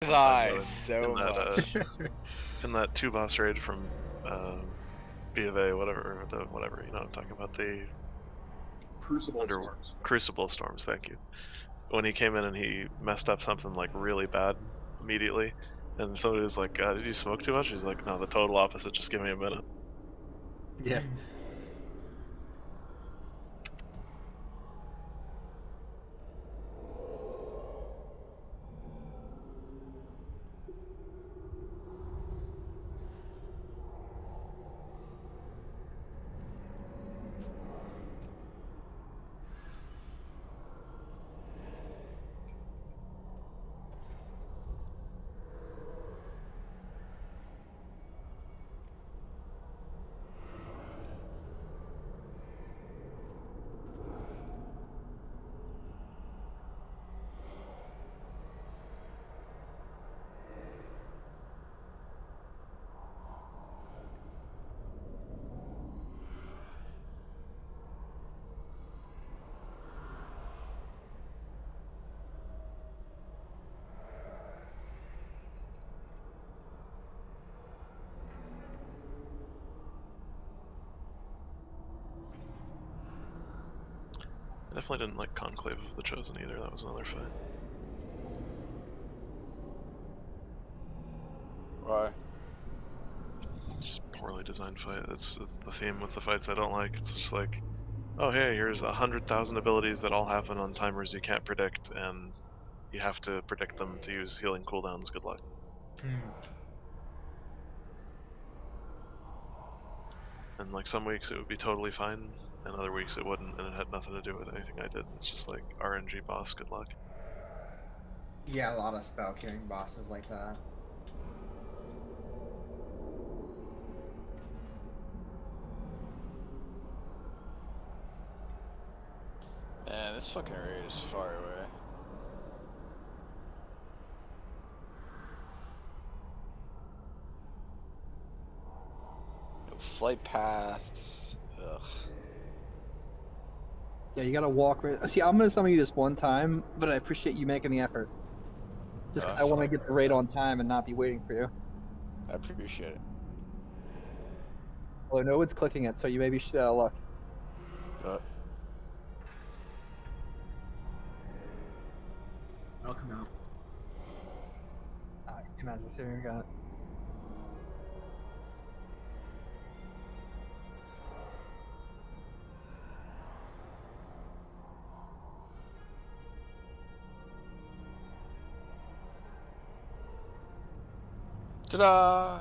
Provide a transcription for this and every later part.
Bullseye so in that, much. in that 2-boss raid from B of A, whatever, you know what I'm talking about, the Crucible Storms. Crucible Storms, thank you. When he came in and he messed up something like really bad immediately, and somebody was like, did you smoke too much? He's like, no, the total opposite, just give me a minute. Yeah. Definitely didn't like Conclave of the Chosen either, that was another fight. Why? Just poorly designed fight. It's the theme with the fights I don't like. It's just like, oh hey, here's 100,000 abilities that all happen on timers you can't predict, and you have to predict them to use healing cooldowns. Good luck. And like some weeks it would be totally fine, and other weeks it wouldn't, and it had nothing to do with anything I did. It's just like RNG boss, good luck. Yeah, a lot of spell queuing bosses like that. Man, this fucking raid is far away. No flight paths. Ugh. Yeah, you gotta walk right. See, I'm gonna summon you this one time, but I appreciate you making the effort. Just 'cause I want to get the raid on time and not be waiting for you. I appreciate it. Well, no one's clicking it, so you maybe should look. I'll come out. Alright, come on, here we got it. Ta-da!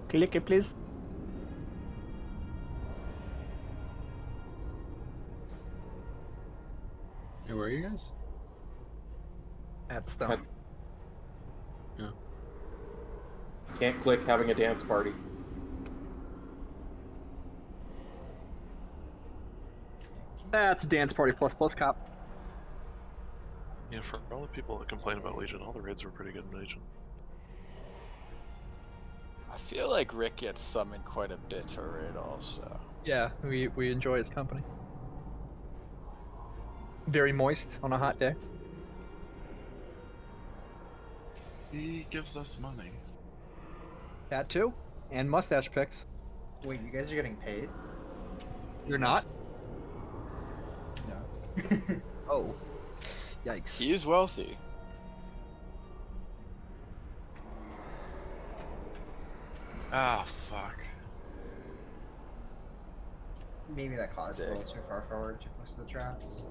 Click it, please. Hey, where are you guys? At the stone. Yeah. Can't click having a dance party. That's a dance party plus cop. Yeah, for all the people that complain about Legion, all the raids were pretty good in Legion. I feel like Rick gets summoned quite a bit to raid also. Yeah, we enjoy his company. Very moist on a hot day. He gives us money. That too, and mustache pics. Wait, you guys are getting paid? You're not? No. Oh, yikes. He is wealthy. Ah, fuck. Maybe that caused a little too far forward, too close to the traps.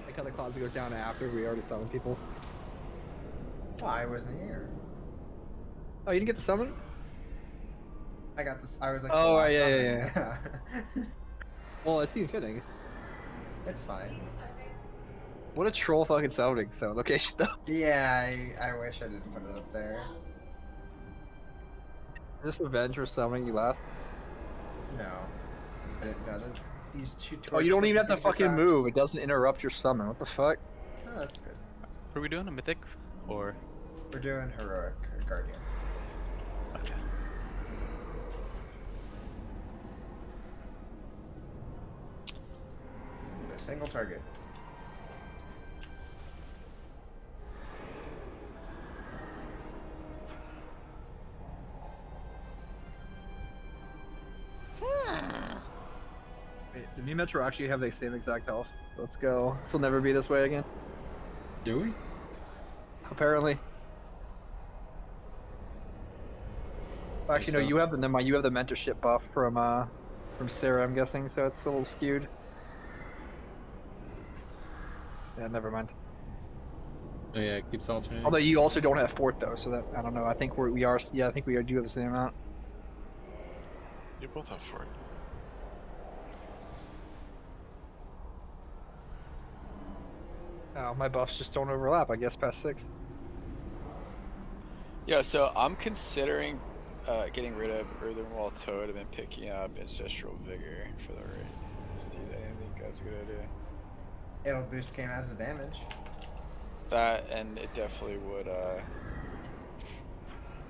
Like how the closet goes down after we already summoned people. Well, I wasn't here. Oh, you didn't get to summon? I got this. I was like, oh, the last yeah. summon. Well, it seemed fitting. It's fine. What a troll fucking summoning zone location, though. Yeah, I wish I didn't put it up there. Is this revenge for summoning you last? No. I didn't know that these two Oh, you don't even have to torture fucking traps- move. It doesn't interrupt your summon. What the fuck? Oh, that's good. What are we doing? A mythic? Or. We're doing heroic or guardian. Okay. A single target. Wait, did me Metro actually have the same exact health? Let's go. This will never be this way again. Do we? Apparently. Actually, no. so. You have the never mind, you have the mentorship buff from Sarah, I'm guessing, so it's a little skewed. Yeah, never mind. Oh yeah, it keeps alternating. Although you also don't have fourth though, so that I don't know. I think we are. Yeah, I think we do have the same amount. You both have 4. Oh, my buffs just don't overlap. I guess past 6. Yeah, so I'm considering getting rid of Earthenwall Totem and picking up Ancestral Vigor for the raid. Let's do that. I think that's a good idea. It'll boost K-Maz's damage. That, and it definitely would.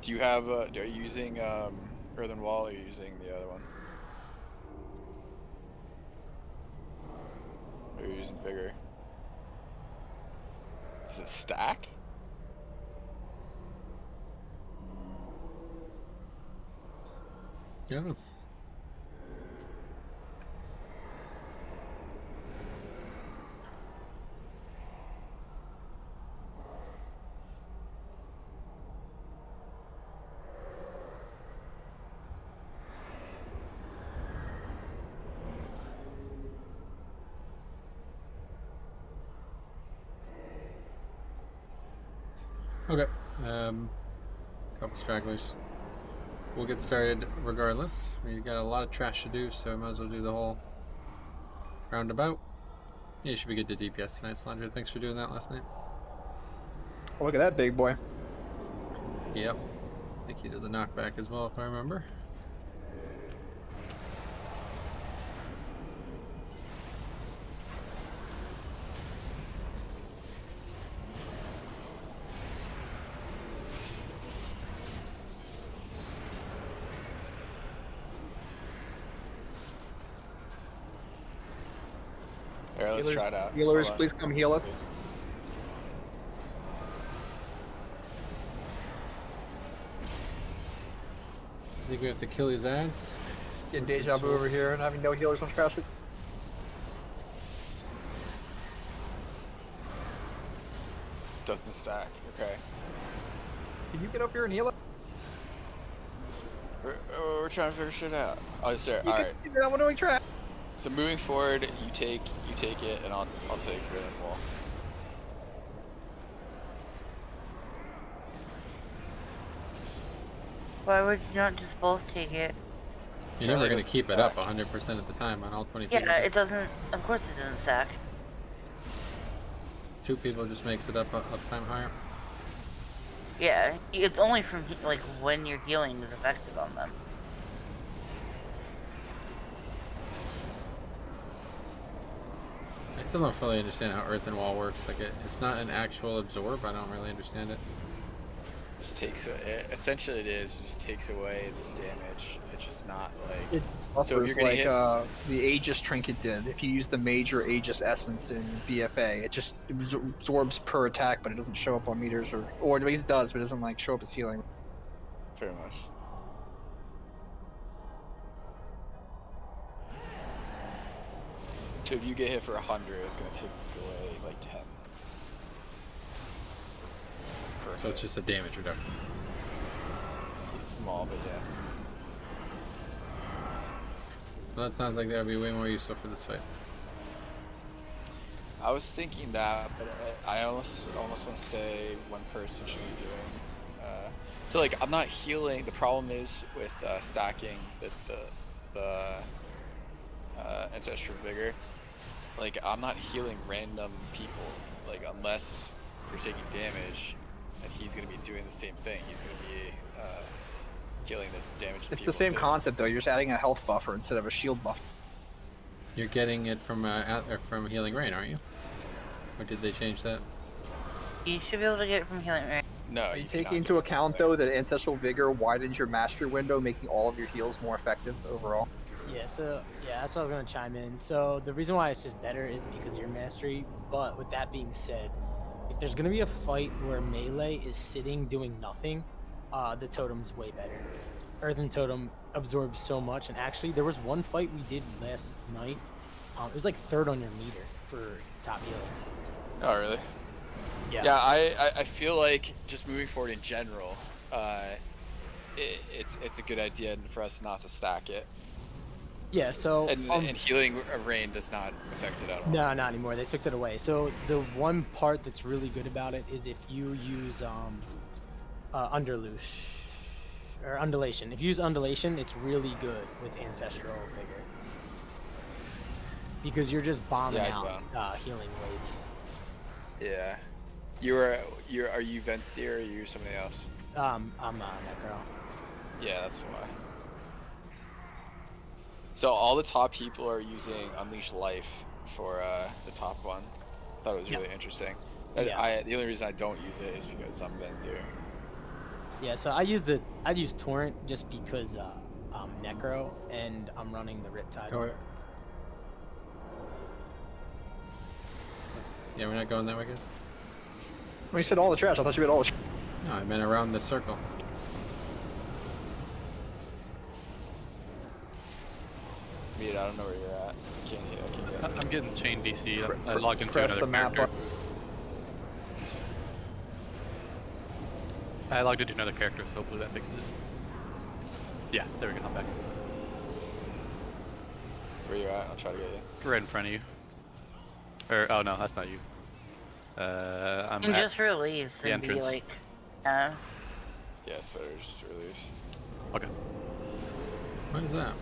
Do you have? Are you using Earthenwall or are you using the other one? Or are you using Vigor? Does it stack? I don't know. Okay. Couple stragglers. We'll get started regardless. We got a lot of trash to do, so might as well do the whole roundabout. Yeah, you should be good to DPS tonight, Slandra. Thanks for doing that last night. Oh, look at that big boy. Yep. I think he does a knockback as well, if I remember. Alright, let's Healers- try it out. healers, Hold on. please come heal Let's us. see. I think we have to kill his ads. Getting deja vu over here and having no healers on trash. Doesn't stack. Okay. Can you get up here and heal us? We're trying to figure shit out. Oh, it's there. You All can- right. You're not doing trash. So moving forward, you take it, and I'll take Earthenwall. Why would you not just both take it? You're never it going to doesn't keep it up stack. 100% of the time on all 20 people. Yeah, it doesn't. Of course, it doesn't stack. 2 people just makes it up time higher. Yeah, it's only from like when your healing is effective on them. I still don't fully understand how Earth and Wall works. Like, it's not an actual absorb. I don't really understand it. Just takes it. Essentially, it is. It just takes away the damage. It's just not like. It buffers So if you're gonna like hit- the Aegis trinket did. If you use the major Aegis essence in BFA, it just absorbs per attack, but it doesn't show up on meters or at least it does, but it doesn't like show up as healing. Pretty much. So if you get hit for 100, it's gonna take away like 10. Per So it's hit. just a damage reduction. It's small, but yeah. Well, that sounds like that would be way more useful for this fight. I was thinking that, but I almost want to say one person should be doing. So like I'm not healing. The problem is with stacking the Ancestral Vigor. Like I'm not healing random people. Like unless you're taking damage, and he's gonna be doing the same thing. He's gonna be healing the damage. It's the same concept though. You're just adding a health buffer instead of a shield buff. You're getting it from from Healing Rain, aren't you? Or did they change that? You should be able to get it from healing rain. No, Are you cannot taking do into it. account though that Ancestral Vigor widens your mastery window, making all of your heals more effective overall? Yeah, so yeah, that's what I was gonna chime in. So the reason why it's just better is because of your mastery. But with that being said, if there's gonna be a fight where melee is sitting doing nothing, the totem's way better. Earthen Totem absorbs so much, and actually there was one fight we did last night. It was like 3rd on your meter for top healer. Oh really? Yeah. Yeah, I feel like just moving forward in general, it's a good idea for us not to stack it. Yeah. So And healing rain does not affect it at all. no, not anymore. They took that away. So the one part that's really good about it is if you use Undulation. If you use Undulation, it's really good with Ancestral Vigor. Because you're just bombing out healing waves. Yeah. Are you Ventir or are you somebody else? I'm Necro. Yeah, that's why. So all the top people are using Unleash Life for the top one. I thought it was really interesting. Yeah. The only reason I don't use it is because I'm Ventir. Yeah, so I use Torrent just because I'm Necro and I'm running the Riptide. Or... Yeah, we're not going that way, guys. When you said all the trash, I thought you meant all the. No, I meant around the circle. Mead, I don't know where you're at. I can't get I'm getting chain DC. I logged into Press another the map character. I logged into another character, so hopefully that fixes it. Yeah, there we go. I'm back. Where you at? I'll try to get you. Right in front of you. Or oh no, that's not you. I'm You can at just release the and be entrance. like, Yeah, it's better just release. Okay. What is that?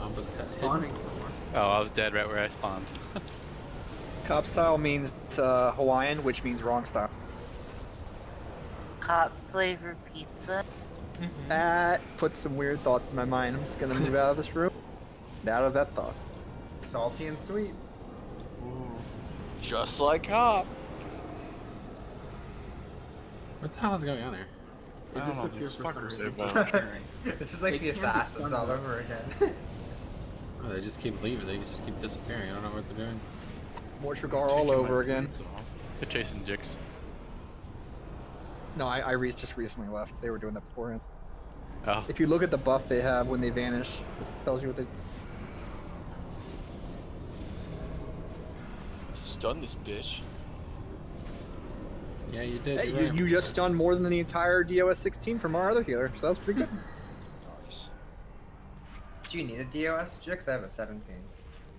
Almost Spawning somewhere. Oh, I was dead right where I spawned. Cop style means Hawaiian, which means wrong style. cop flavor pizza. That puts some weird thoughts in my mind. I'm just gonna move out of this room. Out of that thought. Salty and sweet. Just like Hop. What the hell is going on there? They I don't know, disappear these for some fuckers, reason. they've This is like They the can't be Assassins all stunned. over again. Oh, they just keep leaving. They just keep disappearing. I don't know what they're doing. Mortrigar all over again. They're chasing Jix. No, I just recently left. They were doing that beforehand. Oh. If you look at the buff they have when they vanish, it tells you what they. Stun this bitch. Yeah, you did. Hey, you're right. you just stunned more than the entire DOS 16 from our other healer, so that's pretty good. Nice. Do you need a DOS, Jix? I have a 17.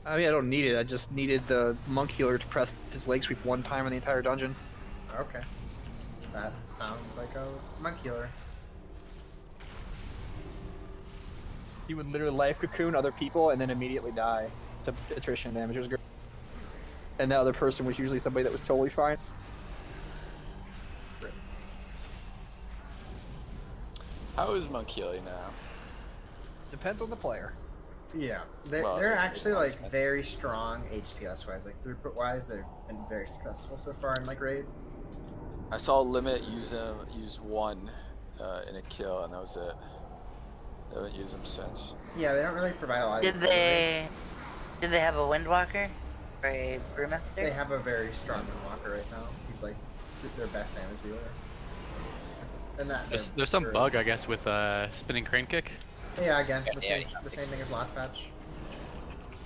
I mean, I don't need it. I just needed the monk healer to press his leg sweep one time in the entire dungeon. Okay. That sounds like a monk healer. He would literally life cocoon other people and then immediately die to attrition damage. It was great. And the other person was usually somebody that was totally fine. How is Monk healing now? Depends on the player. Yeah, they're Well, they're it's actually good like content. very strong HPS wise, like throughput wise. They've been very successful so far in like raid. I saw Limit use one in a kill, and that was it. They haven't used him since. Yeah, they don't really provide a lot. Did of utility. they have a Windwalker or a Brewmaster? They have a very strong Windwalker right now. He's like their best damage dealer. And that There's some bug, I guess, with spinning crane kick. Yeah, again, the same thing as last patch.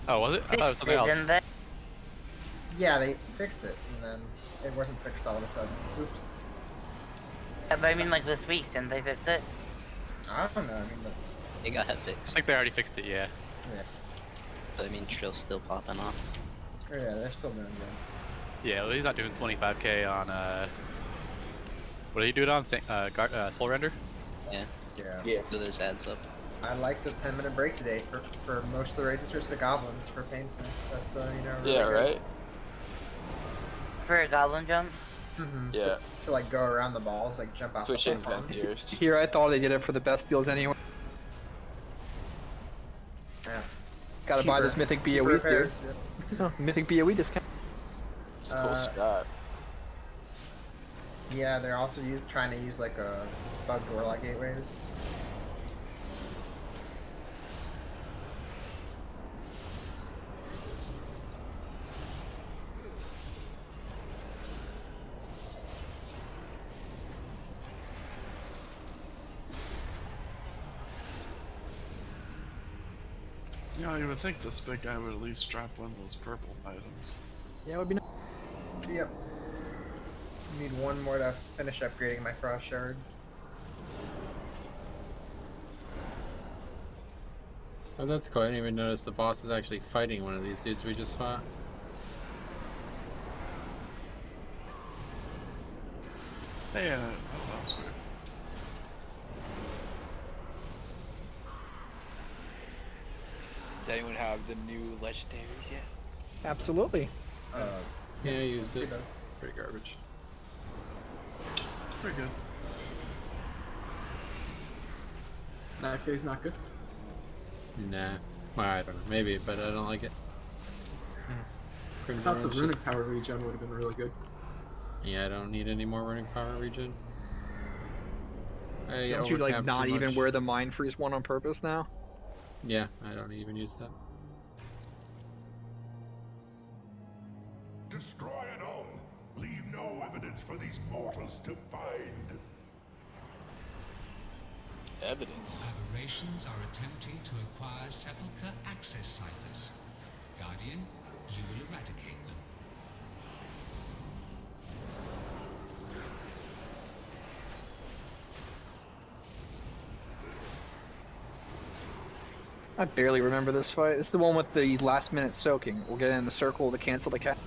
Oh, was it? I thought it was something else. Didn't they? Yeah, they fixed it, and then it wasn't fixed all of a sudden. Oops. Yeah, but I mean, like this week, didn't they fix it? I don't know. I mean, It got I fixed. think they already fixed it, yeah. yeah, But I mean, Trill's still popping off. oh, yeah, they're still doing good. Yeah, well, he's not doing 25k on, what did he do it on? Soul Render? Yeah. Yeah. So there's adds up. I like the 10-minute break today for most of the raids. It's just the goblins for Painsmith. That's really Yeah, good. right. For a Goblin jump? Yeah. To like go around the balls, like jump off Switching the platform. vendors. Here, I thought they did it for the best deals anyway. Yeah. Gotta buy those Mythic BOEs, dude. repairs, yeah. Oh, Mythic BOE discount. It's a cool scrap. Yeah, they're also trying to use like a bugged warlock gateways. Yeah, you would think this big guy would at least drop one of those purple items. Yeah, it would be nice. Yep. Need one more to finish upgrading my frost shard. Oh, that's cool. I didn't even notice the boss is actually fighting one of these dudes we just fought. Hey, that was weird. Does anyone have the new legendaries yet? Absolutely. Yeah, I used it. She does. Pretty garbage. It's pretty good. Knife phase not good. Nah. Well, I don't know. Maybe, but I don't like it. I thought the runic power regen would have been really good. Yeah, I don't need any more running power regen. I Don't you like overcapped not too even much. wear the Mind Freeze one on purpose now? Yeah, I don't even use that. Destroy it all. Leave no evidence for these mortals to find. Evidence. Aberrations are attempting to acquire sepulchre access ciphers. Guardian, you will eradicate them. I barely remember this fight. It's the one with the last minute soaking. We'll get in the circle to cancel the cat.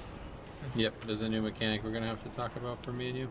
Yep, there's a new mechanic we're gonna have to talk about for me and you.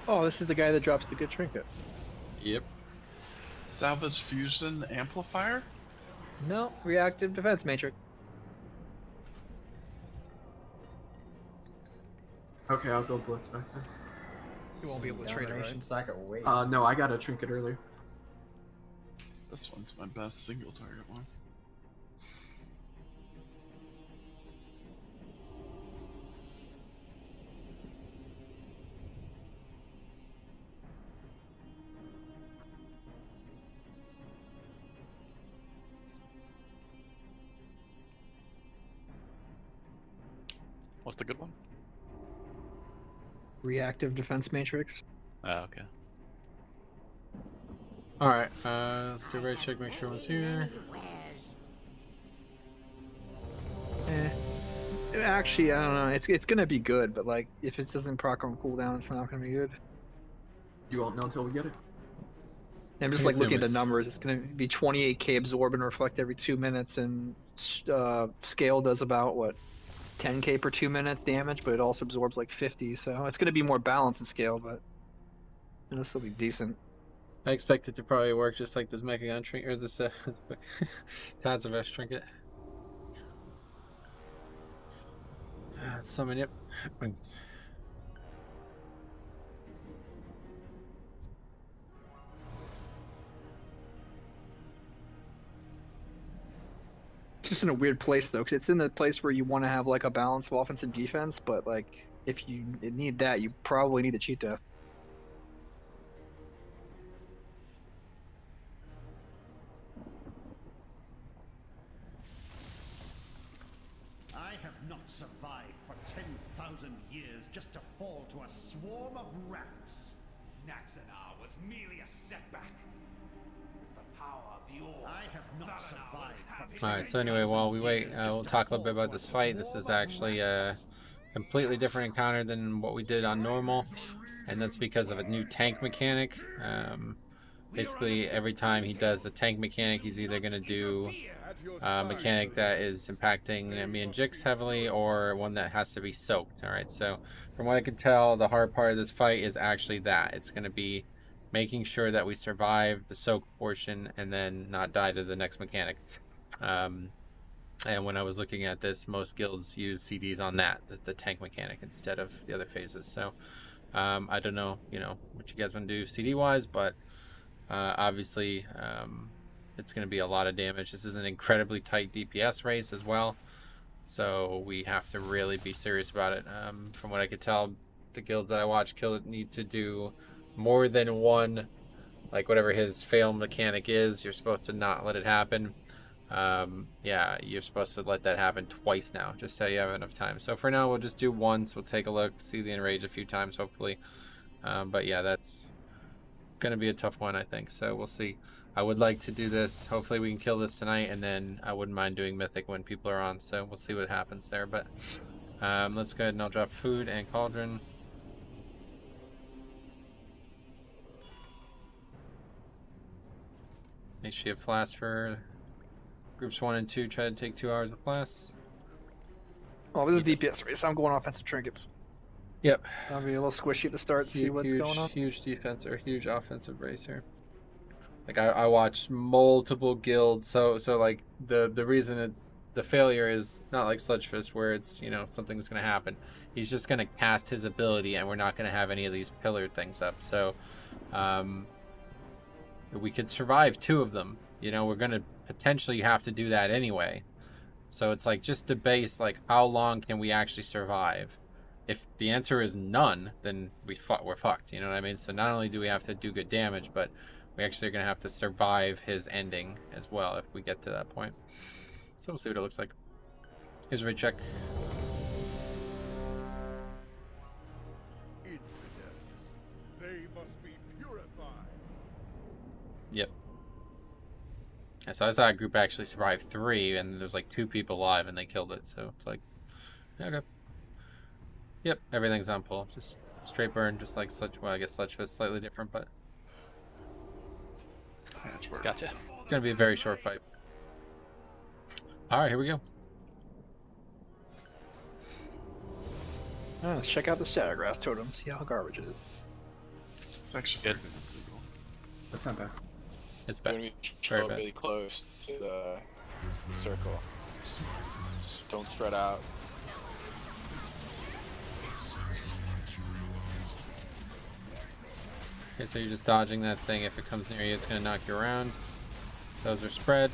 Oh, this is the guy that drops the good trinket. Yep. Salvage fusion amplifier? No, reactive defense matrix. Okay, I'll go blitz back then. You won't be able to trade it, Domination right? sack at waste. No, I got a trinket earlier. This one's my best single target one. What's the good one? Reactive defense matrix. Oh, okay. Alright, let's do a right check, make sure one's here. Actually, I don't know. It's gonna be good, but like if it doesn't proc on cooldown, it's not gonna be good. You won't know until we get it. I'm just I like guess looking at the it's- numbers. It's gonna be 28k absorb and reflect every 2 minutes, and scale does about what 10k per 2 minutes damage, but it also absorbs like 50. So it's gonna be more balanced in scale, but it'll still be decent. I expect it to probably work just like this Mechagon trinket, or this Tazavest trinket. Summon, yep. just in a weird place though, because it's in the place where you want to have like a balance of offense and defense, but like if you need that, you probably need a cheat death. I have not survived for 10,000 years just to fall to a swarm of rats. Naxanar was merely a setback. With the power of the Orb, I have not survived for Alright, so anyway, while we wait, we'll talk a little bit about this fight. This is actually a completely different encounter than what we did on normal, and that's because of a new tank mechanic. Basically, every time he does the tank mechanic, he's either going to do a mechanic that is impacting me and Jix heavily, or one that has to be soaked. Alright, so from what I can tell, the hard part of this fight is actually that. It's going to be making sure that we survive the soak portion and then not die to the next mechanic. And when I was looking at this, most guilds use CDs on that, the tank mechanic, instead of the other phases. So I don't know, what you guys want to do CD wise, but obviously it's going to be a lot of damage. This is an incredibly tight DPS race as well, so we have to really be serious about it. From what I could tell, the guilds that I watch need to do more than one, like whatever his fail mechanic is, you're supposed to not let it happen. Yeah, you're supposed to let that happen twice now, just so you have enough time. So for now, we'll just do once. We'll take a look, see the enrage a few times, hopefully. But yeah, that's gonna be a tough one, I think. So we'll see. I would like to do this. Hopefully we can kill this tonight, and then I wouldn't mind doing Mythic when people are on. So we'll see what happens there. But let's go ahead and I'll drop food and cauldron. Make sure you have flasks for groups 1 and 2. Try to take 2 hours of flasks. Oh, this is a DPS race. I'm going offensive trinkets. Yep. I'll be a little squishy at the start, see what's going on. Huge defense or huge offensive race here. Like I watched multiple guilds, so like the reason the failure is not like Sludgefist where it's something's gonna happen. He's just gonna cast his ability, and we're not gonna have any of these pillared things up. So we could survive 2 of them. We're gonna potentially have to do that anyway. So it's like just to base like how long can we actually survive. If the answer is none, then we're fucked. You know what I mean? So not only do we have to do good damage, but we actually are gonna have to survive his ending as well if we get to that point. So we'll see what it looks like. Here's a raid check. infidels. They must be purified. Yep. And so I saw a group actually survive 3, and there's like 2 people alive, and they killed it. So it's like, okay. Yep, everything's on pull. Just straight burn, just like well, I guess Sludgefist is slightly different, but Gotcha. it's gonna be a very short fight. All right, here we go. Let's check out the Sattergrass totem, see how garbage it is. It's actually Good. That's not bad. It's When bad. we Very show bad. really close to the circle, don't spread out. Okay, so you're just dodging that thing. If it comes near you, it's gonna knock you around. Those are spread.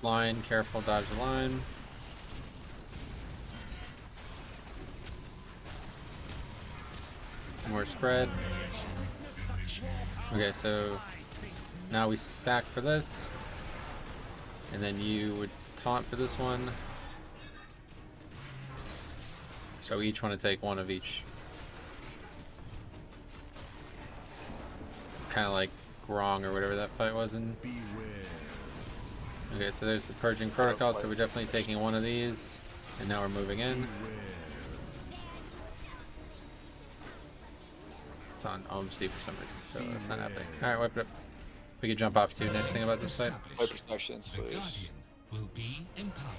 Line, careful, dodge the line. More spread. Okay, so now we stack for this, and then you would taunt for this one. So we each want to take 1 of each. Kind of like Grong or whatever that fight was in. Okay, so there's the purging protocol, so we're definitely taking 1 of these, and now we're moving in. It's on OMC for some reason, so that's not happening. Alright, wipe it up. We could jump off too. Nice thing about this fight. Wipe protections, The please. Guardian will be empowered.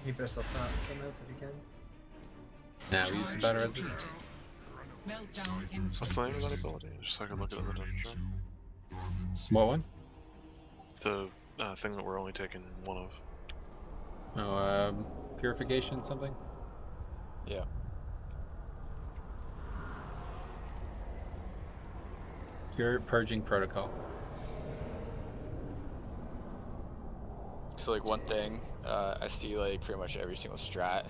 Keep yourself stop from this if you can. Now we use the battle resist. Meltdown in What's the name of that ability? Just so I can look at it in the dungeon. What one? The thing that we're only taking 1 of. Oh, purification something? Yeah. Your purging protocol. So like one thing, I see like pretty much every single strat,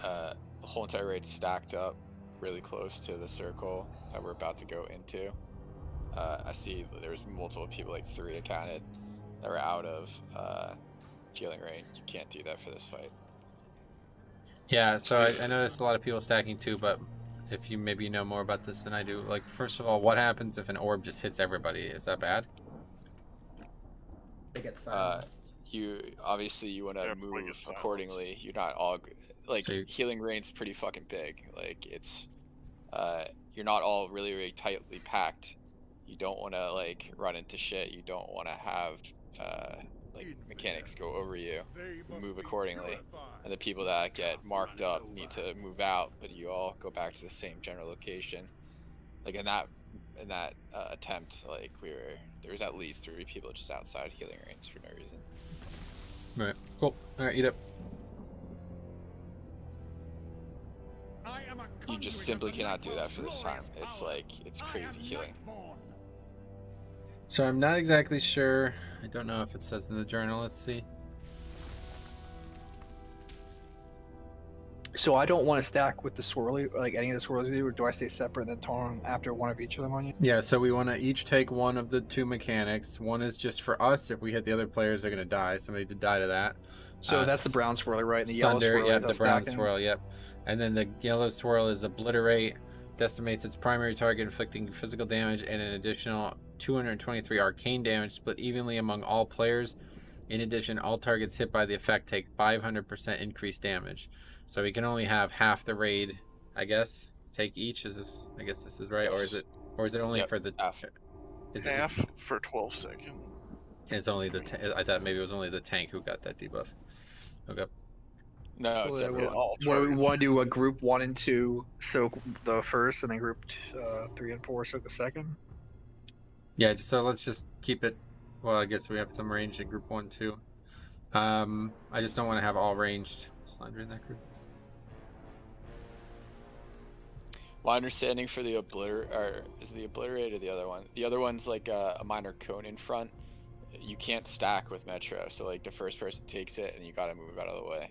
the whole entire raid's stacked up really close to the circle that we're about to go into. I see there's multiple people, like 3 accounted, that are out of healing range. You can't do that for this fight. Yeah, so I noticed a lot of people stacking too, but if you maybe know more about this than I do, like first of all, what happens if an orb just hits everybody? Is that bad? They get silenced. You obviously you want to move accordingly. You're not all like healing range's pretty fucking big. Like it's you're not all really tightly packed. You don't want to like run into shit. You don't want to have like mechanics go over you. Move accordingly, and the people that get marked up need to move out, but you all go back to the same general location. Like in that attempt, like there was at least 3 people just outside healing range for no reason. Right. Cool. All right, eat up. You just simply cannot do that for this time. It's like it's crazy healing. So I'm not exactly sure. I don't know if it says in the journal. Let's see. So I don't want to stack with the swirly, like any of the swirlies with you, or do I stay separate and then turn after one of each of them on you? Yeah, so we want to each take one of the 2 mechanics. One is just for us. If we hit the other players, they're going to die. Somebody did die to that. So that's the brown swirly, right? And the Sunder, yellow swirly. yeah, the brown stacking. swirl, yep. And then the yellow swirl is Obliterate, decimates its primary target, inflicting physical damage and an additional 223 arcane damage split evenly among all players. In addition, all targets hit by the effect take 500% increased damage. So we can only have half the raid, I guess, take each. Is this? I guess this is right, or is it only for the half? Is half for 12 seconds. It's only the. I thought maybe it was only the tank who got that debuff. Okay. No, it's everyone. We want to do a group 1 and 2 soak the first, and then group 3 and 4 soak the second. Yeah, so let's just keep it. Well, I guess we have them ranged in group 1, 2. I just don't want to have all ranged Slender in that group. My understanding for the is the Obliterate or the other one? The other one's like a minor cone in front. You can't stack with Metro, so like the first person takes it and you gotta move out of the way.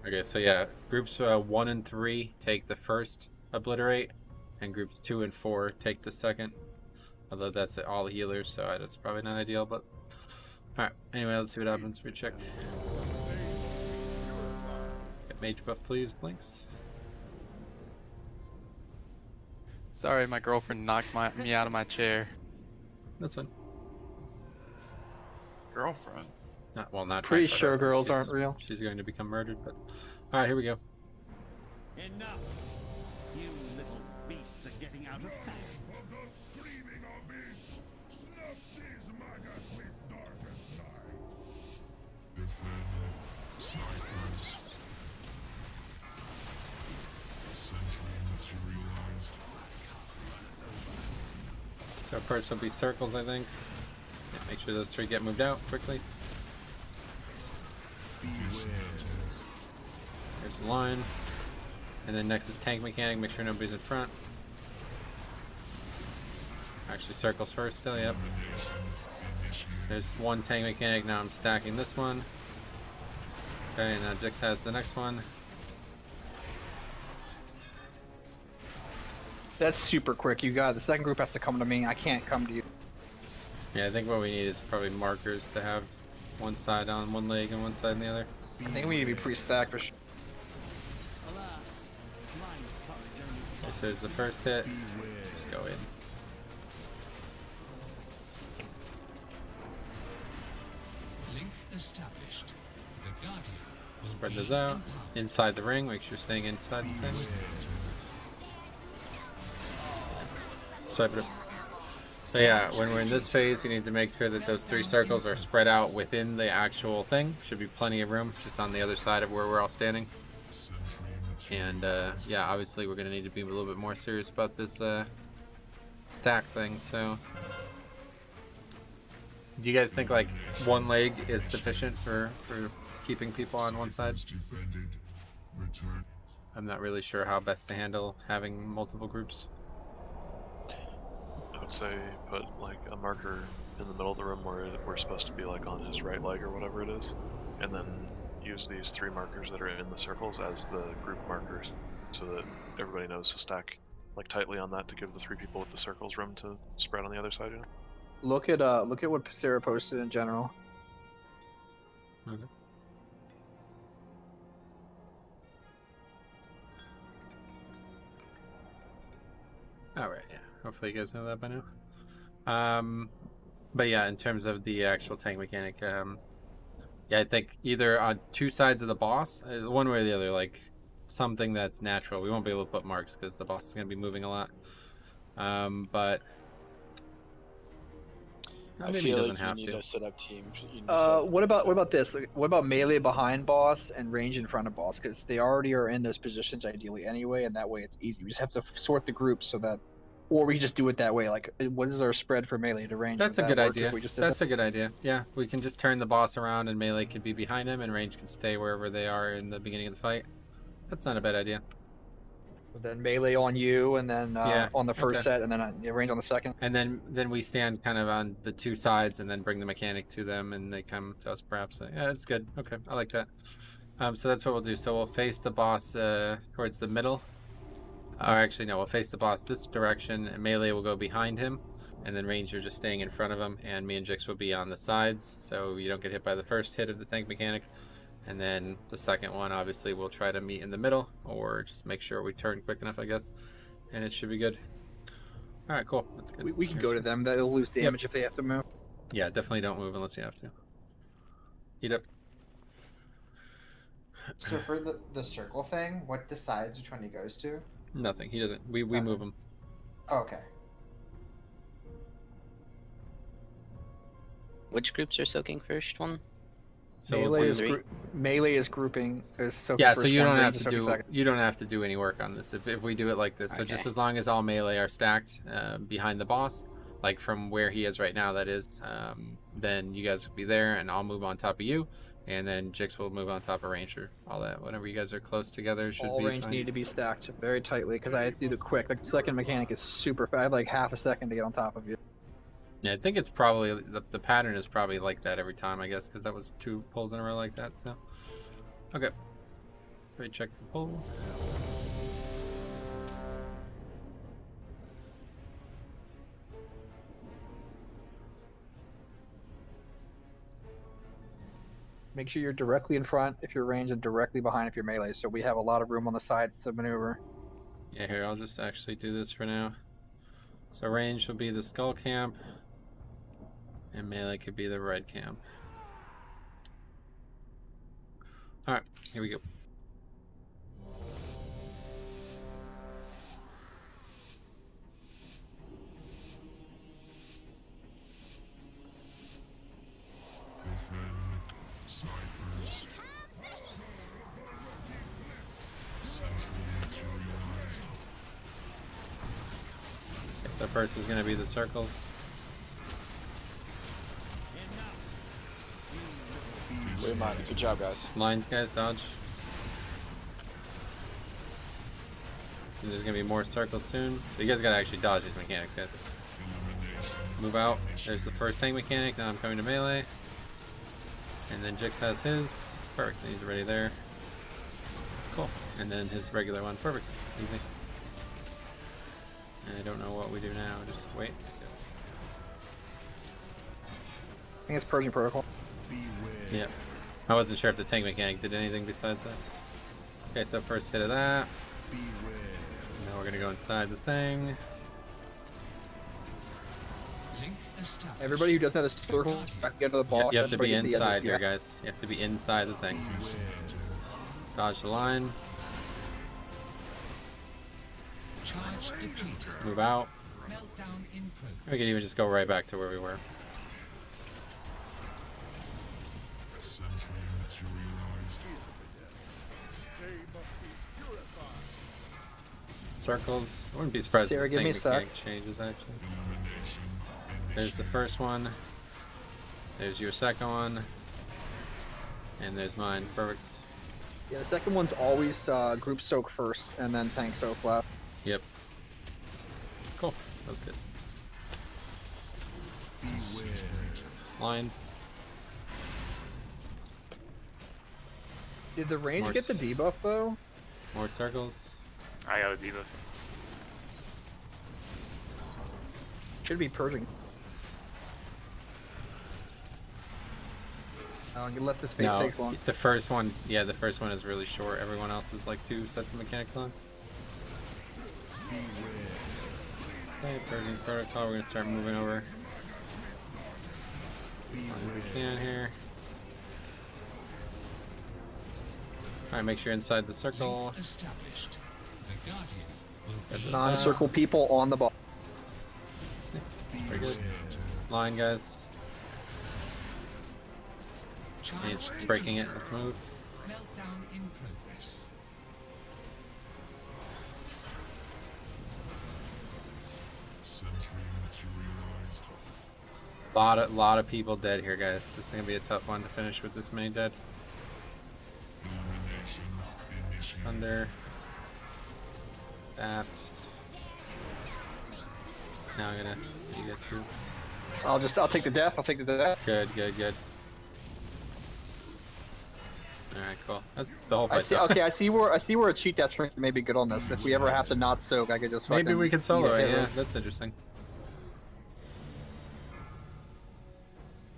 Okay, so yeah, groups 1 and 3 take the first Obliterate, and groups 2 and 4 take the second. Although that's all healers, so that's probably not ideal, but... Alright, anyway, let's see what happens. We check. Get mage buff, please, Blinks. Sorry, my girlfriend knocked me out of my chair. That's fine. Girlfriend? Not pretty sure girls aren't real. She's going to become murdered, but... Alright, here we go. Enough! You little beasts are getting out of hand. So first will be circles, I think. Yeah, make sure those 3 get moved out quickly. There's the line. And then next is tank mechanic, make sure nobody's in front. Actually, circles first still, yep. There's 1 tank mechanic, now I'm stacking this one. Okay, now Jix has the next one. That's super quick. You got it. The second group has to come to me. I can't come to you. Yeah, I think what we need is probably markers to have one side on one leg and one side on the other. I think we need to be pre-stacked for sure. Okay, so there's the first hit. Just go in. Link established. The Guardian will Spread be those out. empowered. Inside the ring, make sure you're staying inside the thing. Swipe it up. So yeah, when we're in this phase, you need to make sure that those 3 circles are spread out within the actual thing. Should be plenty of room, just on the other side of where we're all standing. And yeah, obviously we're gonna need to be a little bit more serious about this stack thing. So, do you guys think like 1 leg is sufficient for keeping people on one side? I'm not really sure how best to handle having multiple groups. I would say put like a marker in the middle of the room where we're supposed to be like on his right leg or whatever it is, and then use these 3 markers that are in the circles as the group markers, so that everybody knows to stack like tightly on that to give the 3 people with the circles room to spread on the other side. You know? Look at what Sarah posted in general. Okay. All right, yeah. Hopefully you guys know that by now. But yeah, in terms of the actual tank mechanic, yeah, I think either on 2 sides of the boss, one way or the other, like something that's natural. We won't be able to put marks because the boss is going to be moving a lot. But I maybe he feel doesn't like you have need to. a set up team. You need to set up What about this? What about melee behind boss and range in front of boss? Because they already are in those positions ideally anyway, and that way it's easy. We just have to sort the groups so that, or we just do it that way. Like, what is our spread for melee to range? That's Would a that good work if idea. we just did That's that? a good idea. Yeah, we can just turn the boss around and melee could be behind him and range can stay wherever they are in the beginning of the fight. That's not a bad idea. Then melee on you, and then Yeah, on the first okay. set, and then range on the second. And then we stand kind of on the 2 sides and then bring the mechanic to them and they come to us perhaps. Yeah, that's good. Okay, I like that. So that's what we'll do. So we'll face the boss towards the middle. Or actually, no, we'll face the boss this direction, and melee will go behind him, and then ranger just staying in front of him, and me and Jix will be on the sides, so you don't get hit by the first hit of the tank mechanic. And then the second one, obviously, we'll try to meet in the middle, or just make sure we turn quick enough, I guess, and it should be good. All right, cool. That's good. We can go to them. They'll lose damage if they have to move. Yeah, definitely don't move unless you have to. Eat up. So for the circle thing, what decides which one he goes to? Nothing. He doesn't. We move him. Oh, okay. Which groups are soaking first one? So melee is grouping. Yeah, so you don't have to do any work on this if we do it like this. So just as long as all melee are stacked behind the boss, like from where he is right now, that is, then you guys will be there, and I'll move on top of you, and then Jix will move on top of Ranger. All that, whenever you guys are close together, should all be range fine. need to be stacked very tightly because I have to do the quick. Like the second mechanic is super fast. I have like half a second to get on top of you. Yeah, I think it's probably the pattern is probably like that every time, I guess, because that was 2 pulls in a row like that. So, okay, great, check the pull. Make sure you're directly in front if you're range and directly behind if you're melee. So we have a lot of room on the sides to maneuver. Yeah, here, I'll just actually do this for now. So range will be the skull camp, and melee could be the red camp. Alright, here we go. So first is going to be the circles. Wait, man, good job, guys. Lines, guys, dodge. And there's going to be more circles soon. You guys got to actually dodge these mechanics, guys. Move out. There's the first tank mechanic. Now I'm coming to melee. And then Jix has his. Perfect. He's already there. Cool. And then his regular one. Perfect. Easy. I don't know what we do now. Just wait, I guess. I think it's Persian Protocol. Yeah. I wasn't sure if the tank mechanic did anything besides that. Okay, so first hit of that. Now we're gonna go inside the thing. Everybody who doesn't have a circle, get to the boss. You have to be everybody gets the inside other- here, guys. You have to be inside the thing. Dodge the line. Move out. We can even just go right back to where we were. Circles. I wouldn't be surprised Sarah, if give the me a thing sec. mechanic changes, actually. There's the first one. There's your second one. And there's mine. Perfect. Yeah, the second one's always group soak first, and then tank soak last. Yep. Cool. That's good. Line. Did the range More get the debuff though? More circles. I got a debuff. Should be purging. Unless this phase takes long. The first one, yeah, the first one is really short. Everyone else is like 2 sets of mechanics on. Okay, purging protocol. We're gonna start moving over. As long as we can here. Alright, make sure you're inside the circle. Non-circle people on the ball. Pretty good. Line, guys. He's breaking it. Let's move. Meltdown in progress. Lot of people dead here, guys. This is gonna be a tough one to finish with this many dead. Thunder. That. Now I'm gonna. You get 2. I'll take the death. I'll take the death. Good. Alright, cool. That's the whole fight. I see. Okay, I see where a cheat death shrink may be good on this. If we ever have to not soak, I could just maybe we could solo it. Yeah, right? that's interesting.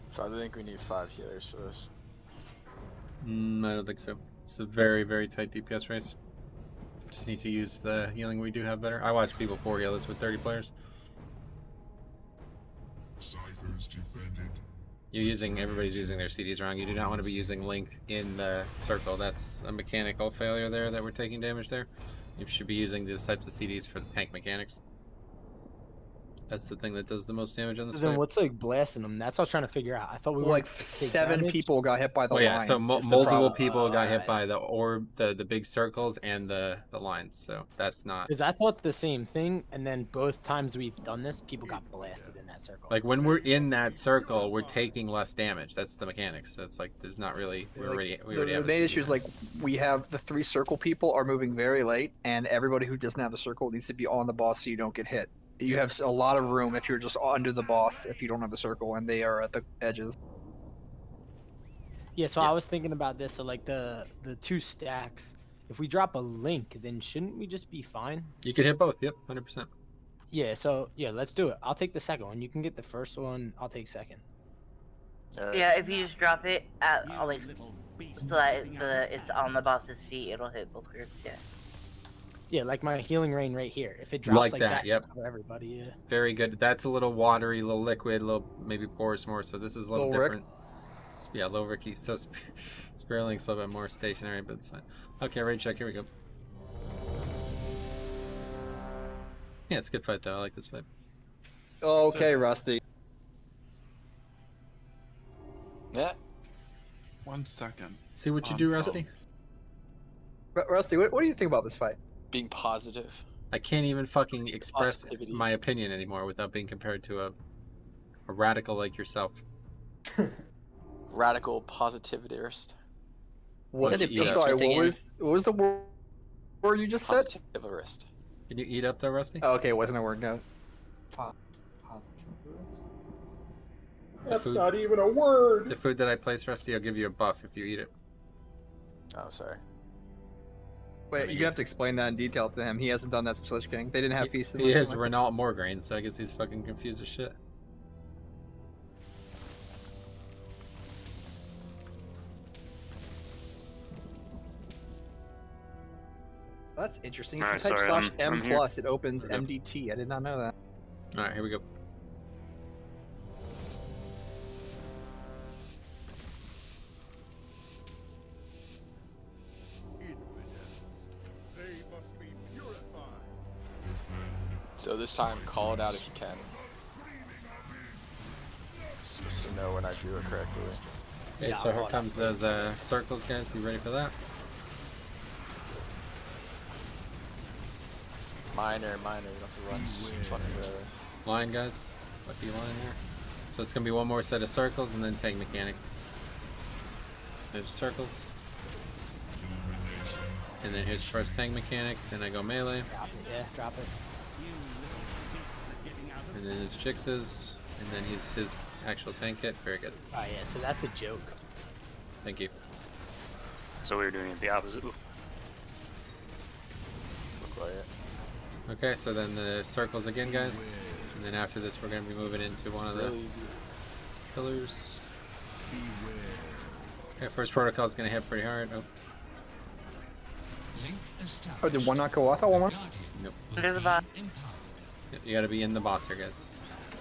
So I think we need 5 healers for this. I don't think so. It's a very, very tight DPS race. Just need to use the healing we do have better. I watch people 4 heal this with 30 players. Ciphers defended. Everybody's using their CDs wrong. You do not want to be using Link in the circle. That's a mechanical failure there that we're taking damage there. You should be using these types of CDs for the tank mechanics. That's the thing that does the most damage on this Then fight. what's like blasting them? That's what I was trying to figure out. I thought we were Like 7 people got hit by the Oh line. yeah, so is the multiple problem. people got hit by the orb, the big circles, and the lines. So that's not Because I thought the same thing, and then both times we've done this, people got blasted in that circle. like when we're in that circle, we're taking less damage. That's the mechanics. So it's like there's not really we already The have. main issue is like we have the 3 circle people are moving very late, and everybody who doesn't have the circle needs to be on the boss so you don't get hit. You have a lot of room if you're just under the boss if you don't have the circle and they are at the edges. Yeah, so I was thinking about this. So like the 2 stacks, if we drop a link, then shouldn't we just be fine? You can hit both. Yep, 100%. Yeah. So yeah, let's do it. I'll take the second one. You can get the first one. I'll take second. Yeah, if you just drop it at like so that it's on the boss's feet, it'll hit both groups. Yeah. Yeah, like my healing rain right here. If it drops Like like that, that, yep. for everybody. Yeah. Very good. That's a little watery, a little liquid, a little maybe porous more. So this is a little Little Rick. different. Yeah, low Ricky. So Spearlink's a little bit more stationary, but it's fine. Okay, raid check. Here we go. Yeah, it's a good fight though. I like this fight. Okay, Rusty. Yeah. 1 second. See what you do, Rusty? Rusty, what do you think about this fight? Being positive. I can't even fucking express Positivity. my opinion anymore without being compared to a radical like yourself. Radical positivist. What, Did you eat up? what was the word you just said? Positivist. Can you eat up though, Rusty? Oh, okay, it wasn't a word, no. That's not even a word. The food that I place, Rusty, I'll give you a buff if you eat it. Oh, sorry. Wait, you have to explain that in detail to him. He hasn't done that since Lich King. They didn't have feasts. He is Renault Morgraine, so I guess he's fucking confused as shit. That's interesting. If you Alright, type sorry, slash M I'm here. plus, it opens Okay. MDT. I did not know that. Alright, here we go. They must be purified. So this time, call it out if you can. Just to know when I do it correctly. Okay, so here comes those circles, guys. Be ready for that. Minor, you don't have to run 20 whatever. Line, guys. Lucky line here. So it's gonna be one more set of circles and then tank mechanic. There's circles. And then here's first tank mechanic, then I go melee. Drop it, yeah, drop it. And then it's Jix's, and then he's his actual tank hit. Very good. Oh yeah, so that's a joke. Thank you. So we were doing it the opposite. Look like it. Okay, so then the circles again, guys. And then after this, we're going to be moving into one of the pillars. Okay, first protocol is going to hit pretty hard. Oh. Oh, did one not go off? I want one. Nope. Under the boss. You got to be in the boss here, guys.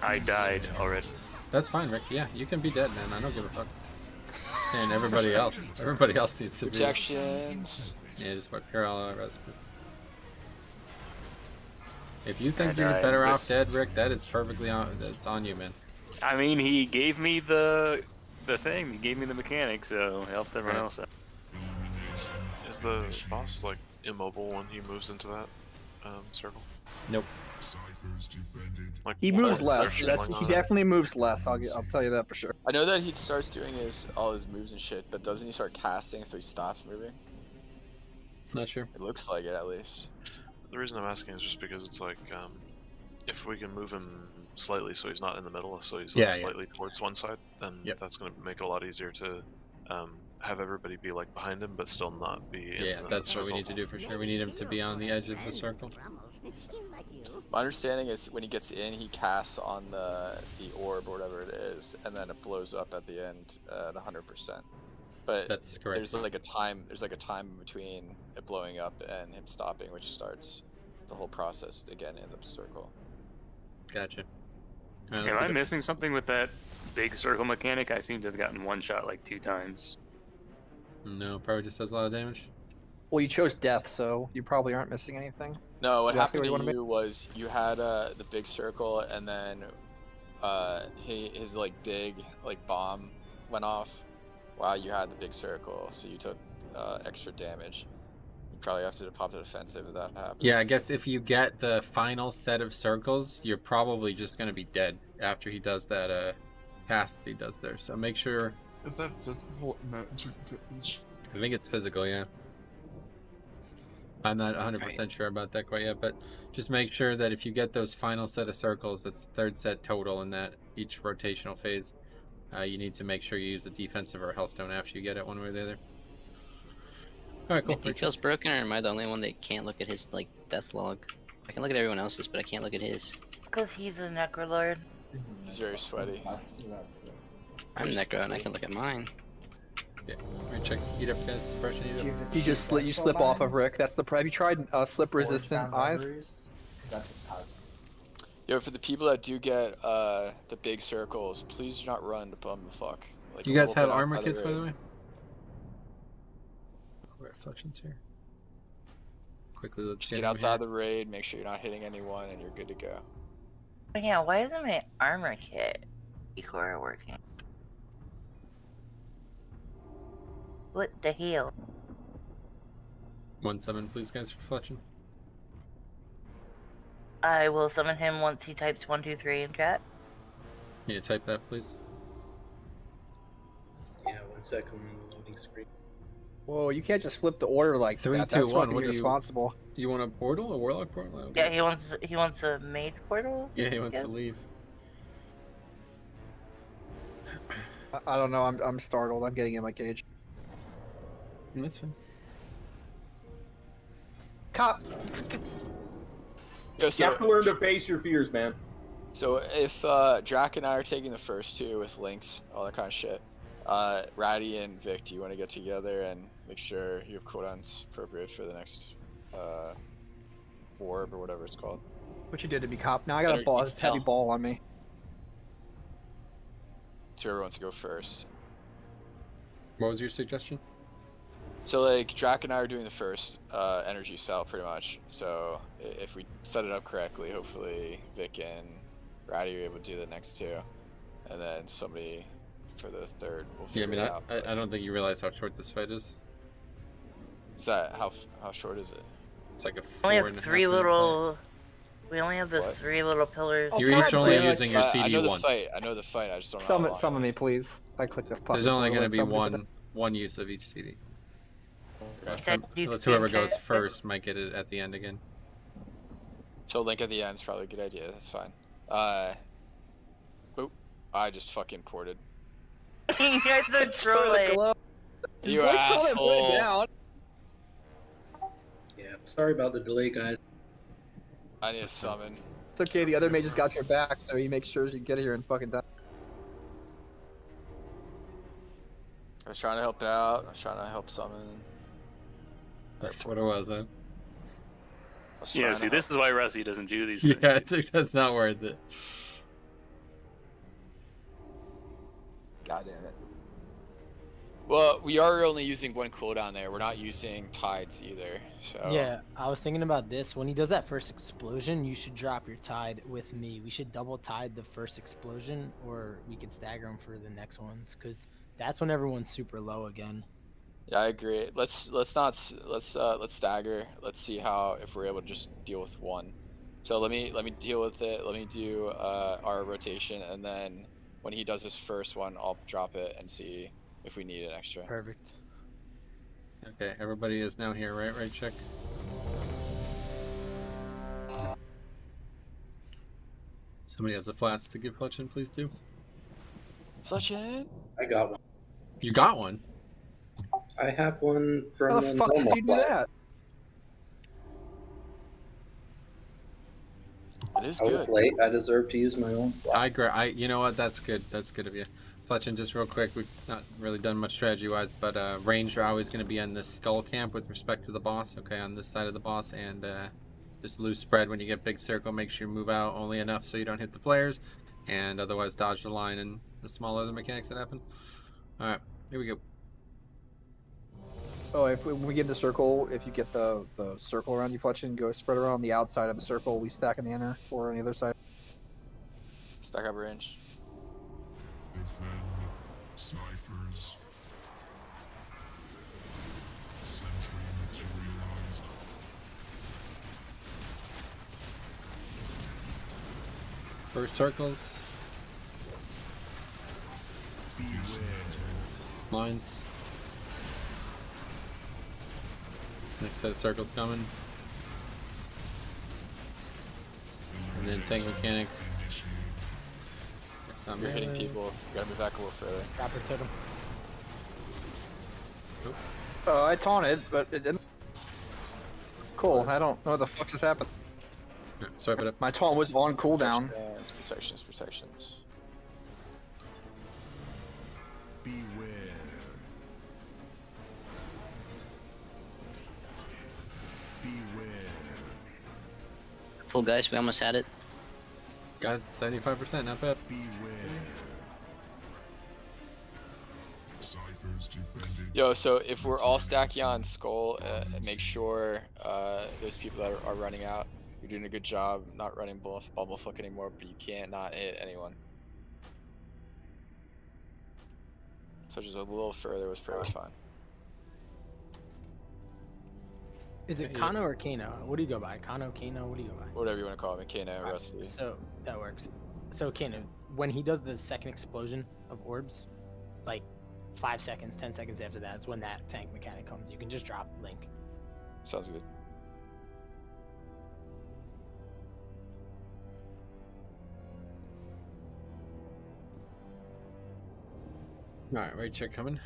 I died already. That's fine, Rick. Yeah, you can be dead, man. I don't give a fuck. And everybody else needs to be. Projections. Yeah, just work here all the rest. If you think you're better off dead, Rick, that is perfectly on. That's on you, man. I mean, he gave me the thing. He gave me the mechanic, so helped everyone else out. Is the boss like immobile when he moves into that circle? Nope. Like, He moves what? less. He definitely moves less. I'll tell you that for sure. I know that he starts doing all his moves and shit, but doesn't he start casting so he stops moving? Not sure. It looks like it at least. The reason I'm asking is just because it's like, if we can move him slightly so he's not in the middle, so he's like slightly towards one side, then that's going to make it a lot easier to have everybody be like behind him, but still not be in the that's circle. what we need to do for sure. We need him to be on the edge of the circle. My understanding is when he gets in, he casts on the orb or whatever it is, and then it blows up at the end at 100%. But that's correct. There's like a time in between it blowing up and him stopping, which starts the whole process again in the circle. Gotcha. Am I missing something with that big circle mechanic? I seem to have gotten one shot like 2 times. No, probably just does a lot of damage. Well, you chose death, so you probably aren't missing anything. No, what Exactly happened what to you you was you had the big circle, and then his like big bomb went off while you had the big circle, so you took extra damage. You probably have to pop the defensive if that happens. Yeah, I guess if you get the final set of circles, you're probably just going to be dead after he does that pass that he does there. So make sure. Is that physical magic damage? I think it's physical, yeah. I'm not 100% sure about that quite yet, but just make sure that if you get those final set of circles, that's the 3rd set total in that each rotational phase. You need to make sure you use the defensive or health stone after you get it, one way or the other. Alright, cool. Detail's broken, or am I the only one that can't look at his death log? I can look at everyone else's, but I can't look at his. It's because he's a Necrolord. He's very sweaty. I'm Necro and I can look at mine. Yeah, alright, check heat up, guys. Depression heat up. You just slip off of Rick. That's the. Have you tried slip resistant eyes? Because that's what's causing. Yo, for the people that do get the big circles, please do not run to bum the fuck. Like, You guys open have up armor by kits, by the raid. way? Reflections here. Quickly, let's Just get outside the raid, make sure you're not hitting anyone, and you're good to go. But yeah, why isn't my armor kit decor working? What the hell? 1-7, please, guys, for fletching. I will summon him once he types 1, 2, 3 in chat. Yeah, type that, please. Yeah, 1 second on the loading screen. Whoa, you can't just flip the order like 3, that. 2, That's 1. fucking What are you? irresponsible. You want a portal, a warlock portal? Okay. Yeah, he wants a mage portal. Yeah, he wants Yes. to leave. I don't know. I'm startled. I'm getting in my cage. That's fine. Cop. Yo, You have to learn to face your fears, man. So if Drac and I are taking the first 2 with links, all that kind of shit, Ratty and Vic, do you want to get together and make sure you have cooldowns appropriate for the next orb or whatever it's called? What you did to me, cop? Now I got a heavy ball on me. So whoever wants to go first. What was your suggestion? So like Drac and I are doing the first energy cell pretty much. So if we set it up correctly, hopefully Vic and Ratty are able to do the next 2, and then somebody for the 3rd will Yeah, figure it out. I don't think you realize how short this fight is. Is that how short is it? It's like a We only 4.5 have 3 minute little. We only have the 3 little pillars. You're each only using your I CD know the once. fight. I know the fight. I just don't know. how long Summon me, please. I clicked the. There's only going to be one use of each CD. Unless whoever goes first might get it at the end again. So link at the end is probably a good idea. That's fine. Oop, I just fucking ported. You guys are trolling. You asshole. Yeah, sorry about the delay, guys. I need a summon. It's okay, the other mage just got your back, so he makes sure you get here in fucking time. I was trying to help out. I was trying to help summon. That's what it was, then. Yeah, see, this is why Rusty doesn't do these things. Yeah, that's not worth it. God damn it. Well, we are only using one cooldown there. We're not using tides either. So Yeah, I was thinking about this. When he does that first explosion, you should drop your tide with me. We should double tide the first explosion, or we could stagger them for the next ones, because that's when everyone's super low again. Yeah, I agree. Let's stagger. Let's see how if we're able to just deal with one. So let me deal with it. Let me do our rotation, and then when he does his first one, I'll drop it and see if we need an extra. Perfect. Okay, everybody is now here, right? Right, check. Somebody has a flask to give Fletchin, please do. Fletchin? I got one. You got one? I have one from How the fuck did you do that? It is I good. was late. I deserve to use my own. You know what? That's good. That's good of you. Fletchin, just real quick, we've not really done much strategy-wise, but range are always going to be on this skull camp with respect to the boss, okay, on this side of the boss, and just loose spread when you get big circle. Make sure you move out only enough so you don't hit the players, and otherwise dodge the line and the small other mechanics that happen. Alright, here we go. Oh, when we get the circle, if you get the circle around you, Fletchin, go spread around the outside of the circle. We stack in the inner or on the other side. Stack up range. Ciphers. First circles. Lines. Next set of circles coming. And then tank mechanic. You're hitting people. You gotta move back a little further. Trapper totem. I taunted, but it didn't. Cool. I don't know what the fuck just happened. Swipe it up. My taunt was on cooldown. Protections. Beware. Cool, guys. We almost had it. Got it, 75%, not bad. Yo, so if we're all stacking on skull, make sure those people that are running out, you're doing a good job not running bumblefuck anymore, but you can't not hit anyone. So just a little further was pretty fine. Is it Kano or Kano? What do you go by? Kano, Kano, what do you go by? Whatever you want to call me, Kano, Rusty. So, that works. So, Kano, when he does the second explosion of orbs, like 5 seconds, 10 seconds after that is when that tank mechanic comes. You can just drop Link. Sounds good. Alright, right check coming.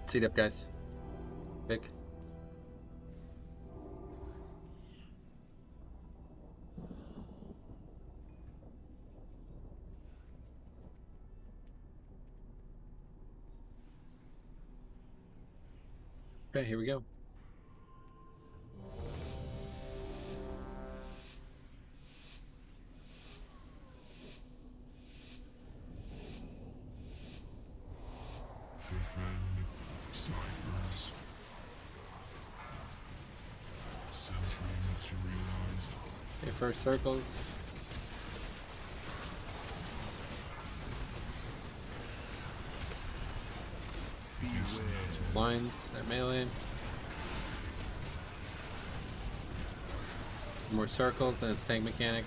Seat up, guys. Pick. Okay, here we go. Okay, first circles. Lines at melee. More circles, then it's tank mechanic.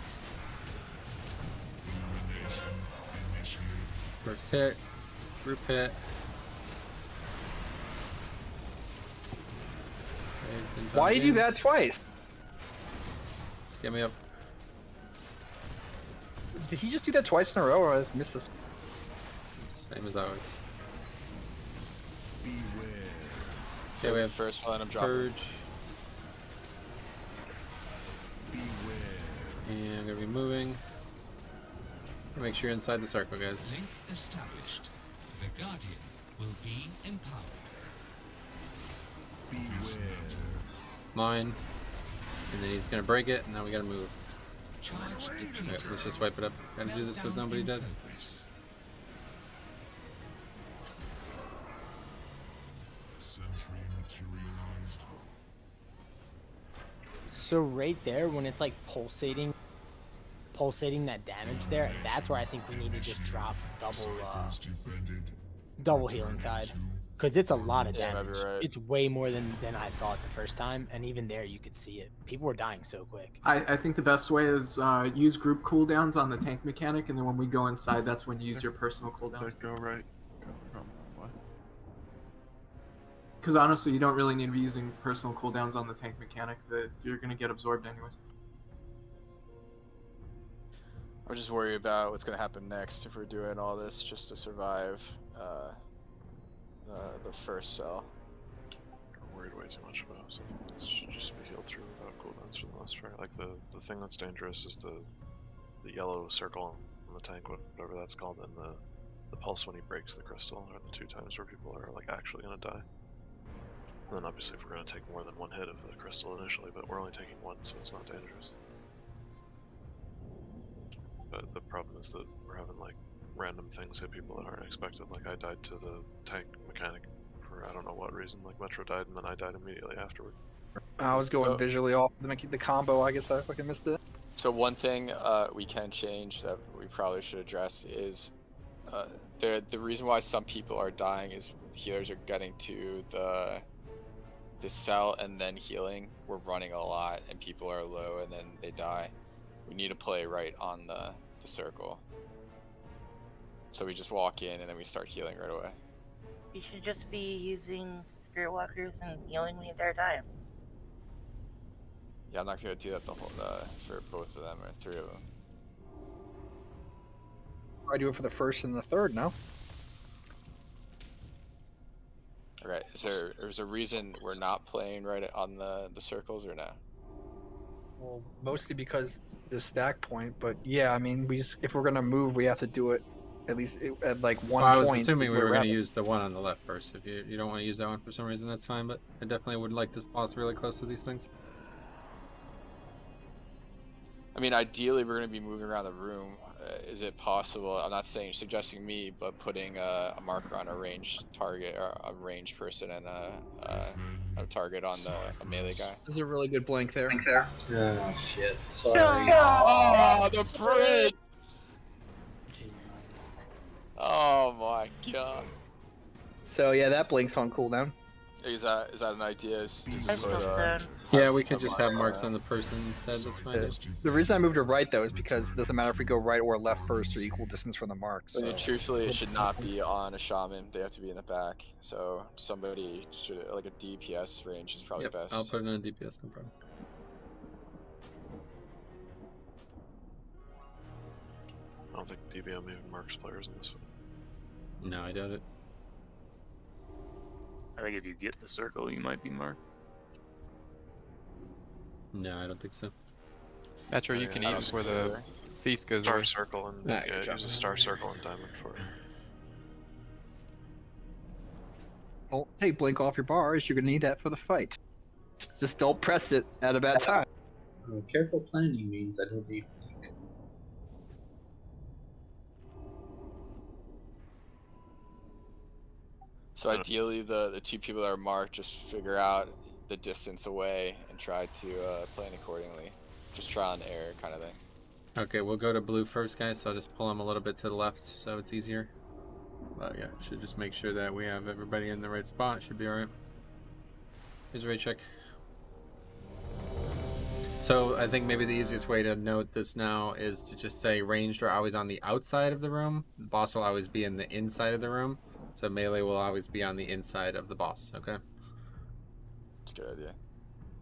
First hit. Group hit. Why do you do that twice? Just get me up. Did he just do that twice in a row, or I just missed this? Same as always. Beware. Okay, we have first one. I'm dropping. Purge. And I'm gonna be moving. Make sure you're inside the circle, guys. Link established. The Guardian will be empowered. Beware. Mine. And then he's gonna break it, and now we gotta move. Charge depleted. Okay, let's just wipe it up. Gotta do this with nobody dead. Sentry materialized. So right there, when it's like pulsating that damage there, that's where I think we need to just drop double healing tide, because it's a lot of damage. Right. It's way more than I thought the first time, and even there you could see it. People were dying so quick. I think the best way is use group cooldowns on the tank mechanic, and then when we go inside, that's when you use your personal cooldowns. Go right. What? Because honestly, you don't really need to be using personal cooldowns on the tank mechanic. That you're gonna get absorbed anyways. I'm just worried about what's gonna happen next if we're doing all this just to survive the first cell. I'm worried way too much about something that should just be healed through without cooldowns for the most part. Like the thing that's dangerous is the yellow circle on the tank, whatever that's called, and the pulse when he breaks the crystal are the two times where people are like actually gonna die. And then obviously if we're gonna take more than one hit of the crystal initially, but we're only taking one, so it's not dangerous. But the problem is that we're having like random things hit people that aren't expected. Like I died to the tank mechanic for I don't know what reason. Like Metro died and then I died immediately afterward. I was going visually off the combo. I guess I fucking missed it. So one thing we can change that we probably should address is the reason why some people are dying is healers are getting to the cell and then healing. We're running a lot and people are low and then they die. We need to play right on the circle. So we just walk in and then we start healing right away. You should just be using Spirit Walkers and healing the entire time. Yeah, I'm not gonna do that for both of them or three of them. I do it for the first and the third, no? Okay, is there a reason we're not playing right on the circles or no? Well, mostly because the stack point, but yeah, I mean, if we're gonna move, we have to do it at least at like one point. I was assuming we were going to use the one on the left first. If you don't want to use that one for some reason, that's fine, but I definitely would like this boss really close to these things. I mean, ideally, we're going to be moving around the room. Is it possible? I'm not suggesting me, but putting a marker on a ranged target or a ranged person and a target on a melee guy. There's a really good blank there. Oh shit! Sorry. Oh, the prick! Oh my god. So yeah, that blink's on cooldown. Is that an idea? Yeah, we could just have marks on the person instead. That's fine. The reason I moved to right though is because it doesn't matter if we go right or left first or equal distance from the marks. So. Truthfully, it should not be on a shaman. They have to be in the back. So somebody should, like a DPS range is probably best. I'll put it in a DPS, no problem. I don't think DBM even marks players in this one. No, I doubt it. I think if you get the circle, you might be marked. No, I don't think so. Metro, you can eat before the feast goes Star over. circle and use a star circle and diamond for it. Well, take blink off your bars. You're gonna need that for the fight. Just don't press it at a bad time. Careful planning means I don't need. So ideally, the two people that are marked just figure out the distance away and try to plan accordingly. Just trial and error kind of thing. Okay, we'll go to blue first, guys, so I'll just pull him a little bit to the left so it's easier. But yeah, should just make sure that we have everybody in the right spot. Should be alright. Here's a rate check. So I think maybe the easiest way to note this now is to just say ranged are always on the outside of the room. The boss will always be in the inside of the room. So melee will always be on the inside of the boss, okay? That's a good idea.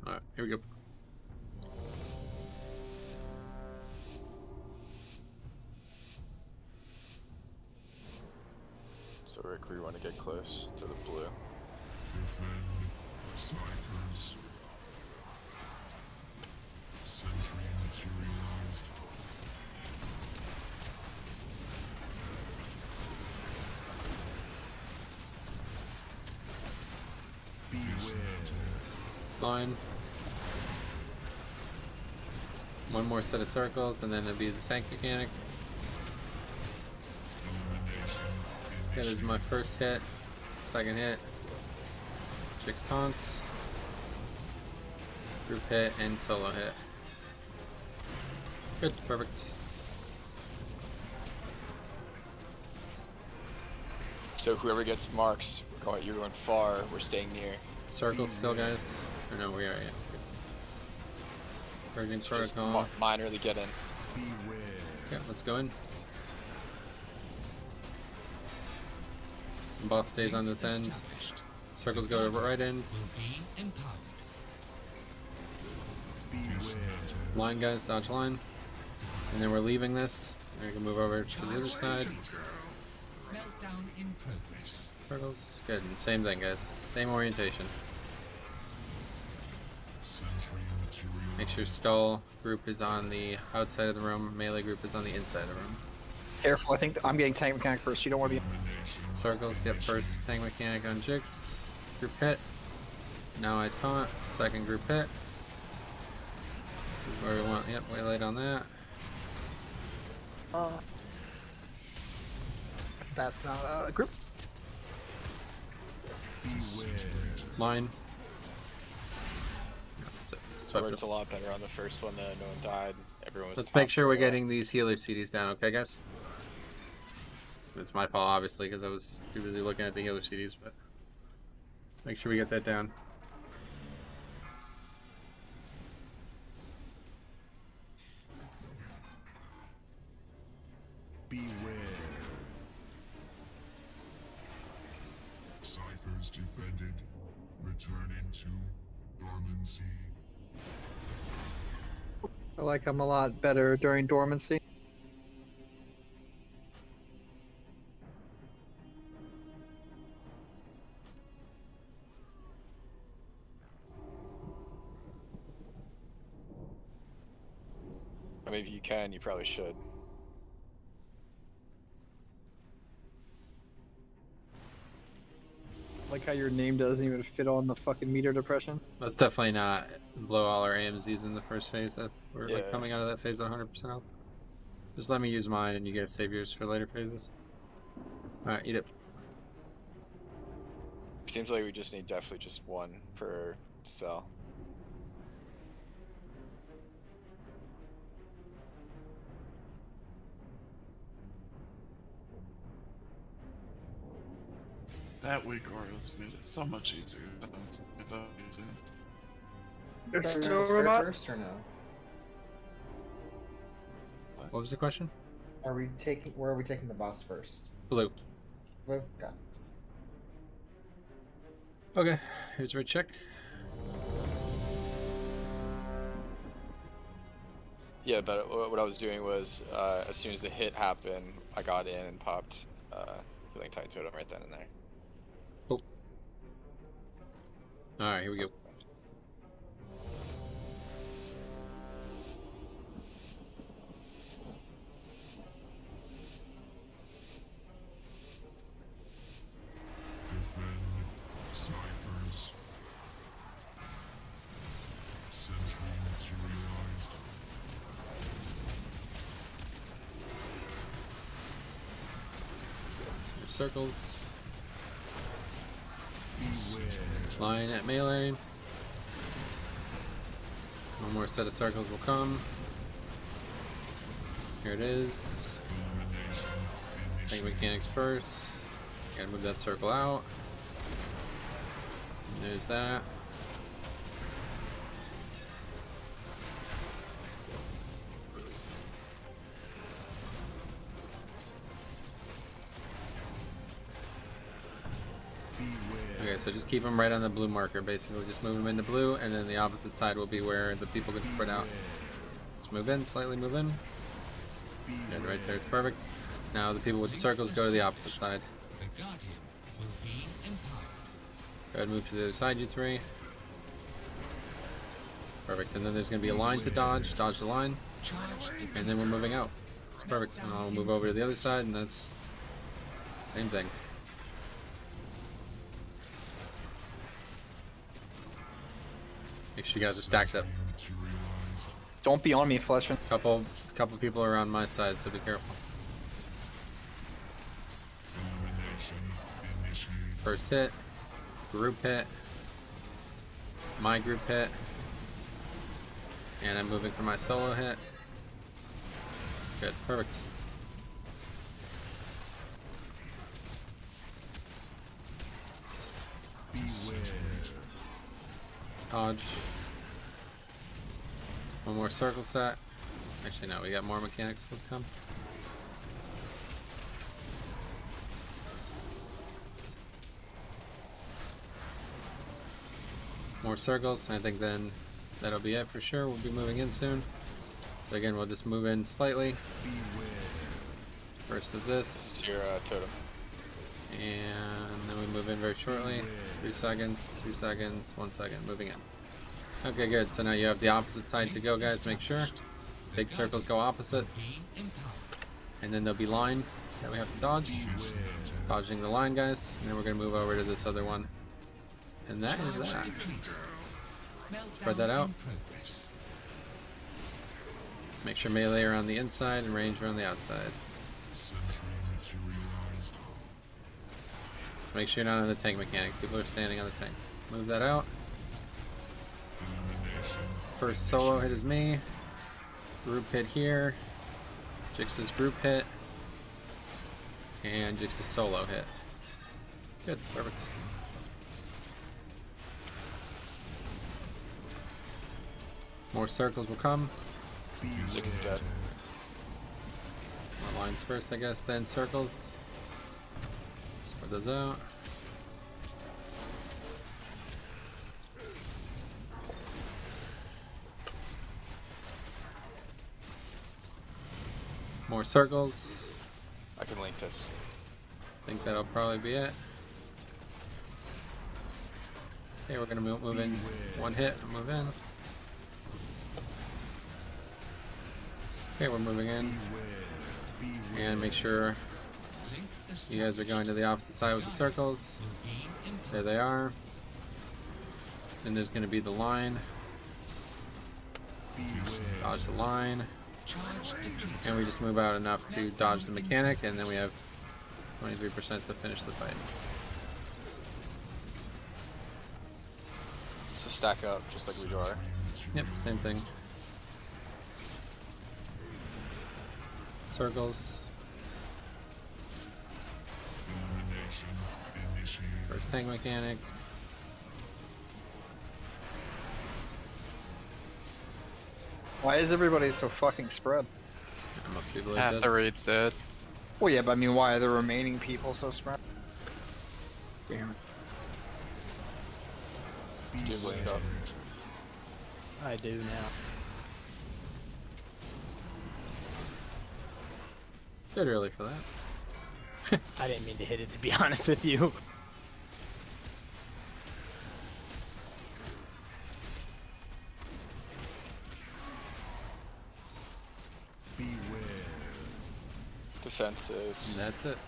Alright, here we go. So Rick, we want to get close to the blue. Ciphers. Sentry materialized. Line. One more set of circles, and then it'll be the tank mechanic. That is my first hit. Second hit. Chicks taunts. Group hit and solo hit. Good, perfect. So whoever gets marks, you're going far, we're staying near. Circles still, guys? Or no, we are, yeah. Purging Just protocol. minorly get in. Yeah, let's go in. Boss stays on this end. Circles go right in. Line, guys, dodge line. And then we're leaving this. We can move over to the other side. Meltdown in progress. Circles, good. Same thing, guys. Same orientation. Make sure skull group is on the outside of the room. Melee group is on the inside of the room. Careful, I think I'm getting tank mechanic first. You don't want to be. Circles, yep, first tank mechanic on Jix. Group hit. Now I taunt. Second group hit. This is where we want, yep, way late on that. That's not a group. Line. So it's a lot better on the first one. No one died. Everyone was. Let's make sure we're getting these healer CDs down, okay, guys? It's my fault, obviously, because I was too busy looking at the healer CDs, but let's make sure we get that down. Beware. Ciphers defended. Returning to dormancy. I like them a lot better during dormancy. I mean, if you can, you probably should. Like how your name doesn't even fit on the fucking meter depression. Let's definitely not blow all our AMZs in the first phase. We're like coming out of that phase at 100% health. Just let me use mine and you guys save yours for later phases. Alright, eat it. Seems like we just need definitely just one per cell. That weak Orioles made it so much easier. There's Are we still on Spirit robot? first or no? What was the question? Are we taking? Where are we taking the boss first? Blue. Blue. Got it. Okay, here's our check. Yeah, but what I was doing was, as soon as the hit happened, I got in and popped Healing Tide Totem right then and there. Oh. Alright, here we go. Ciphers. Sentry materialized. There's circles. Beware. Line at melee. One more set of circles will come. Here it is. Tank mechanics first. Gotta move that circle out. And there's that. Okay, so just keep them right on the blue marker. Basically, just move them into blue, and then the opposite side will be where the people can spread out. Let's move in, slightly move in. Good, right there, perfect. Now the people with the circles go to the opposite side. The Guardian will be empowered. Go ahead and move to the other side, you three. Perfect, and then there's going to be a line to dodge. Dodge the line. And then we're moving out. It's perfect. And I'll move over to the other side, and that's same thing. Make sure you guys are stacked up. Don't be on me, Fletcher. Couple people are on my side, so be careful. First hit, group hit, my group hit, and I'm moving for my solo hit. Good, perfect. Dodge. One more circle set. Actually, no, we got more mechanics to come. More circles. I think then that'll be it for sure. We'll be moving in soon. So again, we'll just move in slightly. First of this. It's your totem. And then we move in very shortly. 3 seconds, 2 seconds, 1 second. Moving in. Okay, good. So now you have the opposite side to go, guys. Make sure. Big circles go opposite. And then there'll be line that we have to dodge. Dodging the line, guys. And then we're going to move over to this other one. And that is that. Spread that out. Make sure melee are on the inside and range are on the outside. Make sure you're not on the tank mechanic. People are standing on the tank. Move that out. First solo hit is me. Group hit here. Jix's group hit. And Jix's solo hit. Good, perfect. More circles will come. Jix is dead. More lines first, I guess, then circles. Spread those out. More circles. I can link this. I think that'll probably be it. Okay, we're gonna move in. One hit, move in. Okay, we're moving in. And make sure you guys are going to the opposite side with the circles. There they are. Then there's going to be the line. Dodge the line. And we just move out enough to dodge the mechanic, and then we have 23% to finish the fight. So stack up, just like we do our. Yep, same thing. Circles. First tank mechanic. Why is everybody so fucking spread? Most people are Half dead. the raid's dead. Well, yeah, but I mean, why are the remaining people so spread? Damn it. Do link up. I do now. Bit early for that. I didn't mean to hit it, to be honest with you. Defenses. And that's it.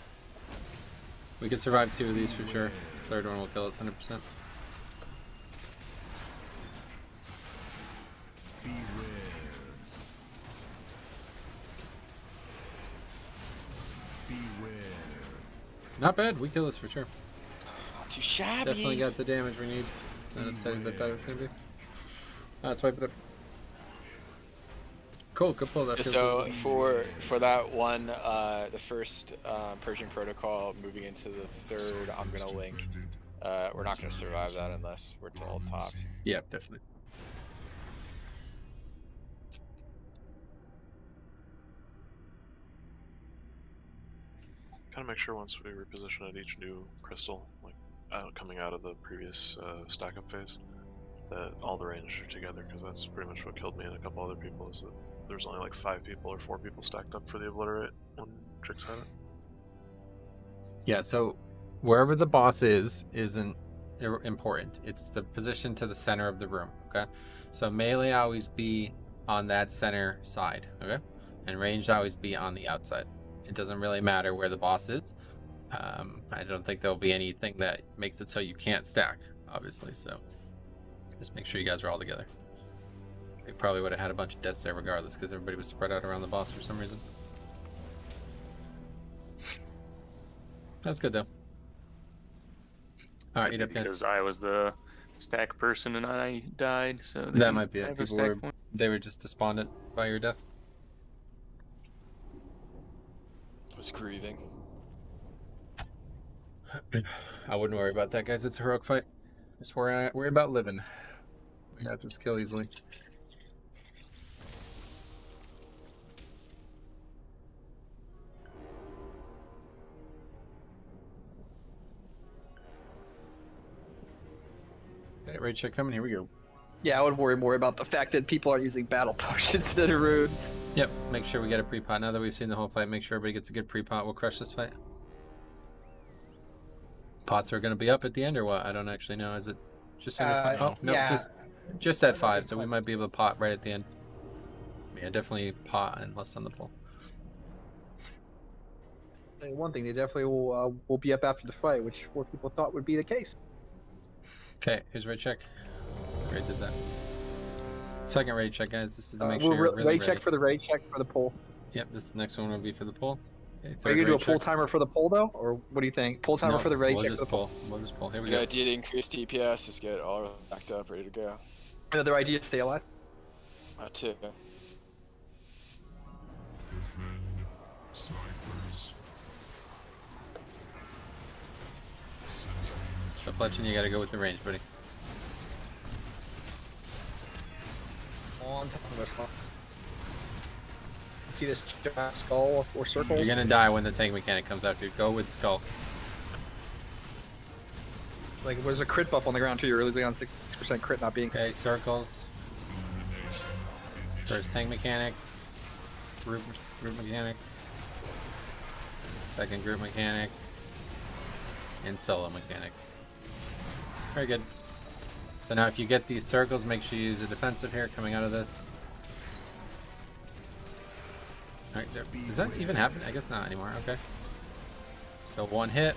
We could survive 2 of these for sure. Third one will kill us 100%. Not bad, we kill this for sure. Not too shabby. Definitely got the damage we need. It's not as tight as I thought it was gonna be. Let's wipe it up. Cool, good pull. That feels So good. for that one, the first purging protocol, moving into the third, I'm gonna link. We're not gonna survive that unless we're all topped. Yeah, definitely. Kind of make sure once we reposition at each new crystal, like coming out of the previous stack up phase, that all the range are together, because that's pretty much what killed me and a couple other people, is that there's only like 5 people or 4 people stacked up for the obliterate when Trix had it. Yeah, so wherever the boss isn't important. It's the position to the center of the room, okay? So melee always be on that center side, okay? And ranged always be on the outside. It doesn't really matter where the boss is. I don't think there'll be anything that makes it so you can't stack, obviously, so just make sure you guys are all together. We probably would have had a bunch of deaths there regardless, because everybody was spread out around the boss for some reason. That's good though. All right, eat up, guys. Because I was the stack person and I died, so they That might be it. have a People stack were, point. they were just despondent by your death. I was grieving. I wouldn't worry about that, guys. It's a heroic fight. Just worry about living. We got this kill easily. Okay, raid check coming. Here we go. Yeah, I would worry more about the fact that people are using battle potions instead of runes. Yep, make sure we get a pre-pot. Now that we've seen the whole fight, make sure everybody gets a good pre-pot. We'll crush this fight. Pots are going to be up at the end or what? I don't actually know. Is it just in the fight? Oh, no, yeah. just at 5, so we might be able to pot right at the end. Yeah, definitely pot and less on the pull. One thing, they definitely will be up after the fight, which more people thought would be the case. Okay, here's raid check. Raid did that. Second raid check, guys. This is to make We'll sure you're really raid ready. check for the raid check for the pull. Yep, this next one will be for the pull. Okay, Are you third gonna do a raid pull check. timer for the pull though, or what do you think? Pull timer No, for the raid we'll check just for the pull. We'll just pull. Here we Good go. idea to increase DPS, just get it all backed up, ready to go. Another idea to stay alive. Too. So Fletching, you gotta go with the range, buddy. On top of us. See this giant skull or circle? You're gonna die when the tank mechanic comes out, dude. Go with skull. Like, there's a crit buff on the ground too. You're losing on 6% crit not being. Okay, circles. First tank mechanic. Group mechanic. Second group mechanic. And solo mechanic. Very good. So now if you get these circles, make sure you use a defensive here coming out of this. Alright, does that even happen? I guess not anymore. Okay. So one hit.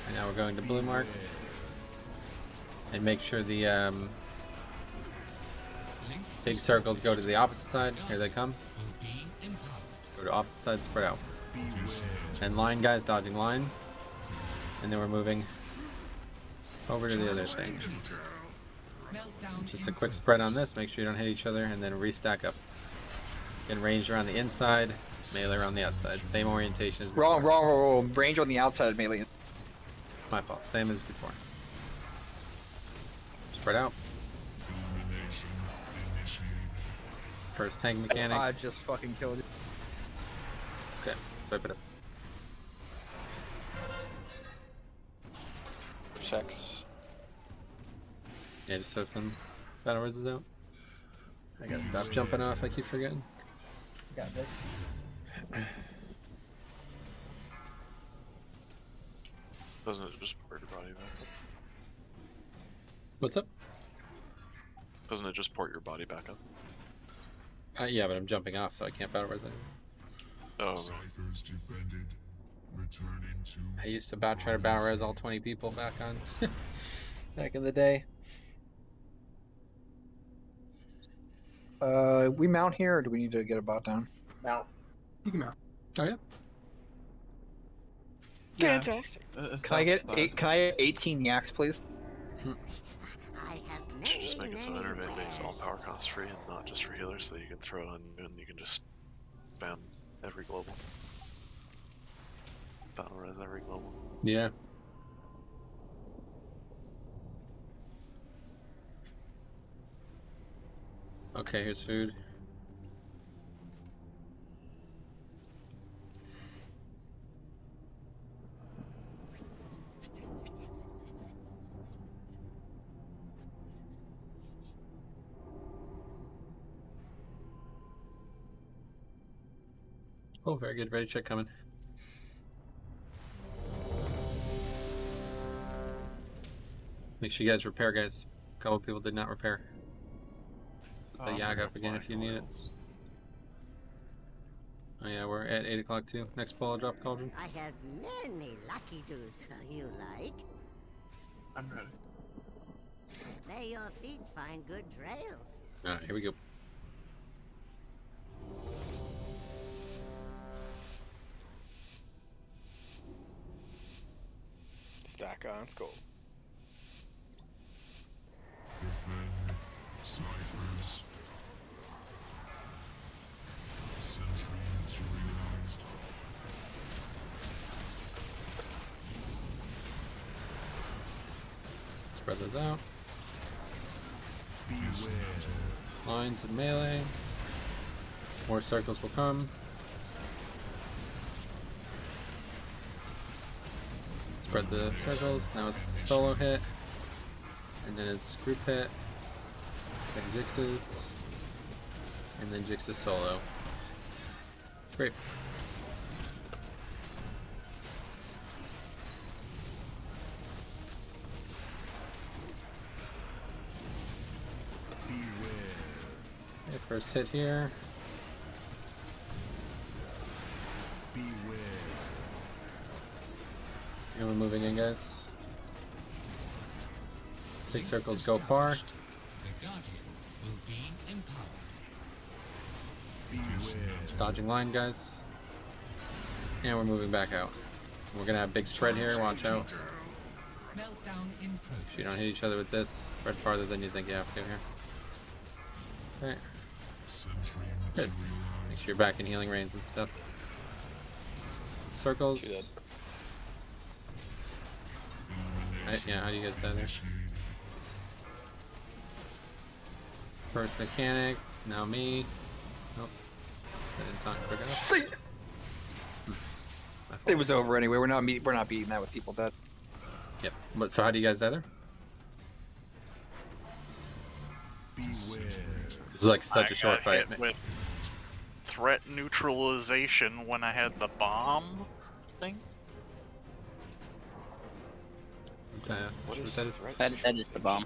And now we're going to blue mark. And make sure the big circles go to the opposite side. Here they come. Go to opposite side, spread out. And line, guys, dodging line. And then we're moving over to the other thing. Just a quick spread on this. Make sure you don't hit each other, and then restack up. Get range around the inside, melee around the outside. Same orientation as before. Wrong. Range on the outside of melee. My fault. Same as before. Spread out. First tank mechanic. I just fucking killed it. Okay, swipe it up. Protects. Yeah, just throw some battle resist out. I gotta stop jumping off, I keep forgetting. Got it. Doesn't it just port your body back up? What's up? Doesn't it just port your body back up? Yeah, but I'm jumping off, so I can't battle resist. Oh, right. Ciphers defended, returning to I used to try to battle res all 20 people back on back in the day. We mount here, or do we need to get a bot down? Mount. You can mount. Oh yeah. Fantastic. Can I get 18 yaks, please? Should just make it so Intervent makes all power costs free and not just for healers, so you can throw on and you can just spam every global. Battle res every global. Yeah. Okay, here's food. Oh, very good. Ready check coming. Make sure you guys repair, guys. A couple people did not repair. Put the Yag up again if you need it. Oh yeah, we're at 8 o'clock too. Next ball, drop cauldron. I have many lucky do's you like. I'm ready. May your feet find good trails. Alright, here we go. Stack on skull. Ciphers. Sentry materialized. Spread those out. Beware. Lines of melee. More circles will come. Spread the circles. Now it's solo hit. And then it's group hit. Then Jix's. And then Jix's solo. Great. Okay, first hit here. Beware. And we're moving in, guys. Big circles go far. The Guardian will be empowered. Beware. Dodging line, guys. And we're moving back out. We're gonna have big spread here, watch out. Meltdown in progress. So you don't hit each other with this. Spread farther than you think you have to here. Alright. Good. Make sure you're back in healing range and stuff. Circles. Yeah, how do you guys die there? First mechanic, now me. Nope. I didn't talk quick enough. See? It was over anyway. We're not beating that with people dead. Yep. But so how do you guys die there? Beware. This is like such a short got fight. hit with threat neutralization when I had the bomb thing. What is that is? That is the bomb.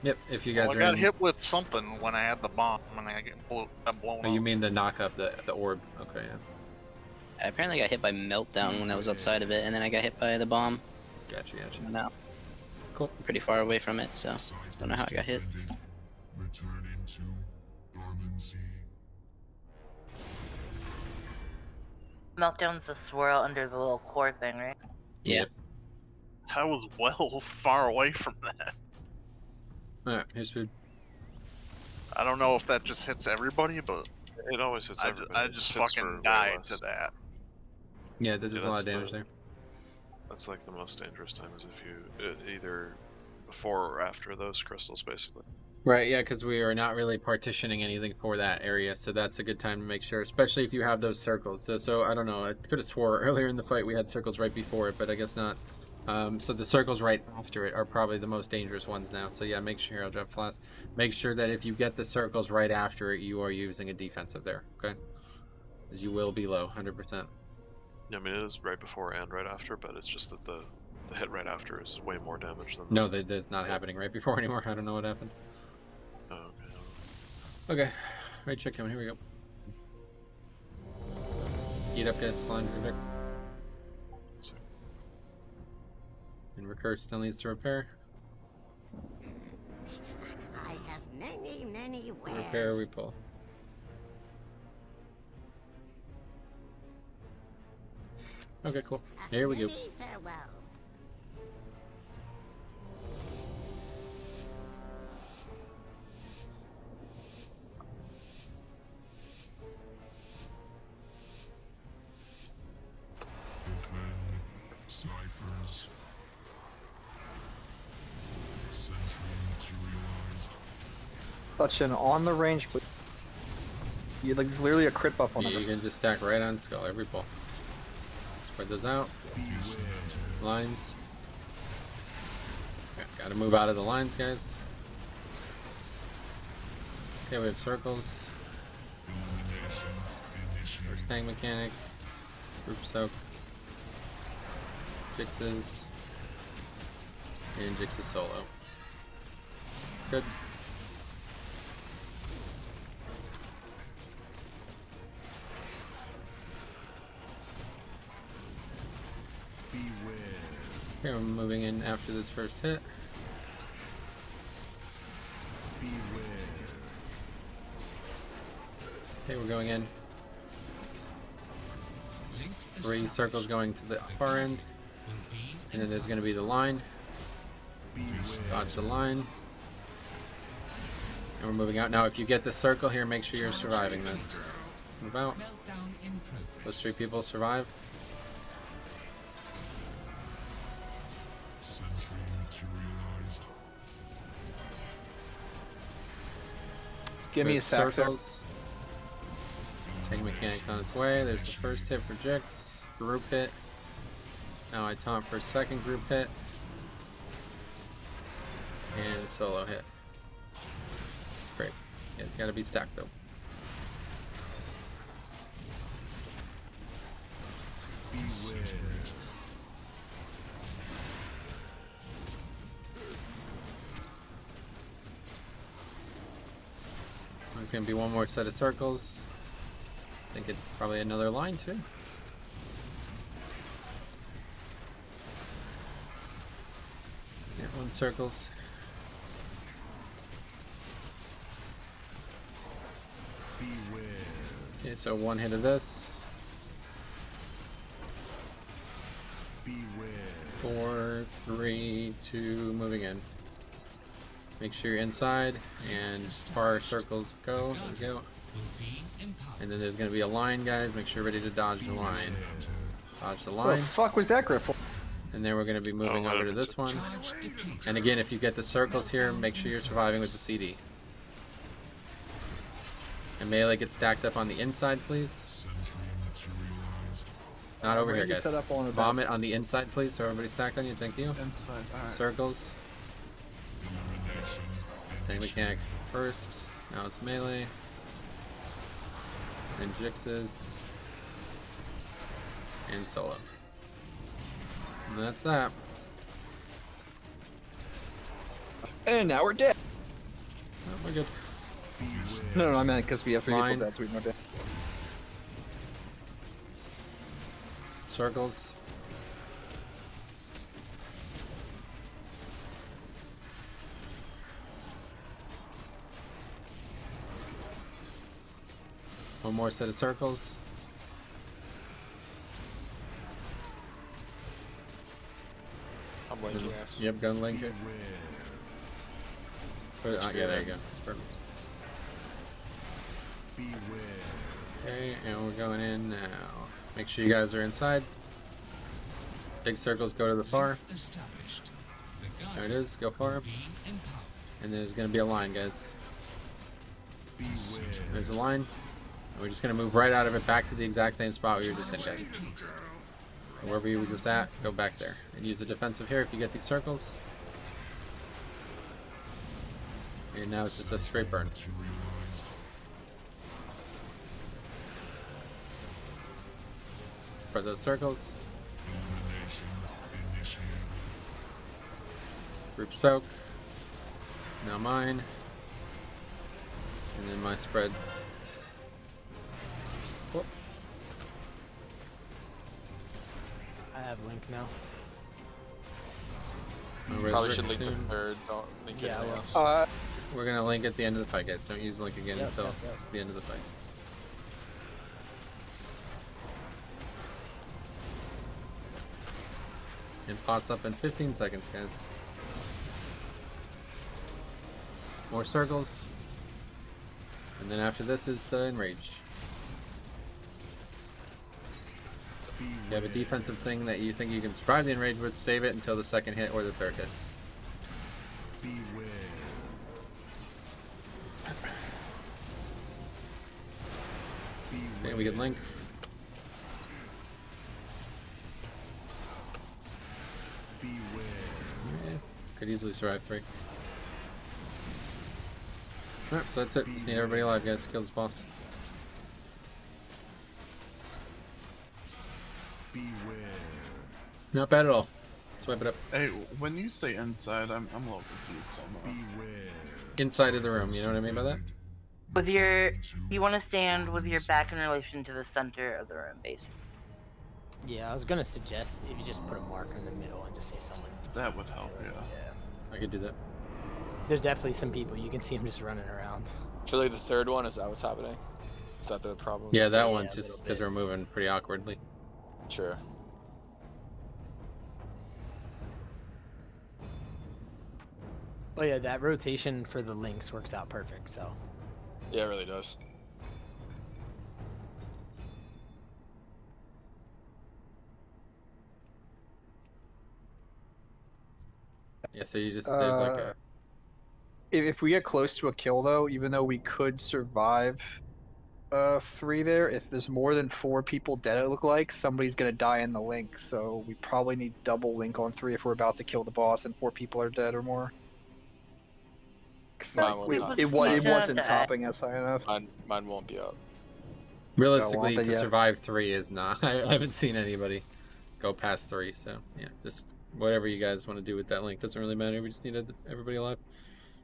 Yep, if you guys Well, are I got in... hit with something when I had the bomb and I get blown Oh, you mean the knock up, the orb. Okay, yeah. I apparently got hit by meltdown when I was outside of it, and then I got hit by the bomb. Gotcha. Now, cool. I'm pretty far away from it, so don't know how I got hit. Returning to dormancy. Meltdown's the swirl under the little core thing, right? Yeah. I was well far away from that. Alright, here's food. I don't know if that just hits everybody, but it always hits everybody. I It just hits for fucking way died less. to that. Yeah, that does a lot of damage there. That's like the most dangerous time is if you either before or after those crystals, basically. Right, yeah, because we are not really partitioning anything for that area, so that's a good time to make sure, especially if you have those circles. So I don't know, I could have swore earlier in the fight we had circles right before it, but I guess not. So the circles right after it are probably the most dangerous ones now. So yeah, make sure, I'll drop flask. Make sure that if you get the circles right after it, you are using a defensive there, okay? Because you will be low, 100%. I mean, it is right before and right after, but it's just that the hit right after is way more damage than. No, that's not happening right before anymore. I don't know what happened. Oh, okay. Okay, right check coming. Here we go. Eat up, guys. Slime for Vic. And recur still needs to repair. I have many wares. Repair, we pull. Okay, cool. Here we go. Many farewells. Ciphers. Sentry materialized. Such an on the range, but you like there's literally a crit buff on Yeah, you it. can just stack right on skull every pull. Spread those out. Lines. Okay, gotta move out of the lines, guys. Okay, we have circles. tank mechanic, group soak, Jix's, and Jix's solo. Good. Okay, we're moving in after this first hit. Okay, we're going in. 3 circles going to the far end. And then there's going to be the line. Dodge the line. And we're moving out. Now, if you get the circle here, make sure you're surviving this. Move out. Those 3 people survive. Give me a sack. Circles. Tank mechanics on its way. There's the first hit for Jix. Group hit. Now I taunt for a second group hit. And solo hit. Great. Yeah, it's gotta be stacked though. There's gonna be one more set of circles. I think it's probably another line too. Yeah, 1 circles. Okay, so 1 hit of this. 4, 3, 2, moving in. Make sure you're inside, and far circles go. There we go. And then there's going to be a line, guys. Make sure you're ready to dodge the line. Dodge the line. What the fuck was that grip for? And then we're going to be moving over to this one. And again, if you get the circles here, make sure you're surviving with the CD. And melee gets stacked up on the inside, please. Not over here, guys. Vomit on the inside, please, so everybody's stacked on you. Thank you. Inside, alright. Circles. Tank mechanic first. Now it's melee. And Jix's. And solo. And that's that. And now we're dead. Oh, we're good. No, I meant because we have 3 Line. people dead, so we're dead. Circles. One more set of circles. I'm linking us. Yep, gun link it. Put it on, yeah, there you go. Perfect. Okay, and we're going in now. Make sure you guys are inside. Big circles go to the far. There it is, go far. And there's going to be a line, guys. There's a line. And we're just going to move right out of it back to the exact same spot we were just in, guys. Wherever you were just at, go back there. And use the defensive here if you get these circles. And now it's just a straight burn. Spread those circles. Group soak. Now mine. And then my spread. Whoop. I have link now. Probably should link the third, don't link anything else. We're gonna link at the end of the fight, guys. Don't use link again until the end of the fight. And pots up in 15 seconds, guys. More circles. And then after this is the enrage. You have a defensive thing that you think you can survive the enrage with, save it until the second hit or the third hit. Okay, we can link. Yeah, could easily survive 3. Alright, so that's it. Just need everybody alive, guys. Kill this boss. Not bad at all. Swipe it up. Hey, when you say inside, I'm a little confused so much. Inside of the room, you know what I mean by that? With you want to stand with your back in relation to the center of the room, basically. Yeah, I was gonna suggest if you just put a marker in the middle and just say someone. That would help, yeah. I could do that. There's definitely some people you can see them just running around. I feel like the third one, is that what's happening? Is that the problem? Yeah, that one's just because we're moving pretty awkwardly. Sure. Oh yeah, that rotation for the links works out perfect, so. Yeah, it really does. Yeah, so you just, there's like a... If we get close to a kill, though, even though we could survive 3 there, if there's more than 4 people dead, it look like, somebody's going to die in the link. So we probably need double link on 3 if we're about to kill the boss and 4 people are dead or more. It wasn't topping us high enough. Mine won't be up. Realistically, No, to yeah. survive 3 is not. I haven't seen anybody go past 3, so yeah, just whatever you guys want to do with that link doesn't really matter. We just need everybody alive.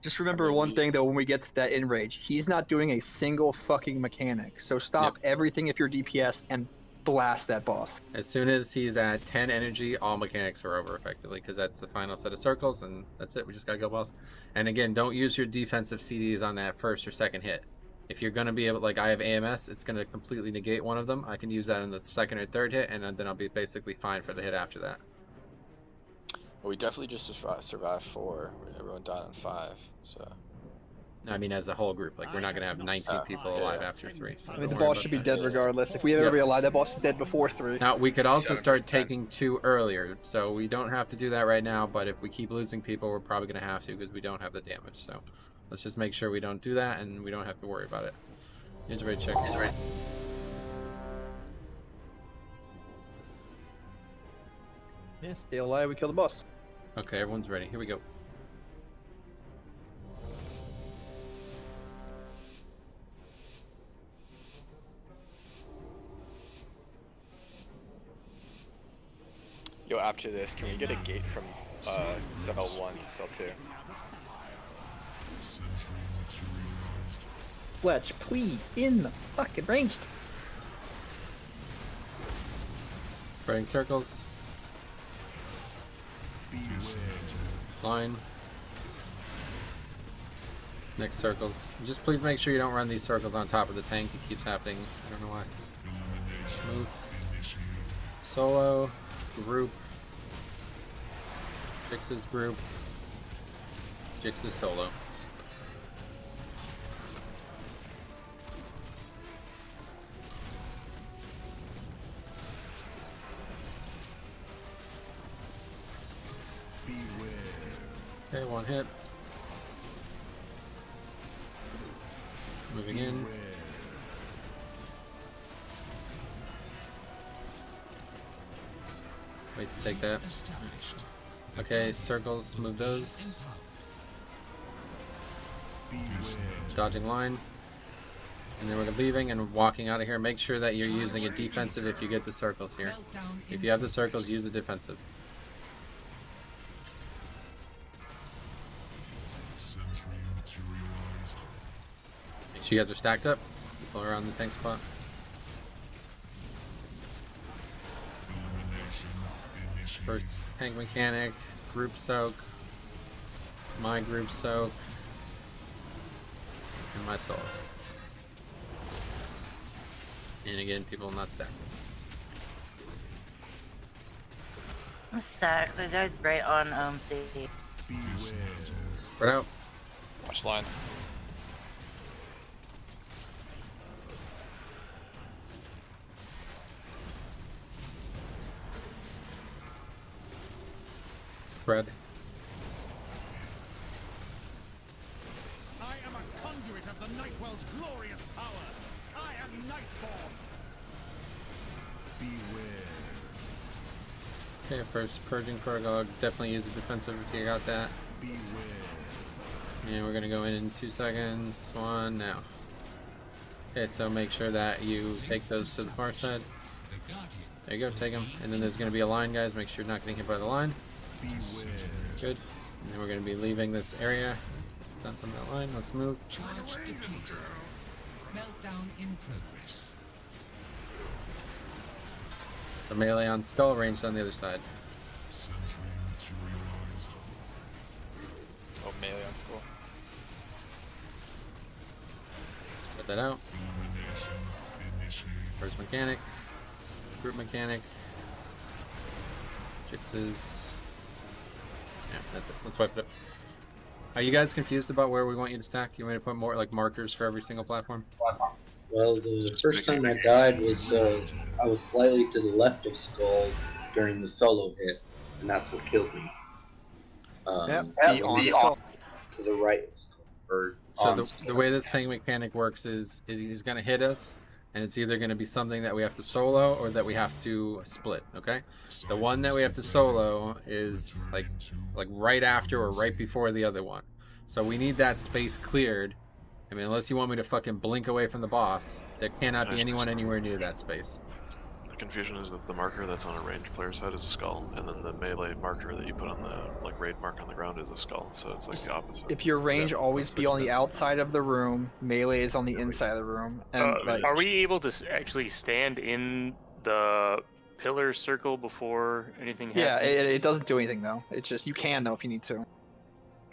Just remember one thing, though, when we get to that enrage, he's not doing a single fucking mechanic. So stop everything if you're DPS and blast that boss. As soon as he's at 10 energy, all mechanics are over effectively, because that's the final set of circles, and that's it. We just gotta go boss. And again, don't use your defensive CDs on that first or second hit. If you're gonna be able, like I have AMS, it's gonna completely negate one of them. I can use that in the second or third hit, and then I'll be basically fine for the hit after that. Well, we definitely just survived 4. Everyone died on 5, so. I mean, as a whole group, like we're not gonna have 19 people alive after 3. So I mean, the boss should be dead regardless. If we have everybody alive, that boss is dead before 3. Now, we could also start taking 2 earlier, so we don't have to do that right now, but if we keep losing people, we're probably going to have to because we don't have the damage, so let's just make sure we don't do that and we don't have to worry about it. Here's a raid check. Here's a raid. Yeah, stay alive, we kill the boss. Okay, everyone's ready. Here we go. Yo, after this, can we get a gate from cell 1 to cell 2? Fletch, please, in the fucking range. Spreading circles. Line. Next circles. Just please make sure you don't run these circles on top of the tank. It keeps happening. I don't know why. Move. Solo. Group. Jix's group. Jix's solo. Okay, 1 hit. Moving in. Wait to take that. Okay, circles, move those. Dodging line. And then we're leaving and walking out of here. Make sure that you're using a defensive if you get the circles here. If you have the circles, use the defensive. Make sure you guys are stacked up. People around the tank spot. First tank mechanic, group soak, my group soak, and my solo. And again, people not stacked. I'm stacked. I died right on CD. Spread out. Watch lines. Spread. I am a conduit of the Nightwell's glorious power. I am Nightborn. Beware. Okay, first purging protocol. Definitely use the defensive if you got that. Beware. And we're gonna go in 2 seconds. 1 now. Okay, so make sure that you take those to the far side. There you go, take him. And then there's going to be a line, guys. Make sure you're not getting hit by the line. Good. And then we're going to be leaving this area. It's done from that line. Let's move. Meltdown in progress. So melee on skull, ranged on the other side. Oh, melee on skull. Put that out. First mechanic. Group mechanic. Jixes. Yeah, that's it. Let's wipe it up. Are you guys confused about where we want you to stack? You want me to put more like markers for every single platform? Well, the first time I died was I was slightly to the left of Skull during the solo hit, and that's what killed me. To the right of Skull. Or so the way this tank mechanic works is he's going to hit us, and it's either going to be something that we have to solo or that we have to split, okay? The one that we have to solo is like right after or right before the other one. So we need that space cleared. I mean, unless you want me to fucking blink away from the boss, there cannot be anyone anywhere near that space. The confusion is that the marker that's on a ranged player side is a skull, and then the melee marker that you put on the raid mark on the ground is a skull. So it's like the opposite. If your range always be on the outside of the room, melee is on the inside of the room. And Are we able to actually stand in the pillar circle before anything happens? Yeah, it doesn't do anything though. It's just you can though if you need to.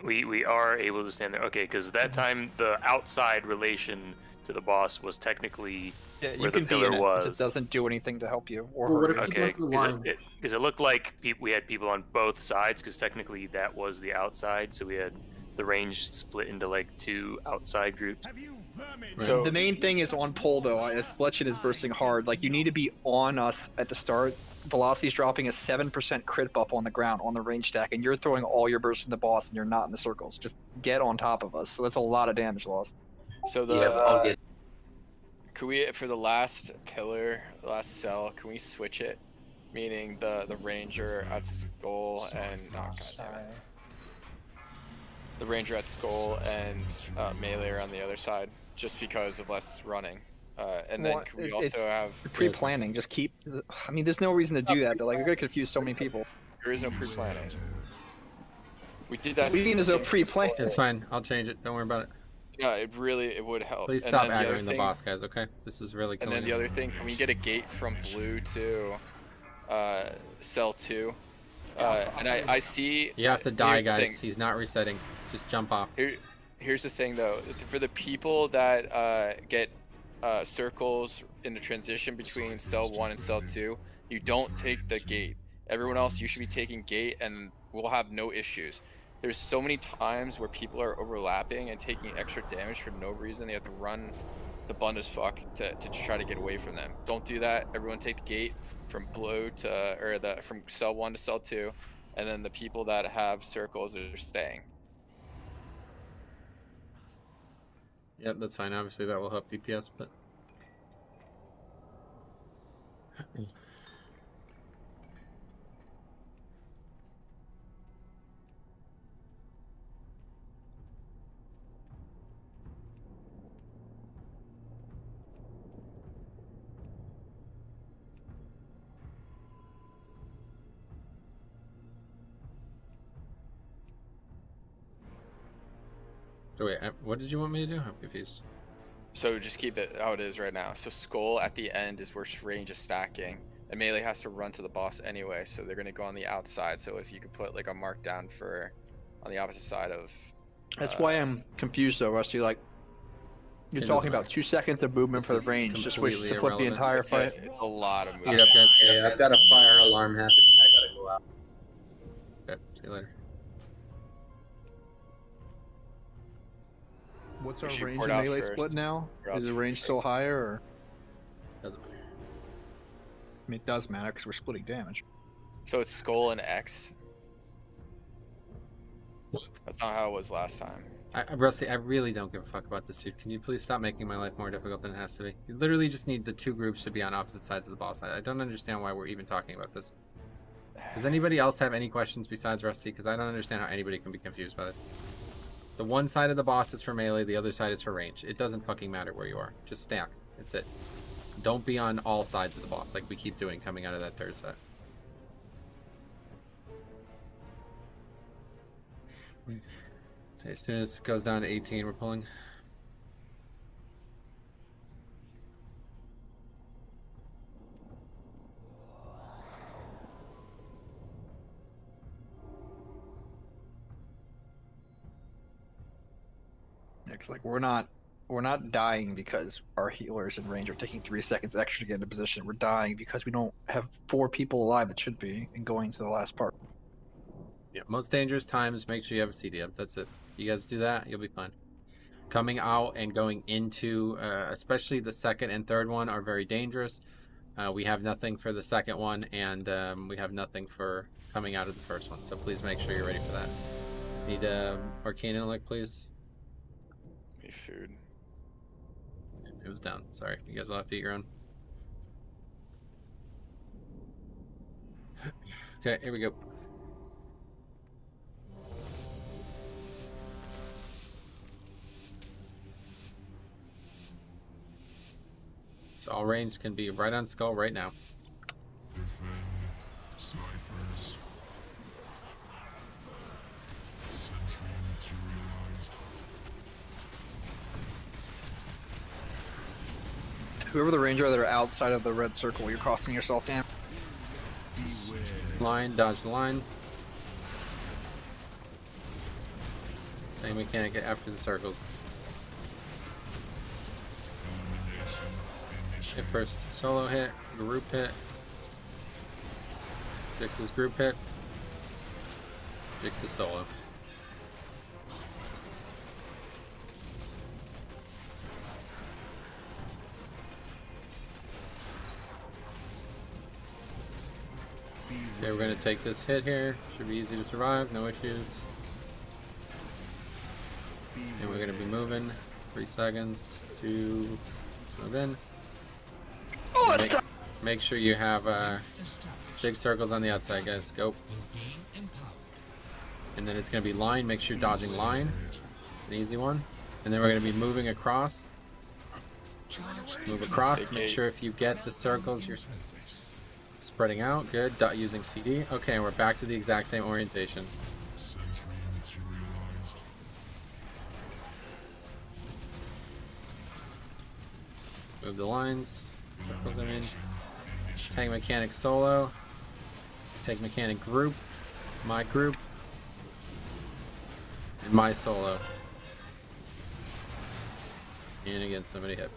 We are able to stand there. Okay, because that time the outside relation to the boss was technically where the pillar was. It just doesn't do anything to help you or Well, what hurt if you. he does the line? Because it looked like we had people on both sides, because technically that was the outside, so we had the range split into like two outside groups. So the main thing is on pull though. As Fletchin is bursting hard, like you need to be on us at the start. Velocity's dropping a 7% crit buff on the ground on the range stack, and you're throwing all your bursts in the boss, and you're not in the circles. Just get on top of us. So that's a lot of damage lost. So the can we, for the last pillar, the last cell, can we switch it? Meaning the ranger at skull and the ranger at skull and melee are on the other side, just because of less running. And then can we also have pre-planning? Just keep. I mean, there's no reason to do that. But like, we're gonna confuse so many people. There is no pre-planning. We did that. We mean there's no pre-planning. It's fine. I'll change it. Don't worry about it. Yeah, it would help. Please stop aggroing the boss, guys. Okay, this is really. And then the other thing, can we get a gate from blue to cell 2? And I see. You have to die, guys. He's not resetting. Just jump off. Here's the thing, though. For the people that get circles in the transition between cell 1 and cell 2, you don't take the gate. Everyone else, you should be taking gate, and we'll have no issues. There's so many times where people are overlapping and taking extra damage for no reason. They have to run the bund as fuck to try to get away from them. Don't do that. Everyone take the gate from blue to from cell 1 to cell 2, and then the people that have circles are staying. Yep, that's fine. Obviously, that will help DPS, but. So wait, what did you want me to do? I'm confused. So just keep it how it is right now. So skull at the end is where range is stacking, and melee has to run to the boss anyway. So they're gonna go on the outside. So if you could put like a mark down for on the opposite side of. That's why I'm confused though, Rusty. Like you're talking about 2 seconds of movement for the range to switch to flip the entire fight. A lot of movement. Get up, guys. Yeah, I've got a fire alarm happening. I gotta go out. Okay, see you later. What's our range and melee split now? Is the range still higher, or? Doesn't matter. I mean, it does matter because we're splitting damage. So it's skull and X. That's not how it was last time. Rusty, I really don't give a fuck about this, dude. Can you please stop making my life more difficult than it has to be? You literally just need the two groups to be on opposite sides of the boss. I don't understand why we're even talking about this. Does anybody else have any questions besides Rusty? Because I don't understand how anybody can be confused by this. The one side of the boss is for melee, the other side is for range. It doesn't fucking matter where you are. Just stack. That's it. Don't be on all sides of the boss like we keep doing coming out of that third set. As soon as it goes down to 18, we're pulling. It's like we're not dying because our healers in range are taking 3 seconds extra to get into position. We're dying because we don't have 4 people alive that should be and going to the last part. Yeah, most dangerous times, make sure you have a CD up. That's it. You guys do that, you'll be fine. Coming out and going into, especially the second and third one, are very dangerous. We have nothing for the second one, and we have nothing for coming out of the first one. So please make sure you're ready for that. Need arcane intellect, please. Need food. It was down. Sorry, you guys will have to eat your own. Okay, here we go. So all range can be right on skull right now. Whoever the ranger are that are outside of the red circle, you're costing yourself damage. Line, dodge the line. Same mechanic after the circles. Hit first solo hit, group hit. Jix's group hit. Jix's solo. Okay, we're gonna take this hit here. Should be easy to survive, no issues. And we're gonna be moving. 3 seconds to move in. Make sure you have big circles on the outside, guys. Go. And then it's gonna be line. Make sure you're dodging line. An easy one. And then we're gonna be moving across. Let's move across. Make sure if you get the circles, you're spreading out. Good. Using CD. Okay, and we're back to the exact same orientation. Move the lines. Circles, I mean. Tank mechanic solo. Tank mechanic group. My group. And my solo. And again, somebody hit.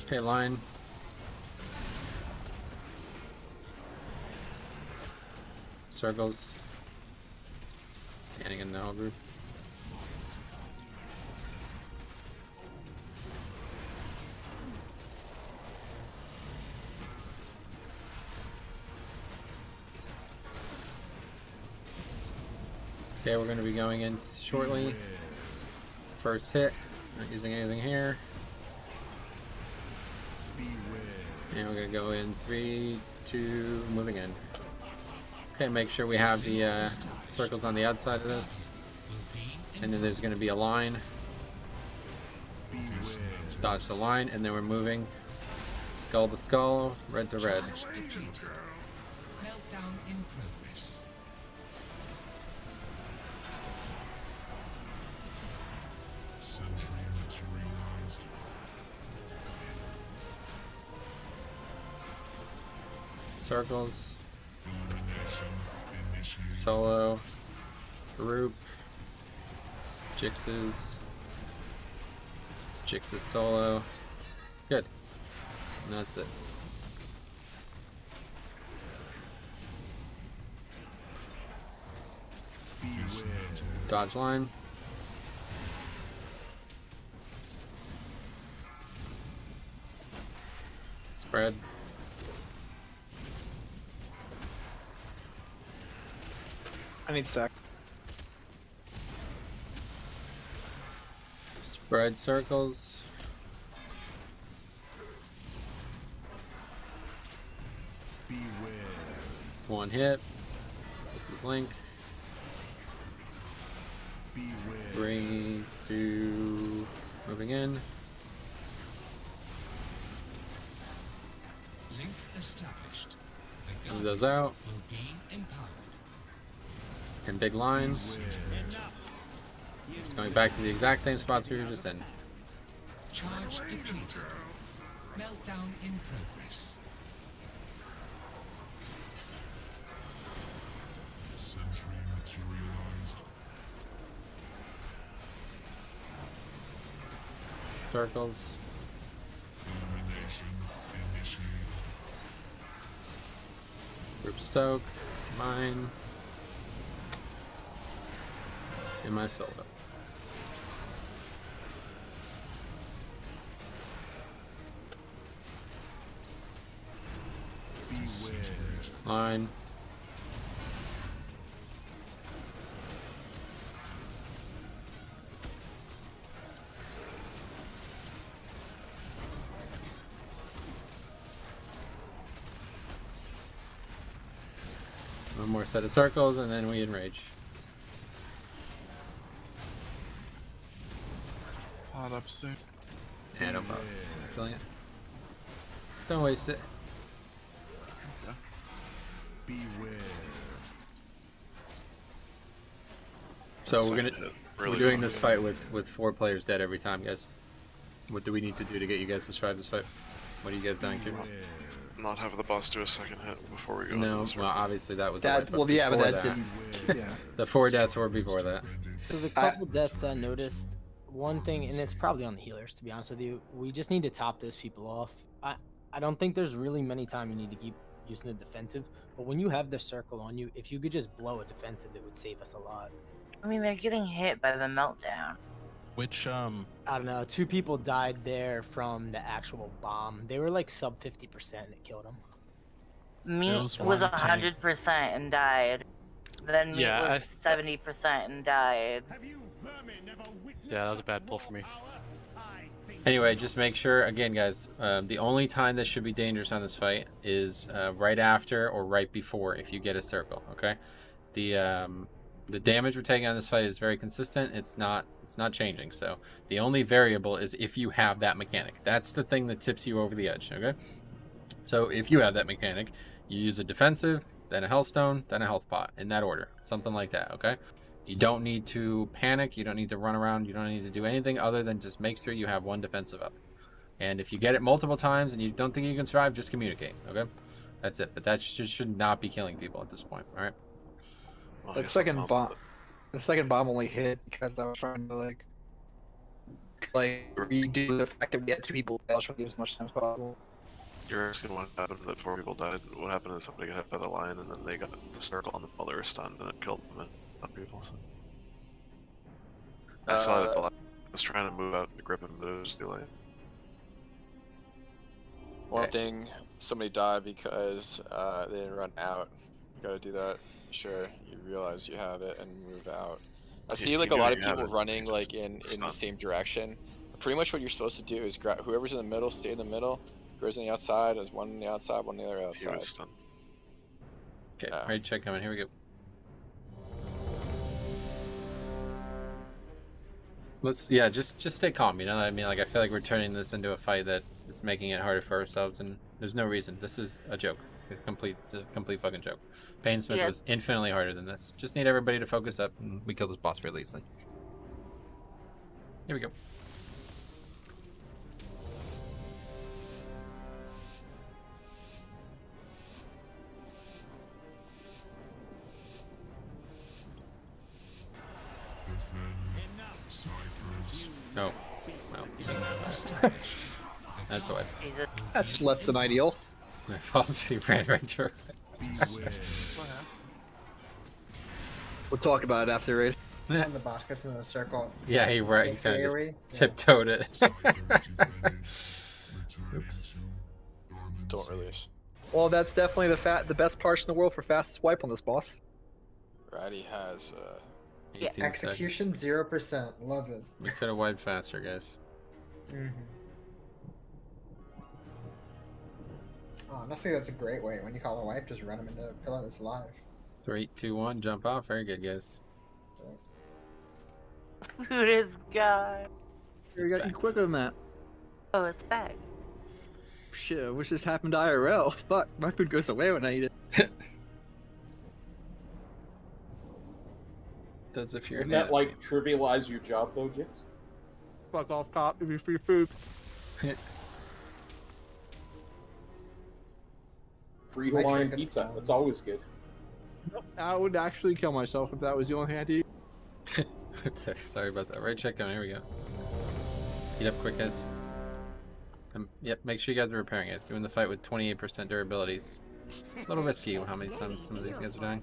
Okay, line. Circles. Standing in the whole group. Okay, we're going to be going in shortly. First hit. Not using anything here. And we're going to go in 3, 2, moving in. Okay, make sure we have the circles on the outside of this. And then there's going to be a line. Dodge the line, and then we're moving skull to skull, red to red. Circles, solo, group, Jix's solo. Good. And that's it. Dodge line. Spread. I need stack. Spread circles. One hit. This is Link. Beware. 3, 2, moving in. Link established. The Move those Guardian out. will be empowered. And big line. Just going back to the exact same spots we were just in. Charge depleted. Meltdown in progress. Sentry materialized. Circles. Domination initiated. Group stoke. Mine. In my solo. Line. One more set of circles and then we enrage. Pot up soon. Yeah, no problem. Killing it. Don't waste it. Okay. Beware. So So we're gonna really we're doing fun. this fight with 4 players dead every time, guys. What do we need to do to get you guys to survive this fight? What are you guys dying to? Not have the boss do a second hit before we go. No, into this well, obviously that was That well, yeah, but before that didn't. Yeah. The 4 deaths were before that. So the couple deaths I noticed, one thing, and it's probably on the healers, to be honest with you, we just need to top those people off. I don't think there's really many time you need to keep using the defensive, but when you have the circle on you, if you could just blow a defensive, it would save us a lot. I mean, they're getting hit by the meltdown. Which I don't know, 2 people died there from the actual bomb. They were like sub 50% and it killed them. Meat was one tank. 100% and died. Then meat Yeah, was 70% and died. Yeah, that was a bad pull for me. Anyway, just make sure, again guys, the only time this should be dangerous on this fight is right after or right before if you get a circle, okay? The damage we're taking on this fight is very consistent. It's not changing. So the only variable is if you have that mechanic. That's the thing that tips you over the edge, okay? So if you have that mechanic, you use a defensive, then a healthstone, then a health pot, in that order. Something like that, okay? You don't need to panic, you don't need to run around, you don't need to do anything other than just make sure you have 1 defensive up. And if you get it multiple times and you don't think you can survive, just communicate, okay? That's it. But that should not be killing people at this point, alright? Well, The second bomb only hit because I was trying to like redo the fact that we had 2 people. I was trying to give as much time as possible. You're asking what happened that 4 people died. What happened is somebody got hit by the line and then they got the circle on them while they were stunned and it killed them and other people. So. I saw that the last I was trying to move out to grip him, but it was too late. One thing, somebody died because they didn't run out. You gotta do that. Sure, you realize you have it and move out. I see like a lot of people running like in the same direction. Pretty much what you're supposed to do is grab whoever's in the middle, stay in the middle. Whoever's on the outside, there's one on the outside, one on the other outside. He was stunned. Okay, ready to check coming. Here we go. Let's just stay calm. You know what I mean? Like I feel like we're turning this into a fight that is making it harder for ourselves, and there's no reason. This is a joke, a complete fucking joke. Painsmith was infinitely harder than this. Just need everybody to focus up, and we kill this boss fairly easily. Here we go. No. That's what. That's less than ideal. My falsity ran right through it. We'll talk about it after raid. When the boss gets into the circle. Yeah, he kind of just tiptoed it. Oops. Don't release. Well, that's definitely the best parts in the world for fastest wipe on this boss. Ratty has 18 Execution 0%. Love it. We could have wiped faster, guys. Honestly, that's a great way. When you call a wipe, just run him into a pillar that's alive. 3, 2, 1, jump off. Very good, guys. Food is gone. You got to eat quicker than that. Oh, it's back. Shit, I wish this happened to IRL. Fuck, my food goes away when I eat it. Does if you're Wouldn't that like trivialize your job though, Jix? Fuck off, cop. Give me free food. Free Hawaiian pizza. That's always good. I would actually kill myself if that was the only thing I had to eat. Okay, sorry about that. Right check down. Here we go. Heat up quick, guys. Yep, make sure you guys are repairing it. Doing the fight with 28% durabilities. A little risky how many times some of these guys are dying.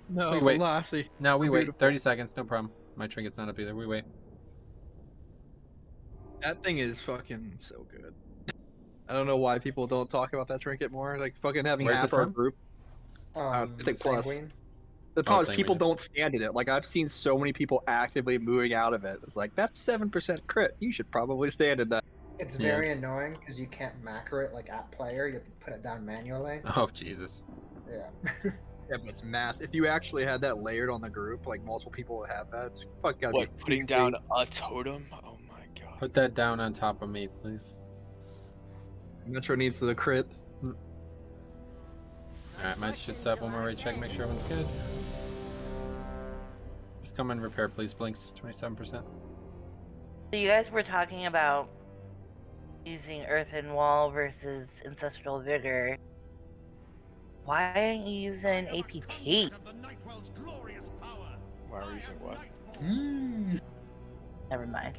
No, we wait. Lassie. No, we wait. Beautiful. 30 seconds, no problem. My trinket's not up either. We wait. That thing is fucking so good. I don't know why people don't talk about that trinket more. Like fucking having Where's half it our from? group. I think plus. Sanguine? The problem is Sanguine people is- don't stand in it. Like I've seen so many people actively moving out of it. It's like that's 7% crit. You should probably stand in that. It's very annoying because you can't macro it like at player. You have to put it down manually. Oh, Jesus. Yeah. Yeah, but it's math. If you actually had that layered on the group, like multiple people would have that. It's fuck gotta What, be putting easy. down a totem? Oh my god. Put that down on top of me, please. Metro needs the crit. Alright, my shit's up. One more right check, make sure everyone's good. Just come and repair, please. Blinks, 27%. So you guys were talking about using Earthen Wall versus Ancestral Vigor. Why aren't you using APT? Why are we using what? Never mind.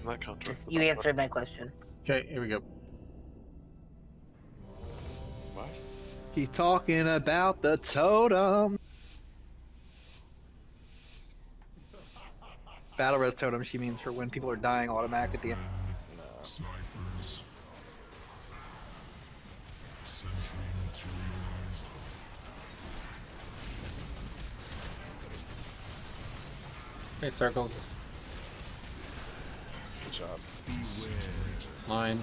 That contradicts the You backup. answered my question. Okay, here we go. What? He's talking about the totem. Battle res totem, she means for when people are dying automatic at the end. Okay, circles. Good job. Line.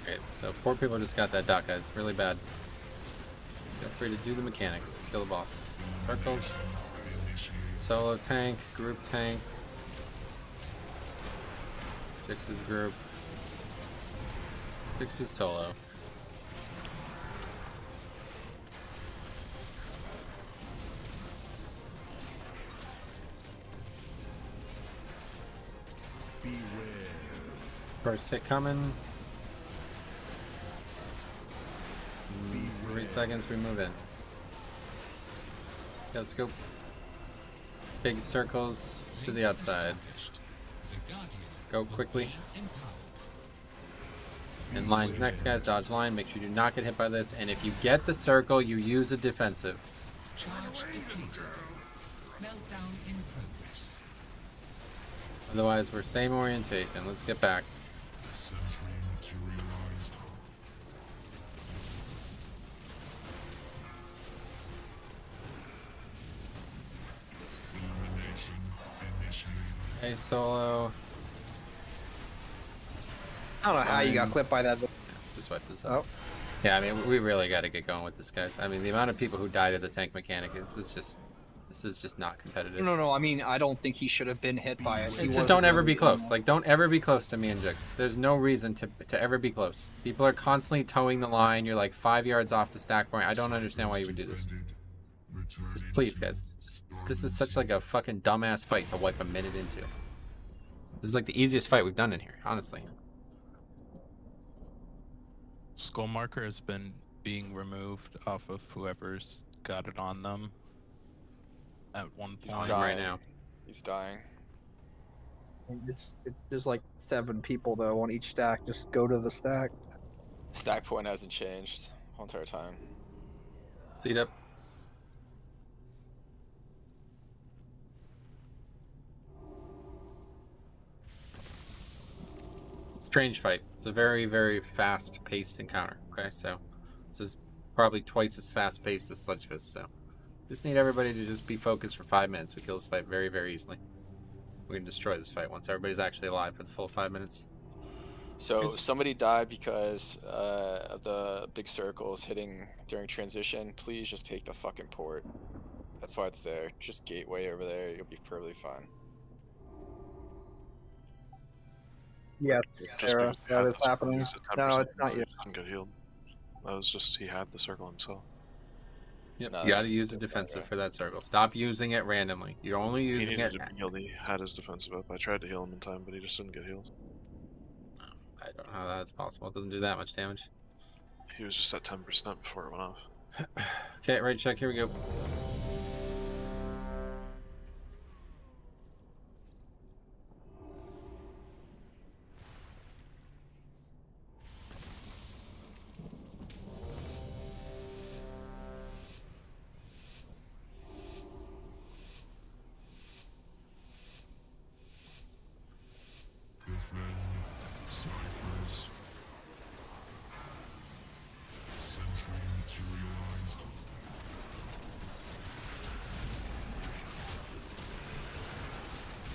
Okay, so 4 people just got that dot, guys. Really bad. Feel free to do the mechanics. Kill the boss. Circles. Solo tank. Group tank. Jix's group. Jix's solo. First hit coming. 3 seconds, we move in. Okay, let's go. Big circles to the outside. Go quickly. And lines next, guys. Dodge line. Make sure you do not get hit by this. And if you get the circle, you use a defensive. Charge depleted. Meltdown in progress. Otherwise, we're same orientation. Let's get back. Hey, solo. I don't know how you got clipped by that. Just wipe this up. Yeah, I mean, we really got to get going with this, guys. I mean, the amount of people who died of the tank mechanic is just not competitive. No. I mean, I don't think he should have been hit by it. He Just wasn't don't ever really be close. doing Like, don't ever be close to me and Jix. There's no reason to ever be close. People are constantly towing the line. You're like 5 yards off the stack point. I don't understand why you would do this. Just please, guys. This is such like a fucking dumbass fight to wipe a minute into. This is like the easiest fight we've done in here, honestly. Skull marker has been being removed off of whoever's got it on them at one He's point. dying right now. He's dying. There's like 7 people though on each stack. Just go to the stack. Stack point hasn't changed the whole entire time. Seat up. Strange fight. It's a very, very fast-paced encounter. Okay, so this is probably twice as fast-paced as Sludgefist. So just need everybody to just be focused for 5 minutes. We kill this fight very, very easily. We can destroy this fight once everybody's actually alive for the full 5 minutes. So somebody died because of the big circles hitting during transition. Please just take the fucking port. That's why it's there. Just gateway over there. You'll be perfectly fine. Yes, Just Sarah, because he that had is the circle, happening. he's at No, 10%, it's not he yet. doesn't get healed. That was just he had the circle himself. Yep, No, you that's gotta use just a a defensive bugger. for that circle. Stop using it randomly. You're only He using needed it. to be healed. He had his defensive up. I tried to heal him in time, but he just didn't get healed. I don't know how that's possible. It doesn't do that much damage. He was just at 10% before it went off. Okay, right check. Here we go.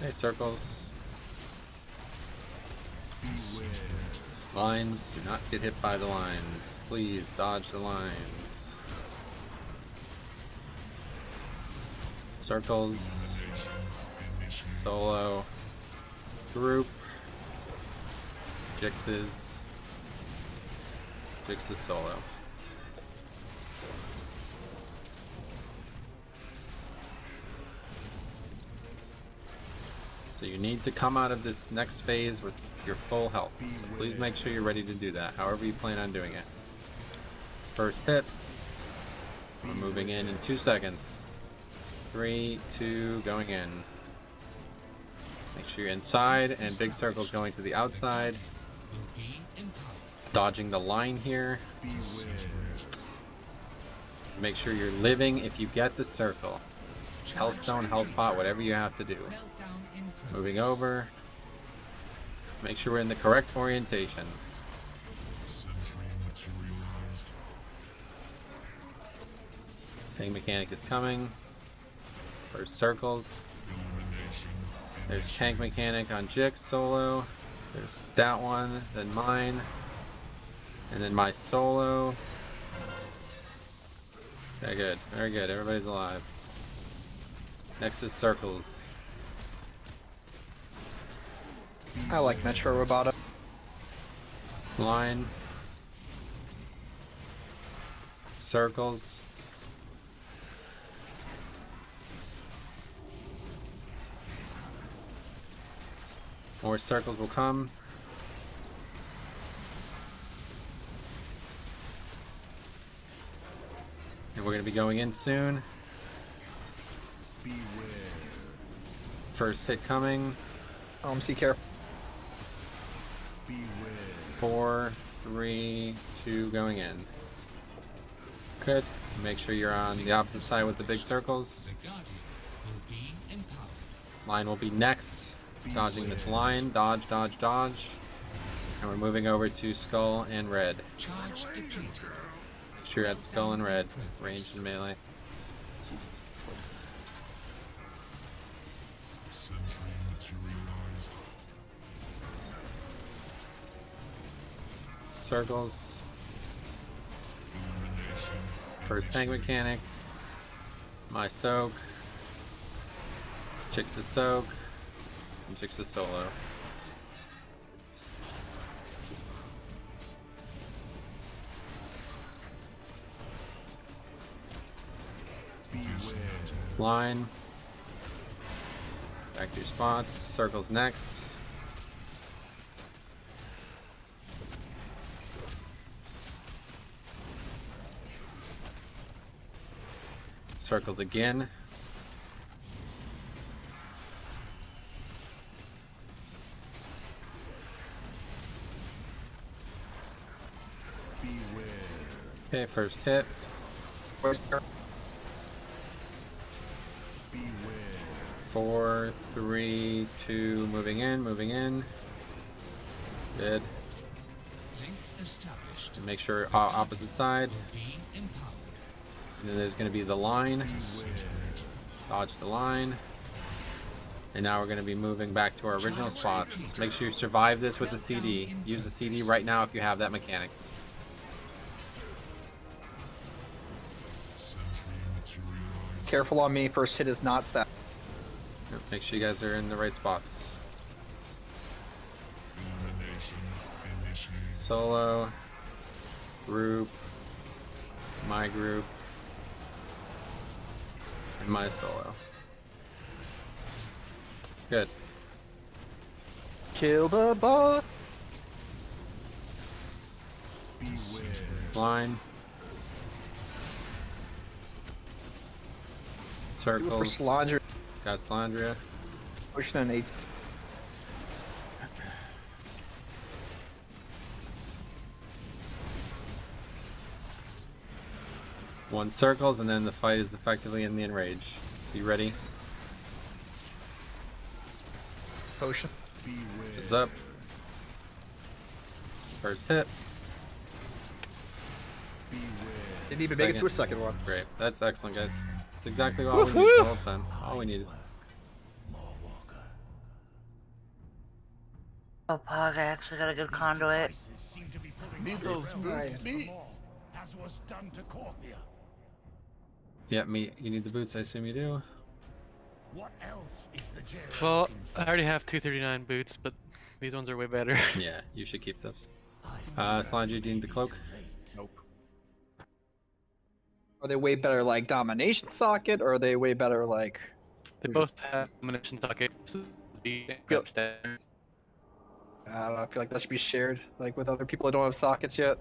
Okay, circles. Lines, do not get hit by the lines. Please dodge the lines. Circles. Solo. Group. Jixes. Jixes solo. So you need to come out of this next phase with your full health. So please make sure you're ready to do that, however you plan on doing it. First hit. We're moving in 2 seconds. 3, 2, going in. Make sure you're inside, and big circles going to the outside. Dodging the line here. Make sure you're living if you get the circle. Health stone, health pot, whatever you have to do. Moving over. Make sure we're in the correct orientation. Tank mechanic is coming. First circles. There's tank mechanic on Jix solo. There's that one, then mine. And then my solo. Okay, good. Very good. Everybody's alive. Next is circles. I like Metro Roboto. Line. Circles. More circles will come. And we're going to be going in soon. First hit coming. OMC careful. 4, 3, 2, going in. Good. Make sure you're on the opposite side with the big circles. Line will be next. Dodging this line. Dodge, dodge, dodge. And we're moving over to skull and red. Make sure you're at skull and red. Ranged and melee. Jesus, it's close. Circles. First tank mechanic. My soak. Jix's soak. And Jix's solo. Line. Back to your spots. Circles next. Circles again. Okay, first hit. 4, 3, 2, moving in, moving in. Good. And make sure opposite side. And then there's going to be the line. Dodge the line. And now we're going to be moving back to our original spots. Make sure you survive this with the CD. Use the CD right now if you have that mechanic. Careful on me. First hit is not stacked. Yep, make sure you guys are in the right spots. Solo, group, my group, and my solo. Good. Kill the boss. Line. Circles. Slandria. Got Slandria. Pushing an 8. One circles, and then the fight is effectively in the enrage. Be ready. Potion. Heads up. First hit. Didn't even make it to a second one. Great. That's excellent, guys. That's exactly all we need the whole time. All we needed. Oh, Pog, I actually got a good conduit. Need those boots, me. As was done to Corthia. Yeah, me. You need the boots, I assume you do. What else is the jail? Well, I already have 239 boots, but these ones are way better. Yeah, you should keep those. Slandry, do you need the cloak? Nope. Are they way better like Domination Socket, or are they way better like... They both have Domination Sockets. I don't know, I feel like that should be shared, like with other people that don't have sockets yet.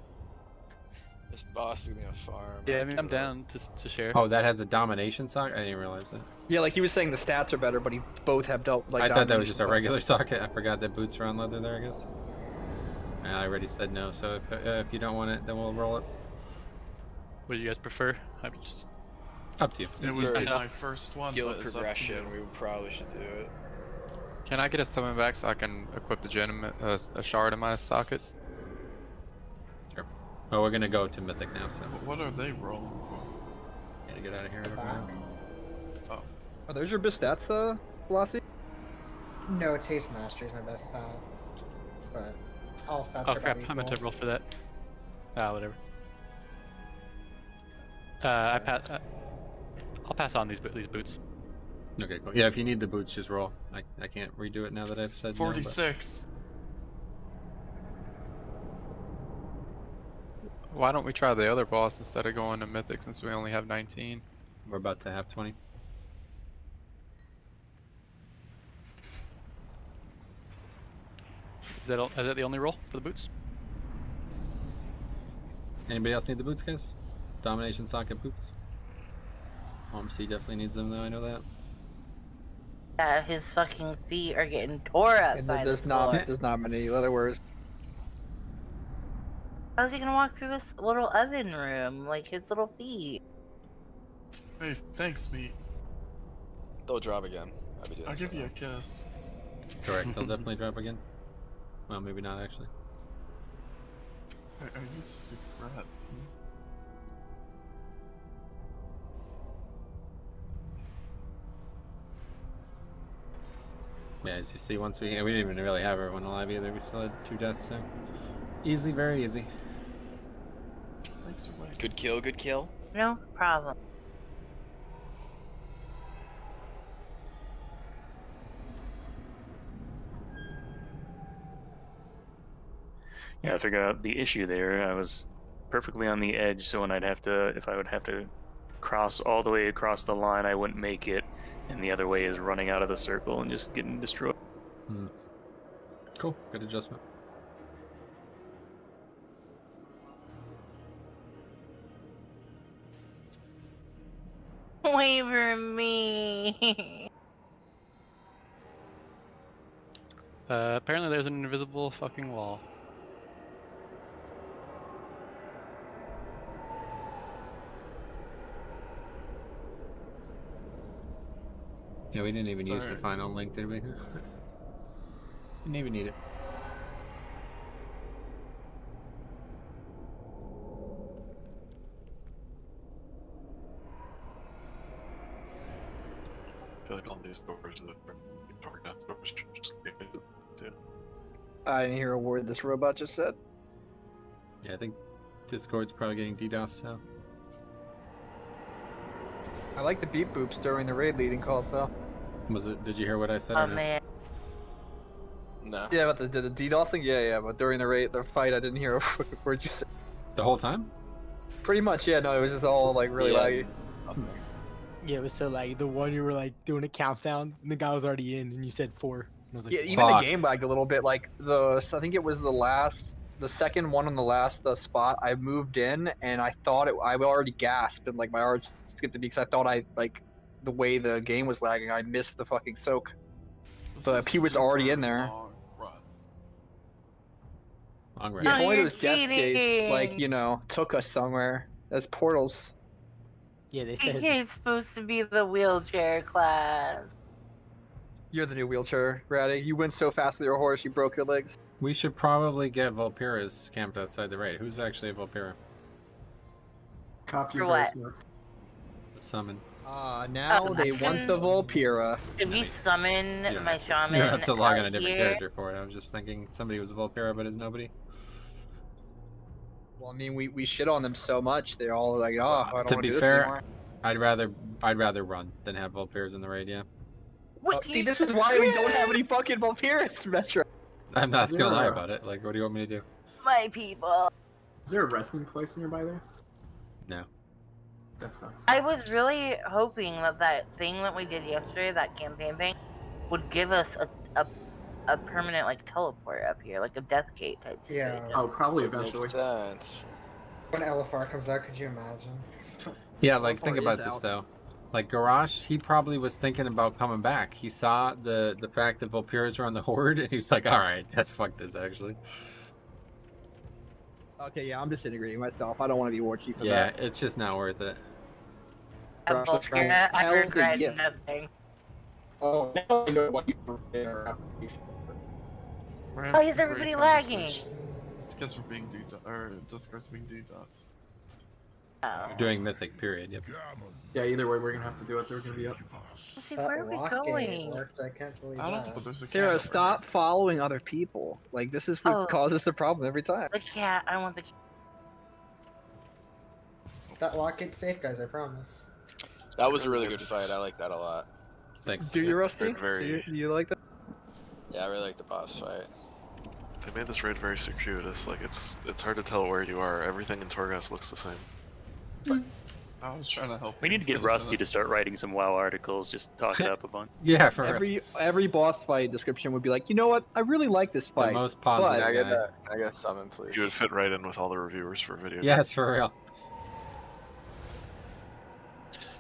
This boss is gonna farm. Yeah, I mean, I'm down to share. Oh, that has a domination socket? I didn't realize that. Yeah, like he was saying the stats are better, but he both have like I thought that was just a Domination regular socket. I forgot that boots are on leather there, I guess. I already said no, so if you don't want it, then we'll roll it. What do you guys prefer? I'm just... Up to you. It would be my first one, Skill but it's up to progression, you. we probably should do it. Can I get a summon back so I can equip the gem, a shard in my socket? Sure. Oh, we're gonna go to Mythic now, so. What are they rolling for? Gotta get out of here. Oh. Are those your best stats, Velocity? No, Taste Mastery is my best stat. But all stats Oh are crap, about I meant to equal. roll for that. Whatever. I'll pass on these boots. Okay, cool. Yeah, if you need the boots, just roll. I can't redo it now that I've said 46. Why don't we try the other boss instead of going to Mythic since we only have 19? We're about to have 20. Is that the only roll for the boots? Anybody else need the boots, guys? Domination socket boots. OMC definitely needs them, though. I know that. Yeah, his fucking feet are getting tore up And by there's the not floor. there's not many leather wears. How's he gonna walk through this little oven room? Like his little feet. Hey, thanks, me. They'll drop again. I'll give you a kiss. Correct. They'll definitely drop again. Well, maybe not actually. Are you a secret? Yeah, as you see, once we didn't even really have everyone alive either. We still had 2 deaths, so easy, very easy. Thanks for waiting. Good kill, good kill. No problem. Yeah, I figured out the issue there. I was perfectly on the edge, so when if I would have to cross all the way across the line, I wouldn't make it, and the other way is running out of the circle and just getting destroyed. Cool, good adjustment. Wait for me. Apparently there's an invisible fucking wall. Yeah, we didn't even use the Sorry. final link, did we? Didn't even need it. I feel like all these doors that are dark enough doors should just leave it too. I didn't hear a word this robot just said. Yeah, I think Discord's probably getting DDoS, so. I like the beep boops during the raid leading calls though. Was it? Did you hear what I said? Oh or no? man. No. Yeah, but the DDoS thing, yeah, but during the fight, I didn't hear a word you said. The whole time? Pretty much, yeah. No, it was just all like really laggy. Yeah, it was so laggy. The one you were like doing a countdown, and the guy was already in, and you said 4. And I was like, Yeah, "Fuck." even the game lagged a little bit. Like I think it was the second one on the last spot. I moved in, and I thought I already gasped, and like my heart skipped a beat because I thought the way the game was lagging, I missed the fucking soak. But he was already in there. Long Yeah, if Oh, only you're those death gates, like, cheating. you know, took us somewhere. As portals. Yeah, they DK's supposed to be the wheelchair class. You're the new wheelchair, Ratty. You went so fast with your horse, you broke your legs. We should probably get Vulpira's camped outside the raid. Who's actually a Vulpira? Copy For your what? voice note. Summon. Now Oh, they I want can- the Vulpira. If you summon my shaman You don't have to log on a out different here, character for it. I was just thinking somebody was a Vulpira, but is nobody. Well, I mean, we shit on them so much. They're all like, oh, I don't To want to be do this fair, anymore. I'd rather run than have Vulpiras in the raid. Yeah. See, this is why we don't have any fucking Vulpiras, Metro. I'm not Is gonna there lie a- about it. Like, what do you want me to do? my people. Is there a wrestling place nearby there? No. That sucks. I was really hoping that thing that we did yesterday, that campaign thing, would give us a permanent like teleport up here, like a death gate type Yeah. situation. Oh, probably Makes eventually. sense. When LFR comes out, could you imagine? Yeah, like think Vulpira about is this out. though. Like Garrosh, he probably was thinking about coming back. He saw the fact that Vulpiras were on the horde, and he's like, "All right, that's fuck this actually." Okay, yeah, I'm disintegrating myself. I don't want to be war chief of Yeah, that. it's just not worth it. A Vulpira, I Hell, the regret gift. nothing. Oh, now I know what you prepare application. Why is everybody lagging? It's because we're being or Discord's being DDoS. We're doing Mythic, period. Yep. Yeah, either way, we're gonna have to do it. They're gonna be up. See, where are we going? Worked. I can't believe I don't that. know, but there's a Sarah, camera. stop following other people. Like, this is what Oh. causes the problem every time. The cat. I want the cat. That lock gets safe, guys. I promise. That was a really good fight. I like that a lot. Thanks. Do you, Rusty? very- Do you like that? Yeah, I really like the boss fight. They made this raid very circuitous. Like it's hard to tell where you are. Everything in Torghast looks the same. I was trying to help. We need to get Rusty to start writing some WoW articles, just talk it up a bunch. Yeah, for real. Every boss fight description would be like, you know what? I really like this The fight. most positive Can I get guy. that? Can I get a summon, please? You would fit right in with all the reviewers for video. Yes, for real.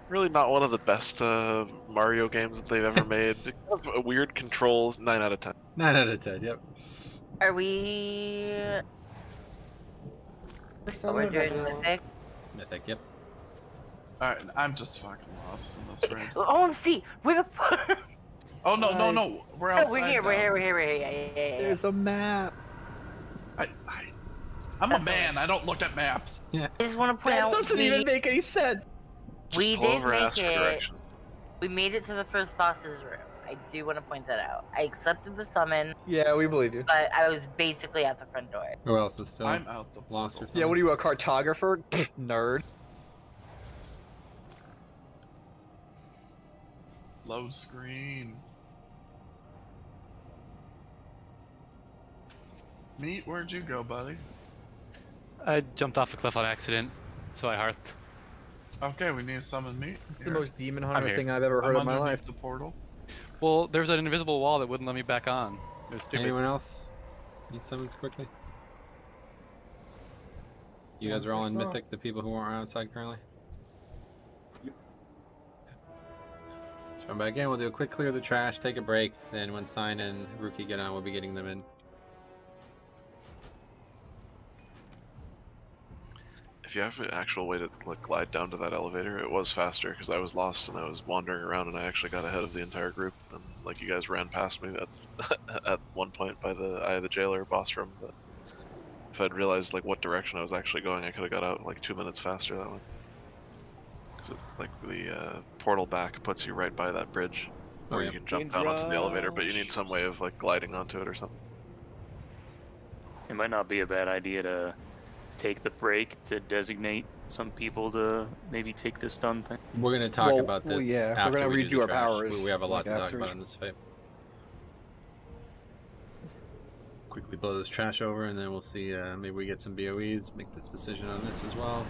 Really not one of the best Mario games that they've ever made. Kind of weird controls. 9 out of 10. 9 out of 10. Yep. Are we? We're doing Mythic. Mythic. Yep. Alright, I'm just fucking lost in this raid. Oh, see, where the fuck? Oh no, no, no! We're outside. We're here. now. We're here. Yeah. There's a map. I'm a man. I don't look at maps. Yeah. I just want to point That out doesn't even make any sense. we pull did over, ask make for it. direction. We made it to the first boss's room. I do want to point that out. I accepted the summon, Yeah, we believe you. but I was basically at the front door. Who else is still I'm out the lost or Yeah, what are you, a cartographer? Nerd. Load screen. Meat, where'd you go, buddy? I jumped off a cliff on accident, so I hearthed. Okay, we need to summon meat. The Here. most demon I'm hunter here. thing I've ever heard I'm in my underneath life. the portal. Well, there was an invisible wall that wouldn't let me back on. It was stupid. Anyone else need summons quickly? You guys are all in Mythic, the people who aren't outside currently? Yep. So come back in, we'll do a quick clear of the trash, take a break, then when Sign and Rookie get on, we'll be getting them in. If you have an actual way to like glide down to that elevator, it was faster because I was lost and I was wandering around and I actually got ahead of the entire group. And like you guys ran past me at one point by the Eye of the Jailer boss room. But if I'd realized like what direction I was actually going, I could have got out like 2 minutes faster that way. Because like the portal back puts you right by that bridge, Oh, where yeah. you can jump down onto the elevator, but you need some way of like gliding onto it or something. It might not be a bad idea to take the break to designate some people to maybe take this stun thing? We're gonna talk about this yeah, after we're gonna we do redo the our trash. powers. We have a lot like, to talk after. about in this fight. Quickly blow this trash over, and then we'll see. Maybe we get some BOEs. Make this decision on this as well.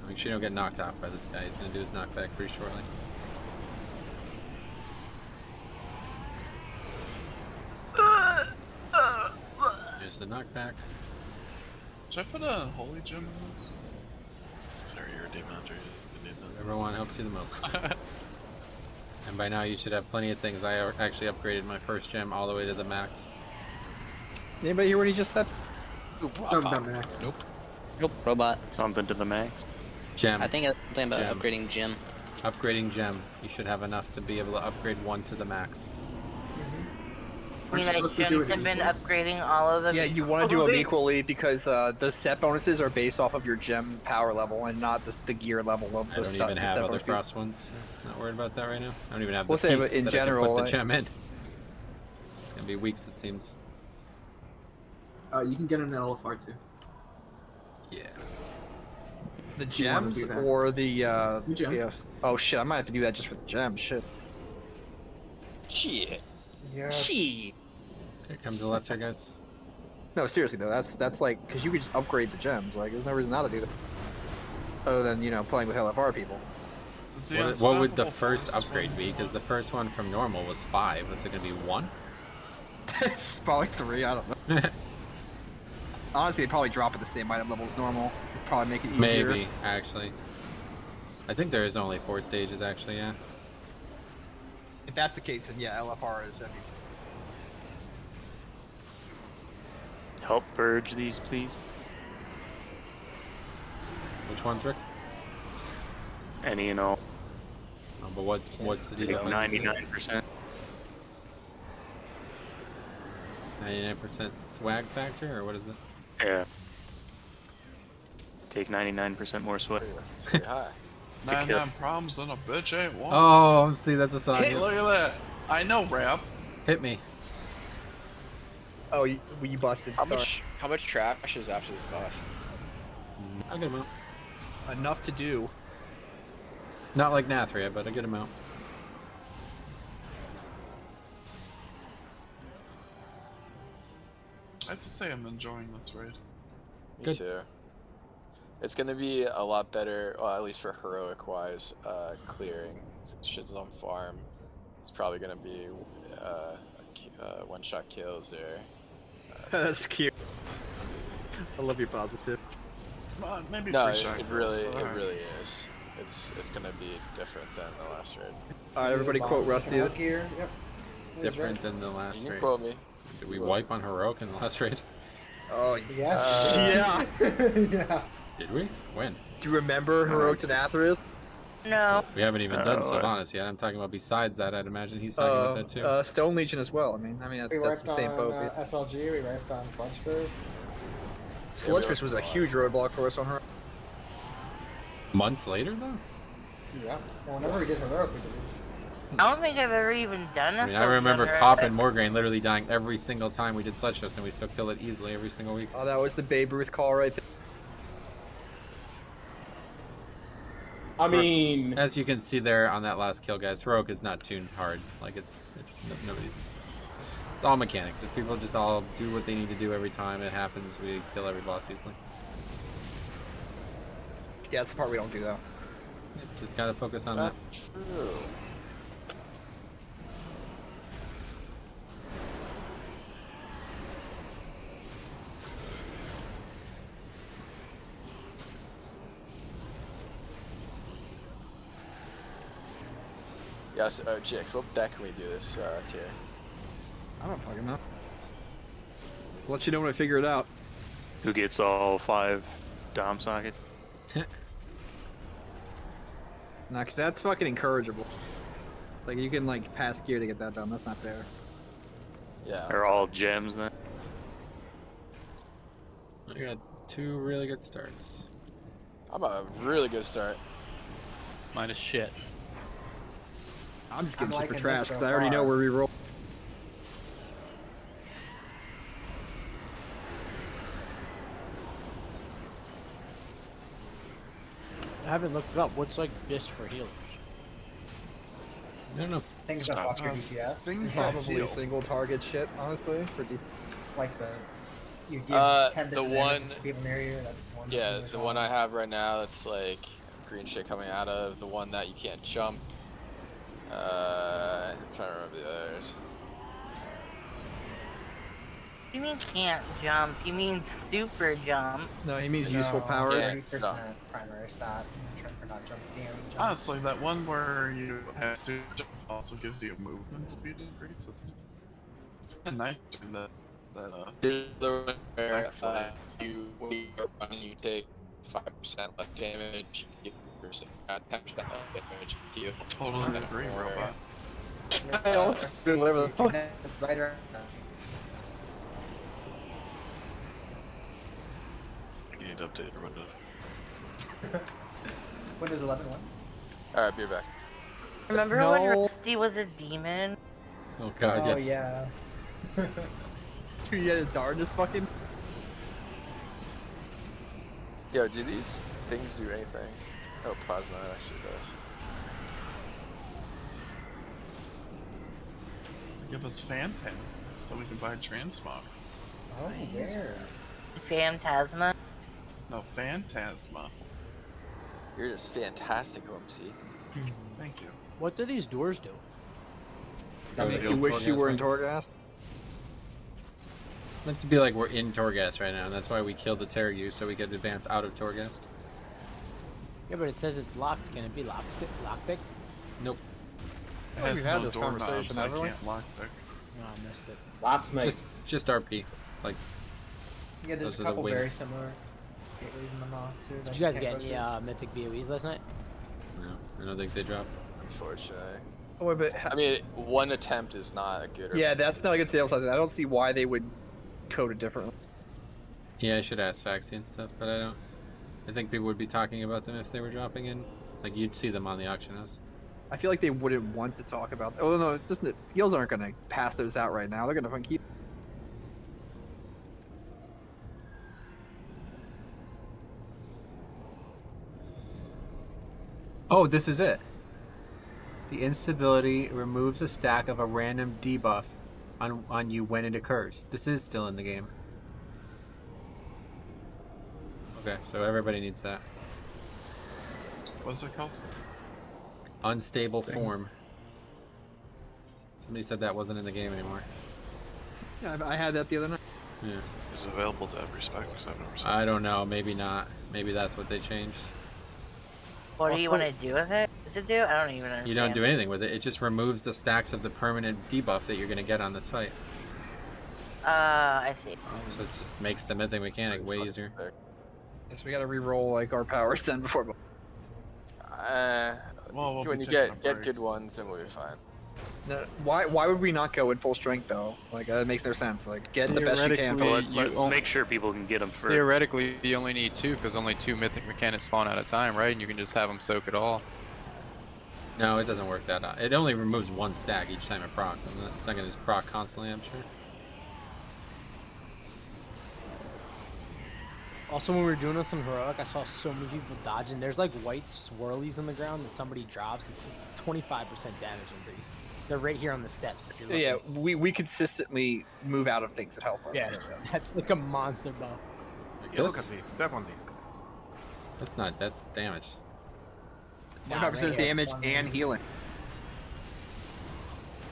Make sure you don't get knocked off by this guy. He's gonna do his knockback pretty shortly. There's the knockback. Should I put a holy gem in this? Sorry, you're a demon hunter. You need that. Everyone helps you the most. And by now you should have plenty of things. I actually upgraded my first gem all the way to the max. Anybody hear what he just said? Something about max. Nope. Nope. Robot. Something to the max. Gem. I think I'm thinking about Gem. upgrading gem. Upgrading gem. You should have enough to be able to upgrade one to the max. I mean, I shouldn't have been upgrading all of them. Yeah, you want to do them equally because the set bonuses are based off of your gem power level and not the gear level of I the don't set, even the have set other bonuses. frost ones. Not worried about that right now. I don't even have We'll the say, piece but in that general, I can put like- the gem in. It's gonna be weeks, it seems. You can get an LFR too. Yeah. The If you wanna gems do that. or the gems. Yeah. Oh shit! I might have to do that just for the gems. Shit. Shit. Yeah. Shit. Okay, come to the left here, guys. No, seriously though, that's like because you could just upgrade the gems. Like, there's no reason not to do that. Other than playing with LFR people. What would the first upgrade be? Because the first one from normal was 5. What's it gonna be, 1? It's probably 3. I don't know. Honestly, they'd probably drop at the same item level as normal. It'd probably make it easier. Maybe, actually. I think there is only 4 stages, actually, yeah. If that's the case, then yeah, LFR is heavy. Help purge these, please. Which ones, Rick? Any and all. Oh, but what's the Take deal? 99%. 99% swag factor, or what is it? Yeah. Take 99% more sweat. It's pretty high. To Man, kill. them problems on a bitch ain't one. Oh, see, that's a song. Hey, look at that. I know rap. Hit me. Oh, you busted. How much trash is after this boss? A good amount. Enough to do. Not like Nathria, but a good amount. I have to say I'm enjoying this raid. Me Good. too. It's gonna be a lot better, well, at least for heroic wise, clearing. Shit's on farm. It's probably gonna be one-shot kills or. That's cute. I love your positive. Maybe No, free shot it kills, really but alright. is. It's gonna be different than the last raid. Alright, everybody quote Rusty. Gear. Yep. Different than the last You can raid. quote me. Did we wipe on heroic in the last raid? Oh Yeah. Yeah. Did we? When? Do you remember Heroic Denathris? No. We haven't even done Oh, Sylvanas yet. I'm talking about besides that. I'd imagine he's talking about that too. Stone Legion as well. I mean We that's wiped the same on boat. SLG. We wiped on Sludgefish. Sludgefish was a huge roadblock for us on her. Months later, though? Yeah. Well, whenever we did heroic, we did. I don't think I've ever even done I mean, I remember Cop and Morgraine literally dying every single time we did Sludge Shifts, and we still kill it easily every single week. Oh, that was the Babe Ruth call right there. I mean, As you can see there on that last kill, guys, Heroic is not tuned hard. Like, nobody's... It's all mechanics. If people just all do what they need to do every time it happens, we kill every boss easily. Yeah, that's the part we don't do though. Just gotta focus on that. True. Yes, Jix, what deck can we do this tier? I don't fucking know. I'll let you know when I figure it out. Who gets all 5 Dom sockets? Nah, 'cause that's fucking encourageable. Like, you can, like, pass gear to get that done. That's not fair. Yeah. Are all gems then? I got 2 really good starts. I'm a really good start. Mine is shit. I'm just getting I'm shit for liking trash this so because I already know far. where we roll. haven't looked it up. What's like BIS for healers? I don't know. Things that buff your DPS. Things that Probably heal. single target shit, honestly, for deep. Like you give 10 the damage one, to people near you. That's one. yeah, healer's the one I have right now that's like green shit coming out of, the one that you can't jump. I'm trying to remember the others. What do you mean can't jump? You mean super jump? No, he means useful power. 30% primary stat. Trying for not jumping. Honestly, that one where you have super jump also gives you a movement speed increase. It's kind of nice in that There's the one where when you are running, you take 5% less damage, you get 10% less damage. You Totally agree, robot. I also do whatever the fuck. Right around. You need to update your Windows. Windows 11 one. Alright, be back. Remember when Rusty was a demon? Oh god, Oh yes. yeah. You had a dart in this fucking. Yo, do these things do anything? Oh, plasma actually does. Give us Phantasm so we can buy Transmog. Oh, where? Phantasma? No, Phantasma. You're just fantastic, OMC. Thank you. What do these doors do? I mean, you wish you were in Torghast. Meant to be like we're in Torghast right now, and that's why we killed the Terrayu so we could advance out of Torghast. Yeah, but it says it's locked. Can it be lockpicked? Nope. It has we've had no this doorknobs. conversation, I haven't we? can't lockpick. No, I missed it. Last night. Just RP. Like, Yeah, there's those a are the couple very wings. similar gateways in the mock too. Did you guys get any Mythic BOEs last night? No, I don't think they dropped. Unfortunately. Oh, wait, but I mean, one attempt is not a good. yeah, that's not a good sales size. I don't see why they would code it differently. Yeah, I should ask Faxi and stuff, but I don't. I think people would be talking about them if they were dropping in. Like, you'd see them on the auction house. I feel like they wouldn't want to talk about. Oh no, just the heels aren't gonna pass those out right now. They're gonna fucking keep. Oh, this is it. The instability removes a stack of a random debuff on you when it occurs. This is still in the game. Okay, so everybody needs that. What's it called? Unstable form. Somebody said that wasn't in the game anymore. Yeah, I had that the other night. Yeah. Is it available to every spec? Because I've never seen I don't know. Maybe not. Maybe that's what they changed. What do you want to do with it? Does it do? I don't even understand. You don't do anything with it. It just removes the stacks of the permanent debuff that you're going to get on this fight. I see. So it just makes the mythic mechanic way easier. Guess we gotta re-roll like our powers then before. Well, when you get good ones, then we'll be fine. No, why would we not go in full strength though? Like that makes no sense. Like get the best you can. Let's make sure people can get them first. Theoretically, you only need 2 because only 2 mythic mechanics spawn at a time, right? And you can just have them soak it all. No, it doesn't work that out. It only removes 1 stack each time it procs. And it's not going to just proc constantly, I'm sure. Also, when we were doing this on Heroic, I saw so many people dodging. There's like white swirlies on the ground that somebody drops. It's 25% damage increase. They're right here on the steps if you're looking. Yeah, we consistently move out of things that help us. Yeah, that's like a monster buff. Yeah, look at these. Step on these guys. That's damage. 25% damage and healing.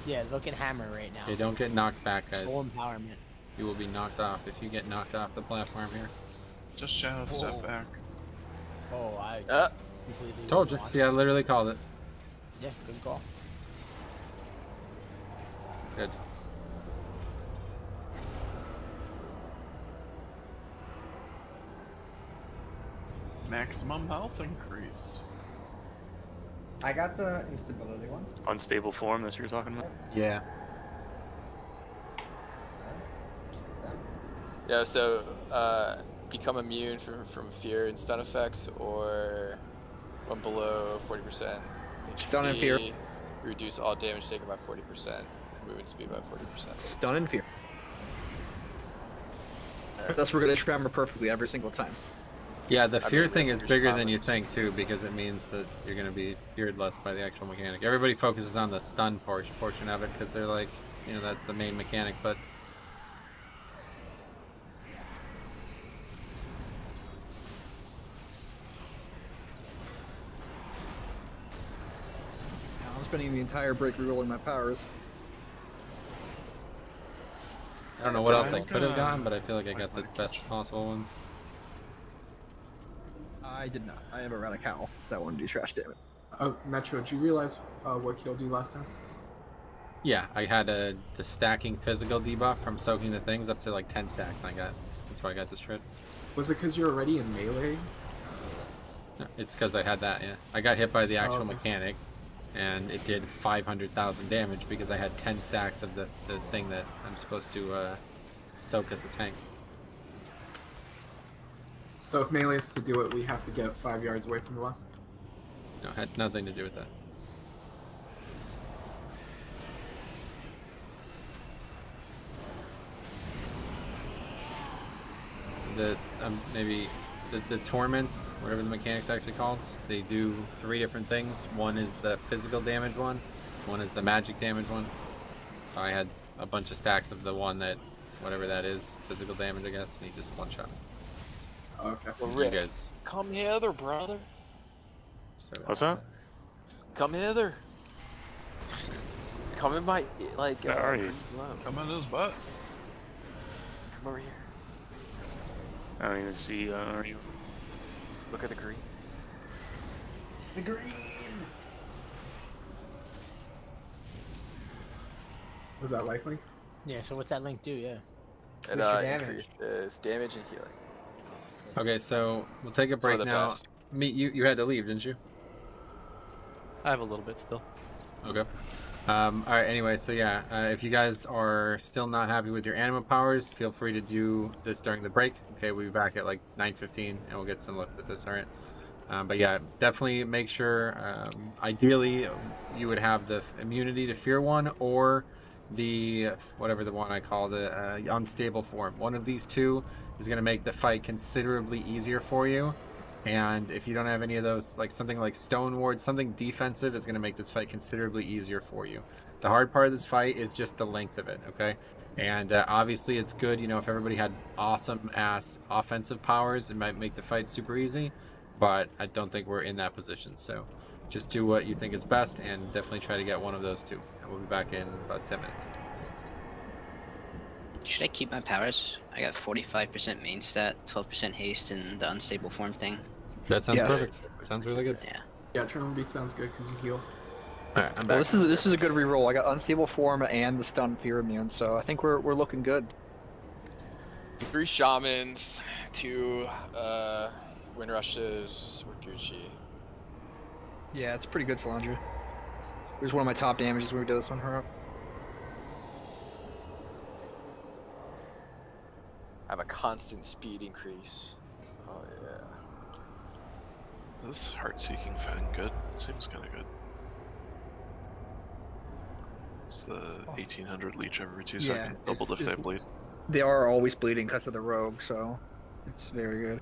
Yeah, look at Hammer right now. Okay, don't get knocked back, guys. Soul empowerment. You will be knocked off if you get knocked off the platform here. Just shadow step back. Oh, I completely Told you. lost. See, I literally called it. Yeah, good call. Good. Maximum health increase. I got the instability one. Unstable form, that's what you're talking about? Yeah. Yeah, so become immune from fear and stun effects, or when below 40%. Stun and fear. Reduce all damage taken by 40%, and movement speed by 40%. Stun and fear. That's we're gonna trammer perfectly every single time. Yeah, the I fear mean, thing is there's bigger than you comments. think too, because it means that you're going to be feared less by the actual mechanic. Everybody focuses on the stun portion of it because they're like, you know, that's the main mechanic, but I'm spending the entire break rerolling my powers. I don't know what else I could have gotten, but I feel like I got the best possible ones. I did not. I have a Radical. That one do trash damage. Oh, Metro, did you realize what killed you last time? Yeah, I had the stacking physical debuff from soaking the things up to like 10 stacks, and that's why I got destroyed. Was it because you're already in melee? No, it's because I had that, yeah. I got hit by the actual okay. mechanic, and it did 500,000 damage because I had 10 stacks of the thing that I'm supposed to soak as a tank. So if melee is to do it, we have to get 5 yards away from the boss? No, it had nothing to do with that. The torments, whatever the mechanic's actually called, they do 3 different things. One is the physical damage one is the magic damage one. I had a bunch of stacks of the one that, whatever that is, physical damage, I guess, and he just one shot. Okay. Well, You Rick, guys, come hither, brother. What's up? Come hither. Come in my like. Where are you? Come in his butt. Come over here. I don't even see. Are you? Look at the green. The green. Was that lifelink? Yeah. So what's that link do? Yeah. It Boost your damage. increases damage and healing. okay, so we'll take a It's one break of the now. best. Meet you had to leave, didn't you? I have a little bit still. Okay. All right. Anyway, so yeah, if you guys are still not happy with your anima powers, feel free to do this during the break. Okay, we'll be back at like 9:15, and we'll get some looks at this. All right. But yeah, definitely make sure. Ideally, you would have the immunity to fear one or the whatever the one I call the unstable form. One of these two is going to make the fight considerably easier for you. And if you don't have any of those, like something like Stone Ward, something defensive is going to make this fight considerably easier for you. The hard part of this fight is just the length of it, okay? And obviously it's good, you know, if everybody had awesome ass offensive powers, it might make the fight super easy, but I don't think we're in that position. So just do what you think is best and definitely try to get one of those two. And we'll be back in about 10 minutes. Should I keep my powers? I got 45% main stat, 12% haste, and the unstable form thing. That sounds perfect. Sounds really good. Yeah. Yeah, Eternal Beast sounds good because you heal. Alright, I'm Well, back. this is a good reroll. I got unstable form and the stun fear immune, so I think we're looking good. 3 shamans, 2 wind rushes, Gucci. Yeah, it's pretty good, Solandra. It was one of my top damages when we did this one. Her up. I have a constant speed increase. Oh yeah. Is this heart-seeking fan good? It seems kind of good. It's the 1800 leech every 2 seconds, doubled if they bleed. They are always bleeding because of the rogue, so it's very good.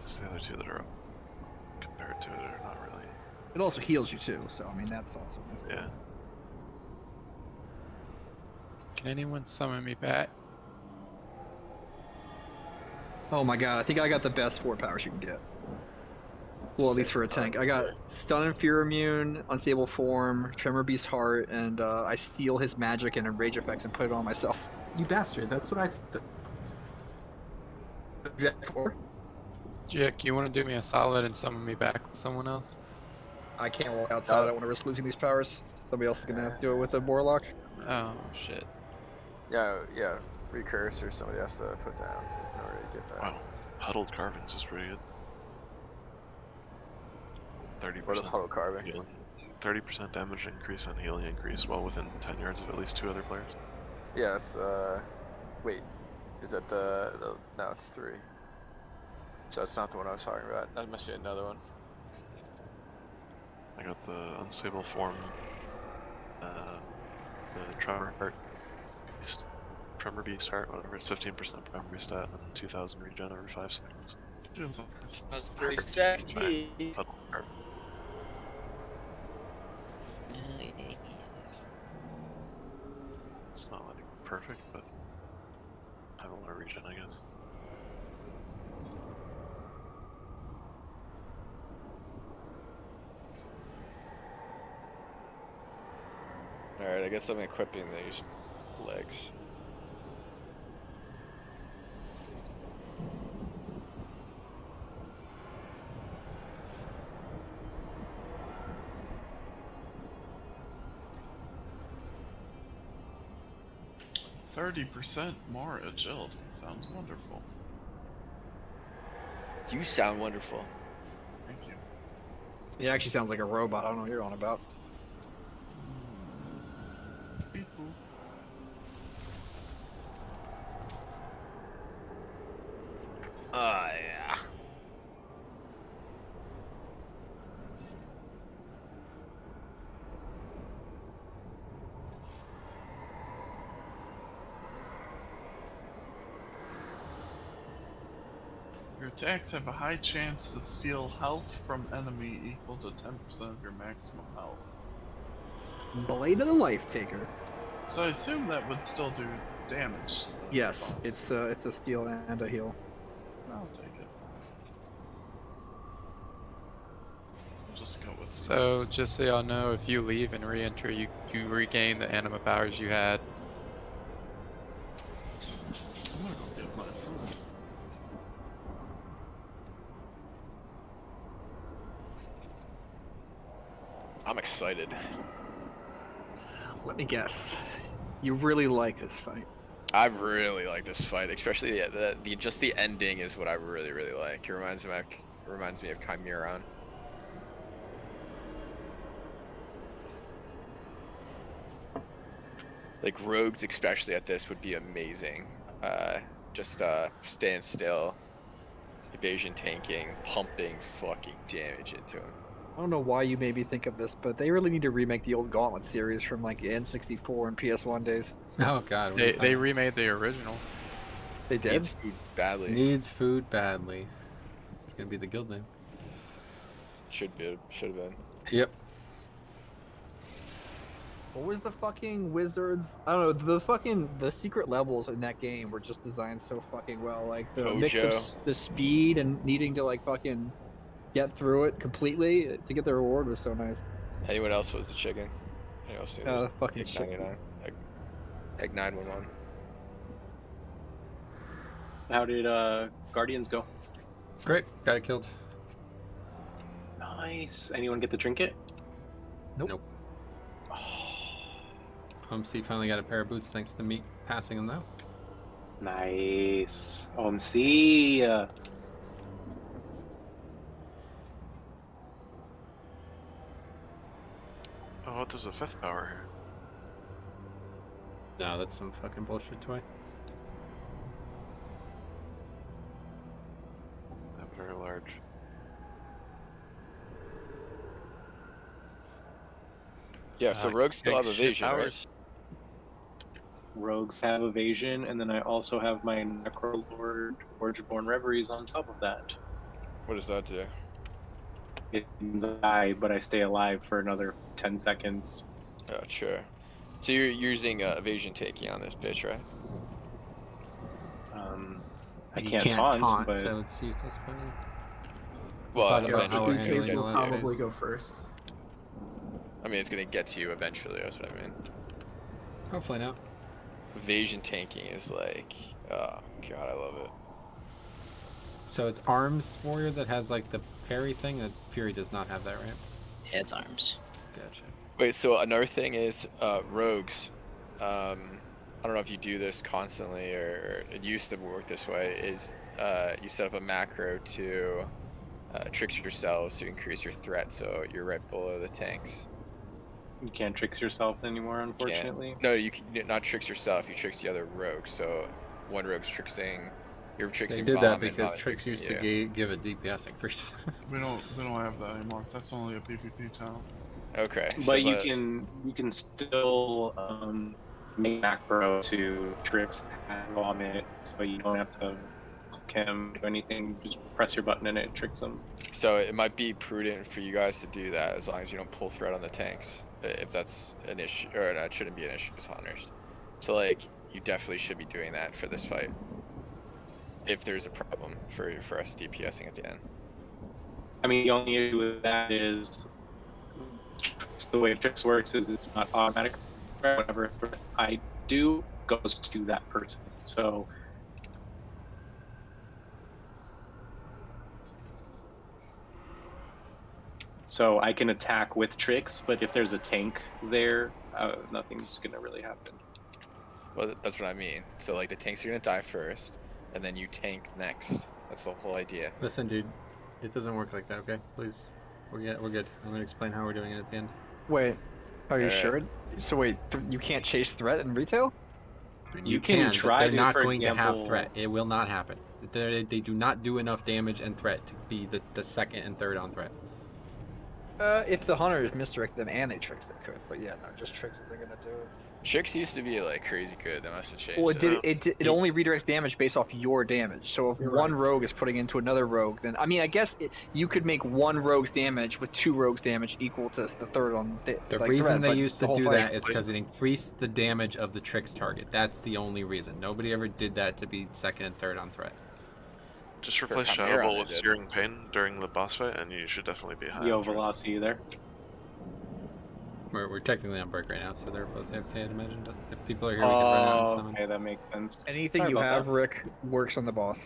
It's the other 2 that are up. Compared to it are not really. It also heals you too, so I mean that's also Yeah. Can anyone summon me back? Oh my god, I think I got the best 4 powers you can get. Well, at least for a tank. I got Stun and Fear Immune, Unstable Form, Tremor Beast Heart, and I steal his magic and Enrage effects and put it on myself. You bastard, that's what I took. Jack, you want to do me a solid and summon me back with someone else? I can't walk outside, I don't want to risk losing these powers. Somebody else is gonna have to do it with a Warlock. Oh, shit. Yeah, recurse or somebody has to put down in order to get that. Wow. Huddled carvings is pretty good. 30%. What is huddled carving? Healing. 30% damage increase and healing increase while within 10 yards of at least 2 other players. Yes, wait. Is that the no, it's 3. So it's not the one I was talking about. That must be another one. I got the unstable form, the tremor heart, from restart, whatever. It's 15% from restart and 2,000 regen every 5 seconds. Sounds pretty sexy. It's not like perfect, but have a lot of regen, I guess. Alright, I guess I'm equipping these legs. %30 more agility. Sounds wonderful. You sound wonderful. Thank you. He actually sounds like a robot. I don't know what you're on about. Beep boop. Yeah. Your attacks have a high chance to steal health from enemy equal to 10% of your maximum health. Blade of the Life Taker. So I assume that would still do damage. Yes, it's a steal and a heal. I'll take it. I'll just go with So, just so y'all know, if you leave and re-enter, you regain the anima powers you had. I'm gonna go get my food. I'm excited. Let me guess. You really like this fight. I really like this fight, especially the just the ending is what I really like. It reminds me of Chimeron. Like rogues, especially at this, would be amazing. Just staying still, evasion tanking, pumping fucking damage into him. I don't know why you made me think of this, but they really need to remake the old Gauntlet series from like N64 and PS1 days. Oh god. They remade the original. They did? Needs food badly. Needs food badly. It's gonna be the guild name. Should have been. Yep. What was the fucking wizards? I don't know. The secret levels in that game were just designed so fucking well. Like the mix of the speed and needing to like fucking get through it completely to get the reward was so nice. Anyone else was the chicken? Anyone else fucking Egg chicken. 99. Egg 911. How did Guardians go? Great. Got it killed. Nice. Anyone get the trinket? Nope. OMC finally got a pair of boots thanks to me passing them out. Nice. OMC. Oh, there's a 5th power here. No, that's some fucking bullshit toy. Not very large. Yeah, so rogues still have evasion, right? Rogues have evasion, and then I also have my Necrolord Forgeborn Reveries on top of that. What does that do? It die, but I stay alive for another 10 seconds. Oh, sure. So you're using evasion taking on this bitch, right? I can't taunt, but so it's useless. Well, Talk about it's how gonna we're get handling to- the last Probably phase. go first. I mean, it's gonna get to you eventually. That's what I mean. Hopefully not. Evasion tanking is like, oh god, I love it. So it's Arms Warrior that has like the parry thing. That Fury does not have that, right? Yeah, it's arms. Gotcha. Wait, so another thing is rogues. I don't know if you do this constantly or it used to work this way. Is you set up a macro to tricks yourselves to increase your threat, so you're right below the tanks. you can't trick yourself anymore, unfortunately. No, you can not tricks yourself. You tricks the other rogue. So one rogue's tricksing. You're They tricksing. did Bomb that and because Bomb Trix used tricksing to you. give a DPS increase. We don't have that anymore. That's only a PvP talent. Okay. But you can still make macro to tricks and vomit, so you don't have to click him, do anything. Just press your button and it tricks him. So it might be prudent for you guys to do that as long as you don't pull threat on the tanks. If that's an issue, or that shouldn't be an issue as hunters. So like, you definitely should be doing that for this fight. If there's a problem for us DPSing at the end. I mean, the only issue with that is the way tricks works is it's not automatic. Whatever threat I do goes to that person. So I can attack with tricks, but if there's a tank there, nothing's gonna really happen. Well, that's what I mean. So like the tanks are gonna die first, and then you tank next. That's the whole idea. Listen, dude, it doesn't work like that. Okay, please, we're good. I'm gonna explain how we're doing it at the end. Wait, are you sure? So wait, you can't chase threat in retail? You can try. They're not for going example, to have threat. It will not happen. They do not do enough damage and threat to be the second and third on threat. If the hunters misdirect them and they tricks, they could. But yeah, no, just tricks they're gonna do. Tricks used to be like crazy good. They must have changed. Well, it only redirects damage based off your damage. So if one rogue is putting into another rogue, then I mean, I guess you could make one rogue's damage with two rogues' damage equal to the third on. The reason they used to do that is because it increased the damage of the tricks target. That's the only reason. Nobody ever did that to be second and third on threat. Just replace Shadow Bolt with Searing Pain during the boss fight, and you should definitely be high. Yo, Velocity there. We're technically on break right now, so they're both AFK, I'd imagine. If people are here, we can run out and summon. Okay, that makes sense. Anything Sorry you about have, that. Rick, works on the boss.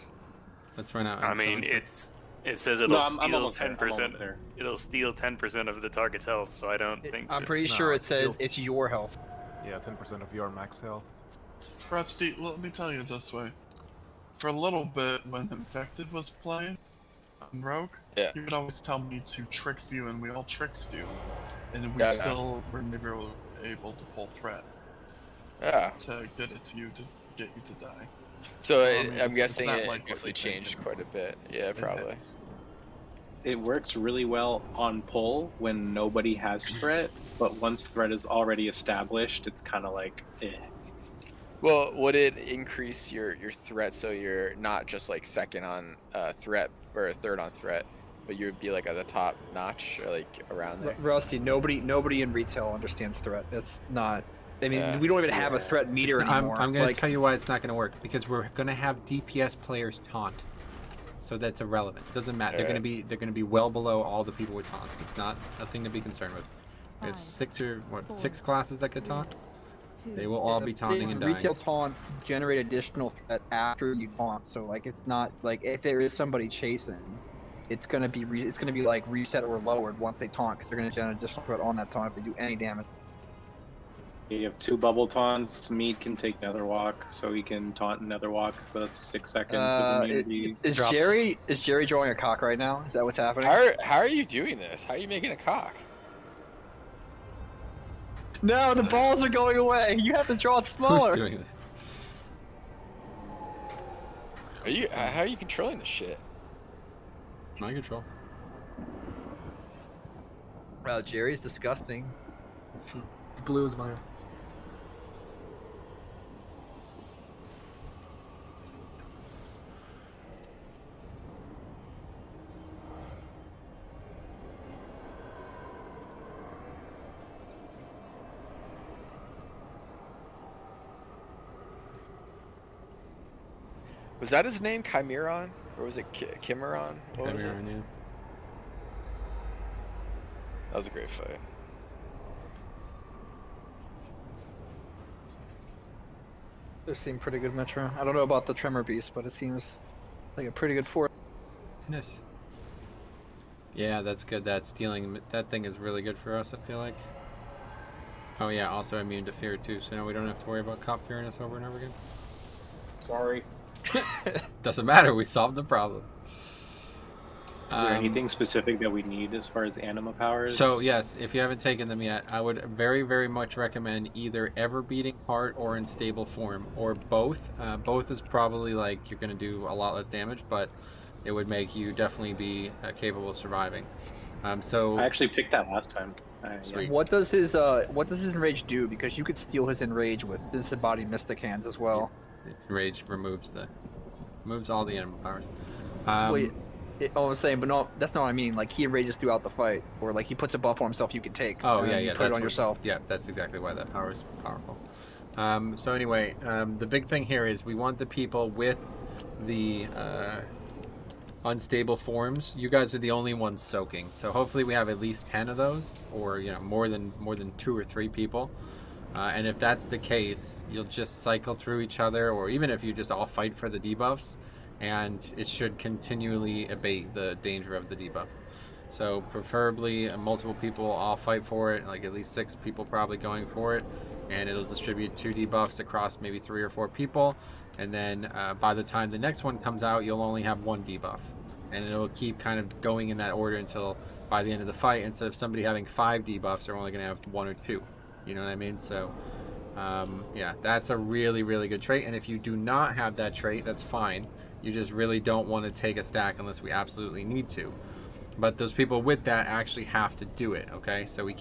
Let's run out. I and mean, summon. it says it'll I'm steal almost there, 10%. It'll steal 10% of the target's health, so I don't think so. I'm pretty sure it says it's your health. Yeah, 10% of your max health. Rusty, let me tell you this way. For a little bit, when Infected was playing on Rogue, you would always tell me to tricks you, and we all tricked you. And we still were never able to pull threat. Yeah. To get it to you, to get you to die. So I mean, I'm guessing not it like what definitely you think changed quite a bit. Yeah, probably. It works really well on pull when nobody has threat, but once threat is already established, it's kind of like, eh. Well, would it increase your threat so you're not just like second on threat or third on threat, but you would be like at the top notch or like around there? Rusty, nobody in retail understands threat. It's not. I mean, we don't even have a threat meter anymore. I'm going to tell you why it's not going to work, because we're going to have DPS players taunt, so that's irrelevant. It doesn't matter. They're going to be well below all the people with taunts. It's not a thing to be concerned with. There's six classes that could taunt. They will all be taunting and dying. Retail taunts generate additional threat after you taunt, so like it's not like if there is somebody chasing, it's gonna be like reset or lowered once they taunt, because they're gonna generate additional threat on that taunt if they do any damage. You have 2 bubble taunts. Mead can take Nether Walk, so he can taunt Nether Walk, so that's 6 seconds of immunity. Is Jerry drawing a cock right now? Is that what's happening? How are you doing this? How are you making a cock? No, the balls are going away. You have to draw it smaller. Who's doing that? Are you? How are you controlling this shit? My control. Wow, Jerry's disgusting. Blue is mine. Was that his name, Chimeron? Or was it Chimeron? What was it? Chimeron, yeah. That was a great fight. Those seem pretty good, Metro. I don't know about the Tremor Beast, but it seems like a pretty good force. Yes. Yeah, that's good. That thing is really good for us, I feel like. Oh yeah, also immune to fear too, so now we don't have to worry about cop fearing us over and over again. Sorry. Doesn't matter, we solved the problem. Is there anything specific that we need as far as anima powers? So yes, if you haven't taken them yet, I would very, very much recommend either ever beating heart or in stable form, or both. Both is probably like you're going to do a lot less damage, but it would make you definitely be capable of surviving. So I actually picked that last time. Sweet. What does his enrage do? Because you could steal his enrage with disembodied mystic hands as well. Rage removes all the enemy powers. Wait, I was saying, but no, that's not what I mean. Like he enrages throughout the fight, or like he puts a buff on himself you can take. Oh and yeah, you yeah. put it on yourself. Yeah, that's exactly why that power is powerful. So anyway, the big thing here is we want the people with the unstable forms. You guys are the only ones soaking, so hopefully we have at least 10 of those, or more than 2 or 3 people. And if that's the case, you'll just cycle through each other, or even if you just all fight for the debuffs, and it should continually abate the danger of the debuff. So preferably multiple people all fight for it, like at least 6 people probably going for it, and it'll distribute 2 debuffs across maybe 3 or 4 people. And then by the time the next one comes out, you'll only have 1 debuff. And it'll keep kind of going in that order until by the end of the fight, instead of somebody having 5 debuffs, they're only going to have 1 or 2. You know what I mean? So, yeah, that's a really, really good trait. And if you do not have that trait, that's fine. You just really don't want to take a stack unless we absolutely need to. But those people with that actually have to do it, okay? So we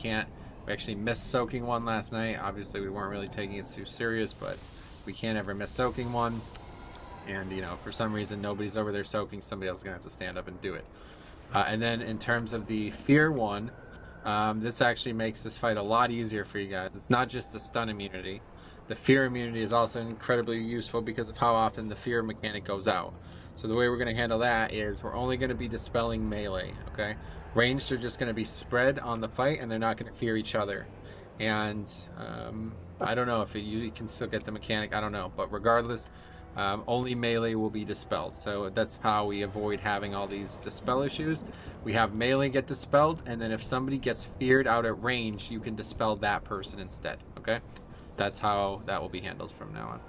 actually missed soaking one last night. Obviously, we weren't really taking it too serious, but we can't ever miss soaking one. And, for some reason, nobody's over there soaking. Somebody else is going to have to stand up and do it. And then in terms of the fear one, this actually makes this fight a lot easier for you guys. It's not just the stun immunity. The fear immunity is also incredibly useful because of how often the fear mechanic goes out. So the way we're going to handle that is we're only going to be dispelling melee, okay? Ranged are just going to be spread on the fight, and they're not going to fear each other. And I don't know if you can still get the mechanic, I don't know. But regardless, only melee will be dispelled. So that's how we avoid having all these dispel issues. We have melee get dispelled, and then if somebody gets feared out at range, you can dispel that person instead, okay? That's how that will be handled from now on.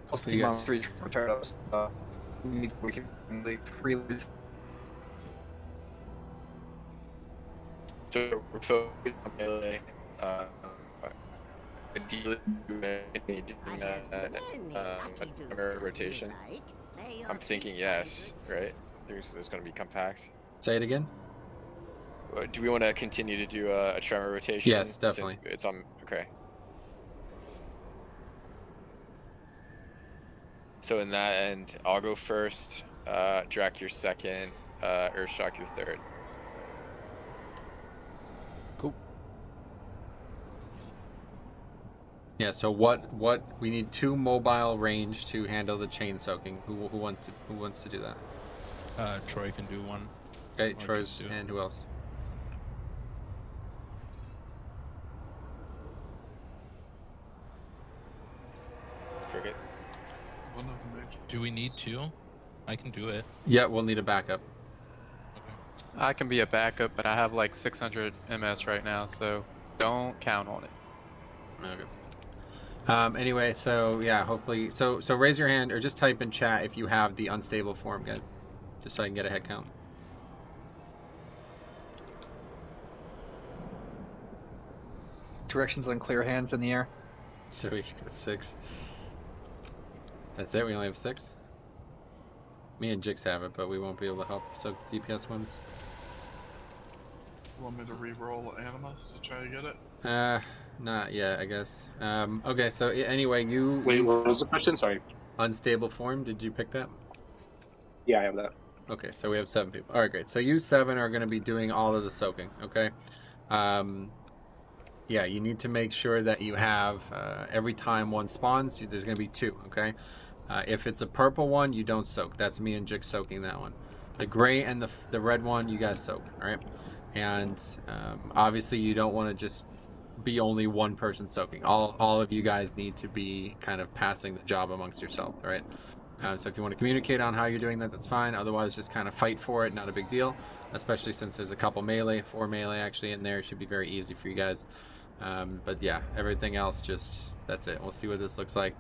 Also, you guys... we can freely. So we're focused on melee. Ideally, doing a rotation. I'm thinking yes, right? There's going to be compact. Say it again. Do we want to continue to do a tremor rotation? Yes, definitely. It's on. Okay. So in that end, I'll go first. Drac, you're second. Earthshock, you're third. Cool. Yeah. So what we need 2 mobile range to handle the chain soaking. Who wants to do that? Troy can do one. Okay, Troy's, and who else? Cricket. One of the major. Do we need 2? I can do it. Yeah, we'll need a backup. I can be a backup, but I have like 600 MS right now, so don't count on it. Okay. Anyway, so yeah, hopefully, so raise your hand or just type in chat if you have the unstable form, guys, just so I can get a head count. Directions on clear hands in the air. So we got 6. That's it. We only have 6. Me and Jix have it, but we won't be able to help soak the DPS ones. You want me to re-roll Animus to try to get it? Not yet, I guess. Okay, so anyway, you... Wait, what was the question? Sorry. Unstable form, did you pick that? Yeah, I have that. Okay, so we have 7 people. Alright, great. So you 7 are going to be doing all of the soaking, okay? Yeah, you need to make sure that you have, every time one spawns, there's going to be 2, okay? If it's a purple one, you don't soak. That's me and Jix soaking that one. The gray and the red one, you guys soak, alright? And obviously you don't want to just be only one person soaking. All of you guys need to be kind of passing the job amongst yourself, all right? So if you want to communicate on how you're doing that, that's fine. Otherwise, just kind of fight for it. Not a big deal, especially since there's a couple melee, 4 melee actually in there. It should be very easy for you guys. But yeah, everything else, just that's it. We'll see what this looks like.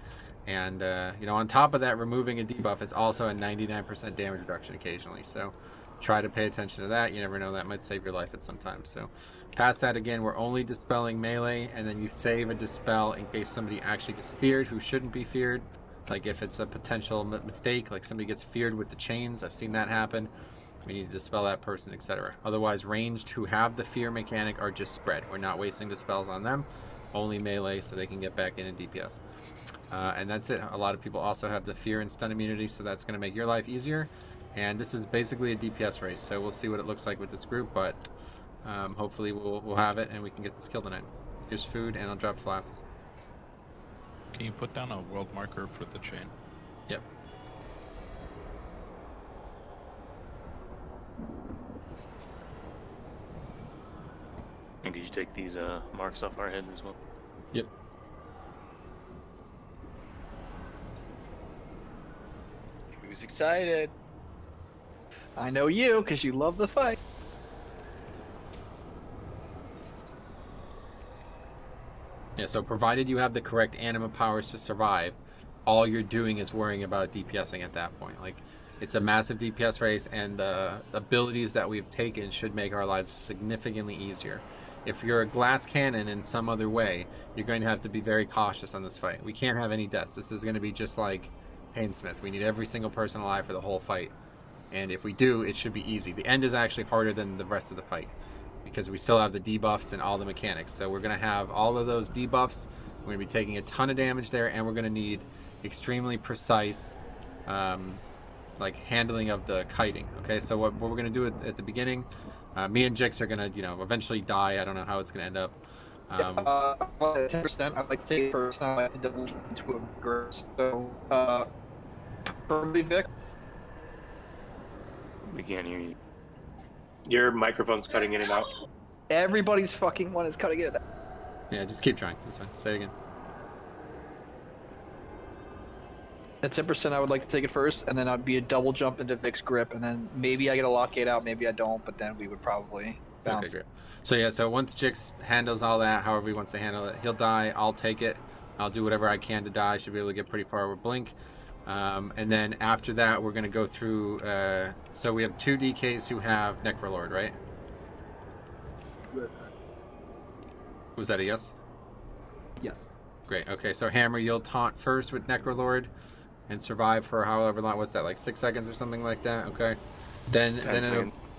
And on top of that, removing a debuff is also a 99% damage reduction occasionally. So try to pay attention to that. You never know, that might save your life at some time. So past that, again, we're only dispelling melee, and then you save a dispel in case somebody actually gets feared who shouldn't be feared. Like if it's a potential mistake, like somebody gets feared with the chains. I've seen that happen. We need to dispel that person, etc. Otherwise, ranged who have the fear mechanic are just spread. We're not wasting dispels on them. Only melee so they can get back into DPS. And that's it. A lot of people also have the fear and stun immunity, so that's going to make your life easier. And this is basically a DPS race, so we'll see what it looks like with this group, but hopefully we'll have it and we can get this kill tonight. Here's food, and I'll drop flasks. Can you put down a world marker for the chain? Yep. And could you take these marks off our heads as well? Yep. Who's excited? I know you, because you love the fight. Yeah, so provided you have the correct anima powers to survive, all you're doing is worrying about DPSing at that point. Like, it's a massive DPS race, and the abilities that we've taken should make our lives significantly easier. If you're a glass cannon in some other way, you're going to have to be very cautious on this fight. We can't have any deaths. This is going to be just like Painsmith. We need every single person alive for the whole fight. And if we do, it should be easy. The end is actually harder than the rest of the fight, because we still have the debuffs and all the mechanics. So we're going to have all of those debuffs. We're going to be taking a ton of damage there, and we're going to need extremely precise like handling of the kiting. Okay, so what we're going to do at the beginning, me and Jix are going to, eventually die. I don't know how it's going to end up. 10%, I'd like to take it first, and I'd like to double into a group. So, preferably Vic. We can't hear you. Your microphone's cutting in and out. Everybody's fucking one is cutting it. Yeah, just keep trying. That's fine. Say it again. At 10%, I would like to take it first, and then I'd be a double jump into Vic's grip, and then maybe I get a lockgate out, maybe I don't, but then we would probably bounce. Okay, great. So yeah, so once Jix handles all that, however he wants to handle it, he'll die. I'll take it. I'll do whatever I can to die. I should be able to get pretty far with Blink. And then after that, we're going to go through... so we have 2 DKs who have Necrolord, right? Was that a yes? Yes. Great. Okay, so Hammer, you'll taunt first with Necrolord and survive for however long. What's that, like 6 seconds or something like that? Okay. Then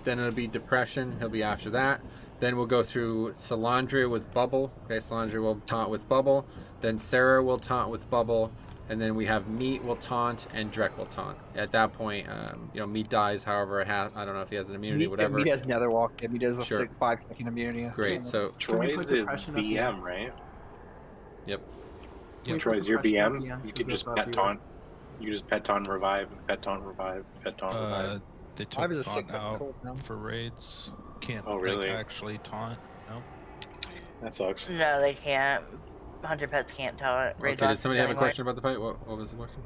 it'll be Depression. He'll be after that. Then we'll go through Salandria with Bubble. Okay, Salandria will taunt with Bubble. Then Sarah will taunt with Bubble. And then we have Meat will taunt and Drek will taunt. At that point, Meat dies. However, I don't know if he has an immunity, whatever. Meat has Netherwalk. Yeah, Meat has a Sure. 5-second immunity. Great. So Troy's is BM, right? Yep. Troy's your BM. You could just pet taunt. You can just pet taunt, revive, pet taunt, revive, pet taunt, revive. They took taunt out for raids. Can't really? actually taunt. No. That sucks. No, they can't. 100 pets can't taunt. Okay, did somebody have a question about the fight? What was the question?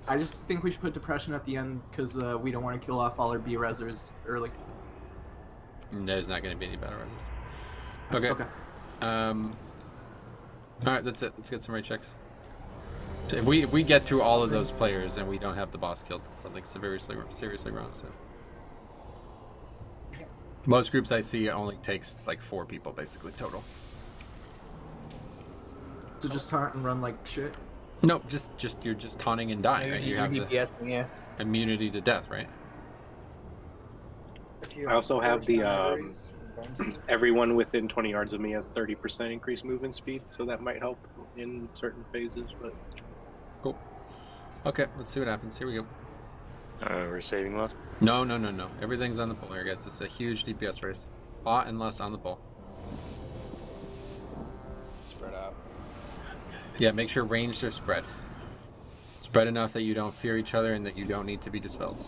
I just think we should put Depression at the end because we don't want to kill off all our B-resers early. There's not going to be any battle reses. Okay. Alright, that's it. Let's get some raid checks. If we get through all of those players and we don't have the boss killed, something's seriously wrong. So most groups I see, it only takes like 4 people basically total. So just taunt and run like shit? No, just you're just taunting and dying, right? You have DPS, the immunity to death, right? I also have the everyone within 20 yards of me has 30% increased movement speed, so that might help in certain phases. But cool. Okay, let's see what happens. Here we go. We're saving less? No. Everything's on the pole here, guys. It's a huge DPS race. Bot and less on the pole. Spread out. Yeah, make sure ranged are spread. Spread enough that you don't fear each other and that you don't need to be dispelled.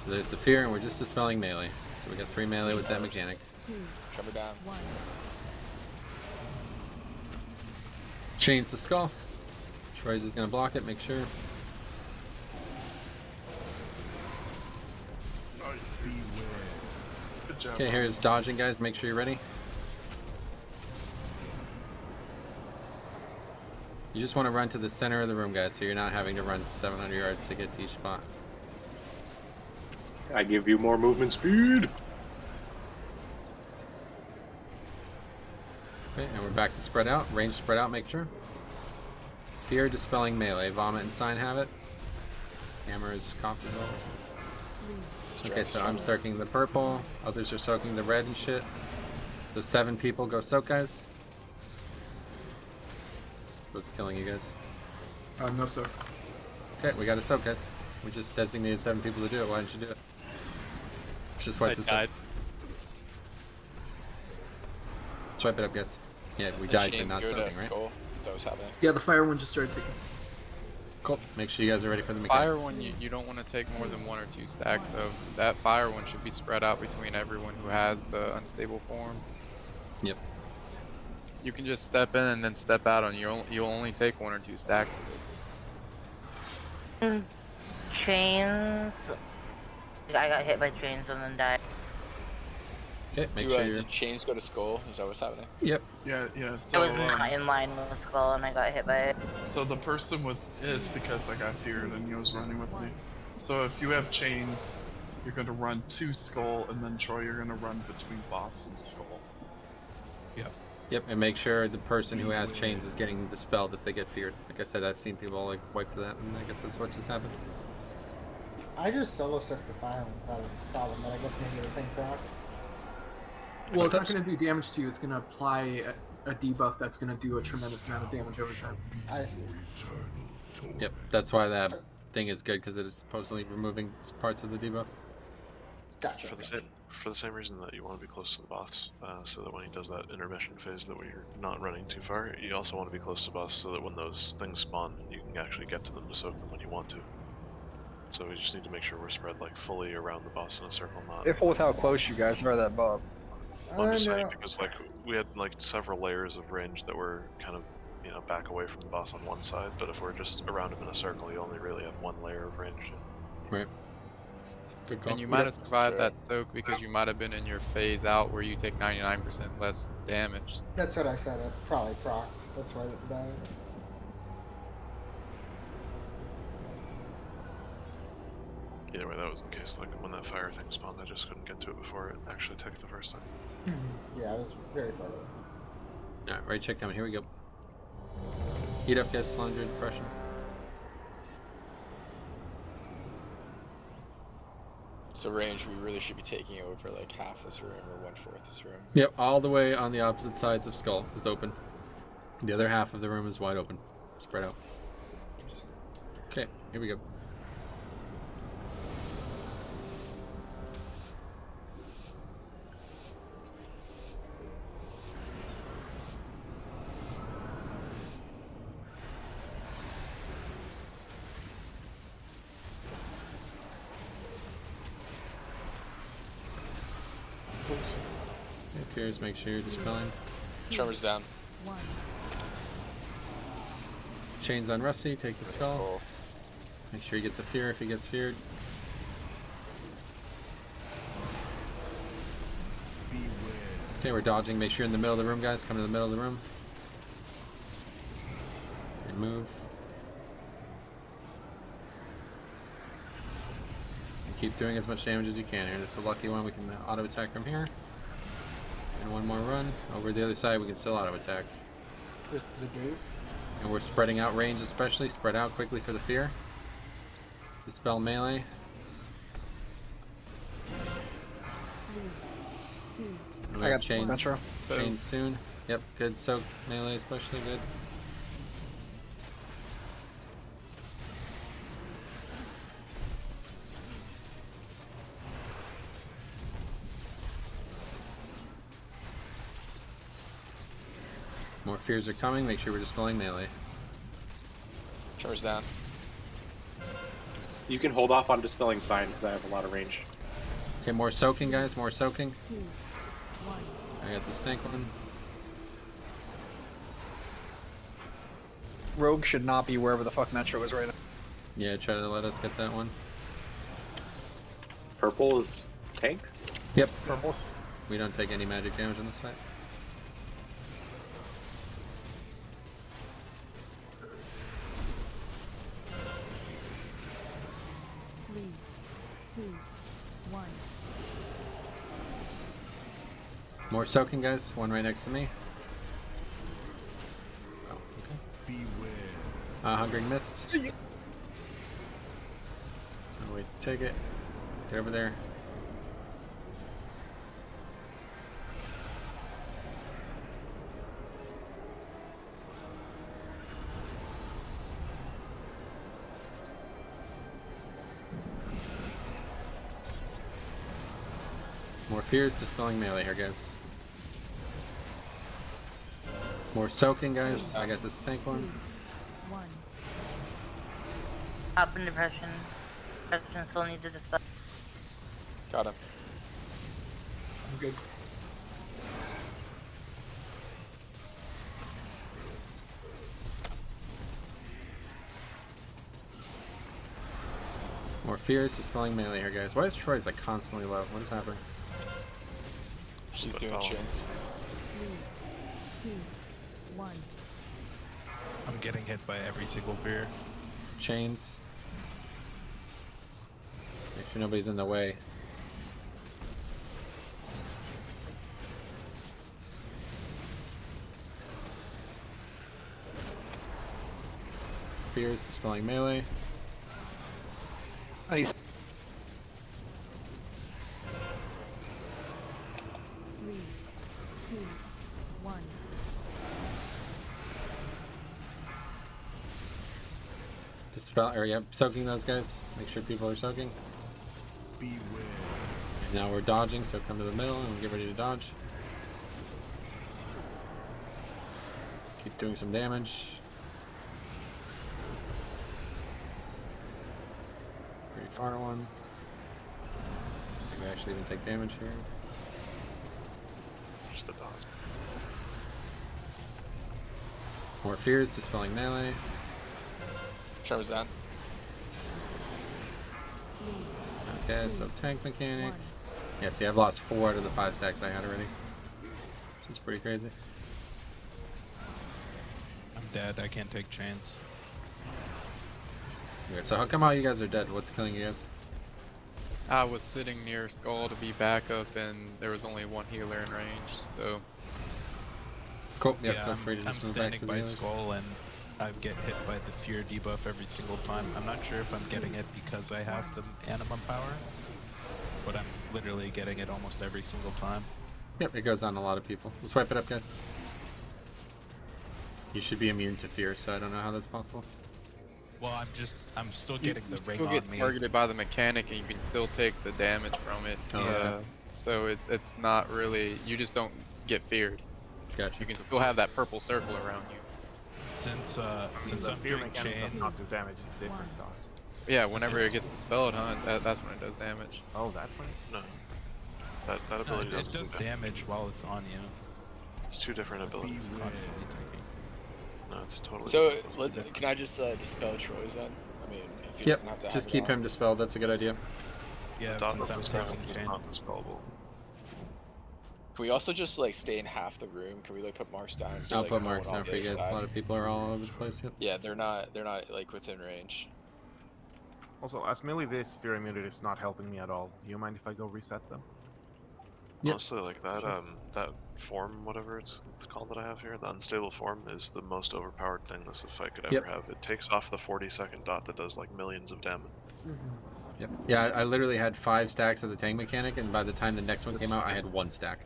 So there's the fear, and we're just dispelling melee. So we got 3 melee with that mechanic. Trevor down. Chains the skull. Troy's is gonna block it, make sure. Okay, here's dodging, guys. Make sure you're ready. You just want to run to the center of the room, guys, so you're not having to run 700 yards to get to each spot. I give you more movement speed. Okay, and we're back to spread out. Range spread out, make sure. Fear dispelling melee. Vomit and sign have it. Hammer is cocked as well. Okay, so I'm soaking the purple. Others are soaking the red and shit. So 7 people go soak, guys. What's killing you guys? No soak. Okay, we got a soak, guys. We just designated 7 people to do it. Why didn't you do it? Let's just wipe this up. Swipe it up, guys. Yeah, we died but not soaking, right? That was happening. Yeah, the fire one just started ticking. Cool. Make sure you guys are ready for the Fire mechanics. one, you don't want to take more than 1 or 2 stacks of. That fire one should be spread out between everyone who has the unstable form. Yep. You can just step in and then step out, and you'll only take 1 or 2 stacks of it. Chains. I got hit by chains and then died. Okay, make sure Did chains go to skull? Is that what's happening? Yep. Yeah. I So, was not in line with skull and I got hit by it. so the person with is because I got feared and he was running with me. So if you have chains, you're going to run to skull, and then Troy, you're going to run between boss and skull. Yep. Yep, and make sure the person who has chains is getting dispelled if they get feared. Like I said, I've seen people like wipe to that, and I guess that's what just happened. I just solo circled the file without a problem, but I guess maybe the thing procs. Well, it's not going to do damage to you. It's going to apply a debuff that's going to do a tremendous amount of damage over time. I see. Yep, that's why that thing is good, because it is supposedly removing parts of the debuff. Gotcha. For the same reason that you want to be close to the boss, so that when he does that intermission phase that we're not running too far, you also want to be close to the boss so that when those things spawn, you can actually get to them to soak them when you want to. So we just need to make sure we're spread like fully around the boss in a circle, not... Careful with how close you guys are to that boss. Well, I'm just saying, because like we had like several layers of range that were kind of, you know, back away from the boss on one side, but if we're just around him in a circle, you only really have 1 layer of range. Right. Good call. And you might have survived that soak because you might have been in your phase out where you take 99% less damage. That's what I said. It probably procs. That's why I didn't die. Either way, that was the case. Like when that fire thing spawned, I just couldn't get to it before it actually ticked the first time. Yeah, I was very far away. Alright, right check coming. Here we go. Heat up, guys. Long duration depression. So range, we really should be taking over like half this room or 1/4 this room. Yep, all the way on the opposite sides of Skull is open. The other half of the room is wide open. Spread out. Okay, here we go. Fears, make sure you're dispelling. Tremors down. Chains on Rusty, take the skull. Make sure he gets a fear if he gets feared. Okay, we're dodging. Make sure you're in the middle of the room, guys. Come to the middle of the room. And move. And keep doing as much damage as you can here. This is a lucky one. We can auto attack from here. And 1 more run. Over the other side, we can still auto attack. There's a gate. And we're spreading out range, especially. Spread out quickly for the fear. Dispel melee. 3, 2. I got chains. Metro. Chains soon. Yep, good. Soak melee, especially good. More fears are coming. Make sure we're dispelling melee. Tremors down. You can hold off on dispelling sign because I have a lot of range. Okay, more soaking, guys. More soaking. 2, 1. I got this tank one. Rogue should not be wherever the fuck Metro is right now. Yeah, try to let us get that one. Purple is tank? Yep. Purple. We don't take any magic damage in this fight. One. More soaking, guys. One right next to me. Hungering Mist. Oh, wait, take it. Get over there. More fears dispelling melee here, guys. More soaking, guys. I got this tank one. Up in depression. Depression still needs to dispel. Got him. I'm good. More fears dispelling melee here, guys. Why is Troy's like constantly low? What is happening? She's doing chins. 3, 2, 1. I'm getting hit by every single fear. Chains. Make sure nobody's in the way. Fears dispelling melee. Nice. 3, 2, 1. Dispel, or yeah, soaking those guys. Make sure people are soaking. Beware. And now we're dodging, so come to the middle and get ready to dodge. Keep doing some damage. Pretty far one. I think we actually even take damage here. Just the dodge. More fears dispelling melee. Trevor's down. Okay, so tank mechanic. Yeah, see, I've lost 4 out of the 5 stacks I had already. Which is pretty crazy. I'm dead. I can't take chains. Okay, so how come all you guys are dead? What's killing you guys? I was sitting near Skull to be backup, and there was only one healer in range, so. Cool. Yeah, Yeah, feel free to I'm just move back standing to the by healers. Skull, and I get hit by the fear debuff every single time. I'm not sure if I'm getting it because I have the animum power, but I'm literally getting it almost every single time. Yep, it goes on a lot of people. Let's wipe it up, guys. You should be immune to fear, so I don't know how that's possible. Well, I'm still getting the ring still on get me. targeted by the mechanic, and you can still take the damage from it. Oh, yeah. So it's not really, you just don't get feared. Gotcha. You can still have that purple circle around you. Since The I'm fear doing mechanic chain, does not do damage, it's different dodge. Yeah, whenever it gets dispelled, huh? That's when it does damage. Oh, that's when? No. That no, ability it doesn't does do damage while it's on you. It's 2 different abilities. Constantly taking. No, it's totally So different. can I just dispel Troy's then? I mean, if he Yep, doesn't have to just have keep it on. him dispelled. That's a good idea. Yeah, The dot since I'm represents taking is chain. not dispellable. Can we also just like stay in half the room? Can we like put marks down? I'll like, put no marks one on down the for you other guys. A side? lot of people are all over the place. Yep. Yeah, they're not like within range. Also, as melee, this fear immunity is not helping me at all. Do you mind if I go reset them? Yep. Honestly, like that Sure. that form, whatever it's called that I have here, the unstable form is the most overpowered thing this fight could ever Yep. have. It takes off the 40-second dot that does like millions of damage. Yep. Yeah, I literally had 5 stacks of the tank mechanic, and by the time the next one came out, I had 1 stack.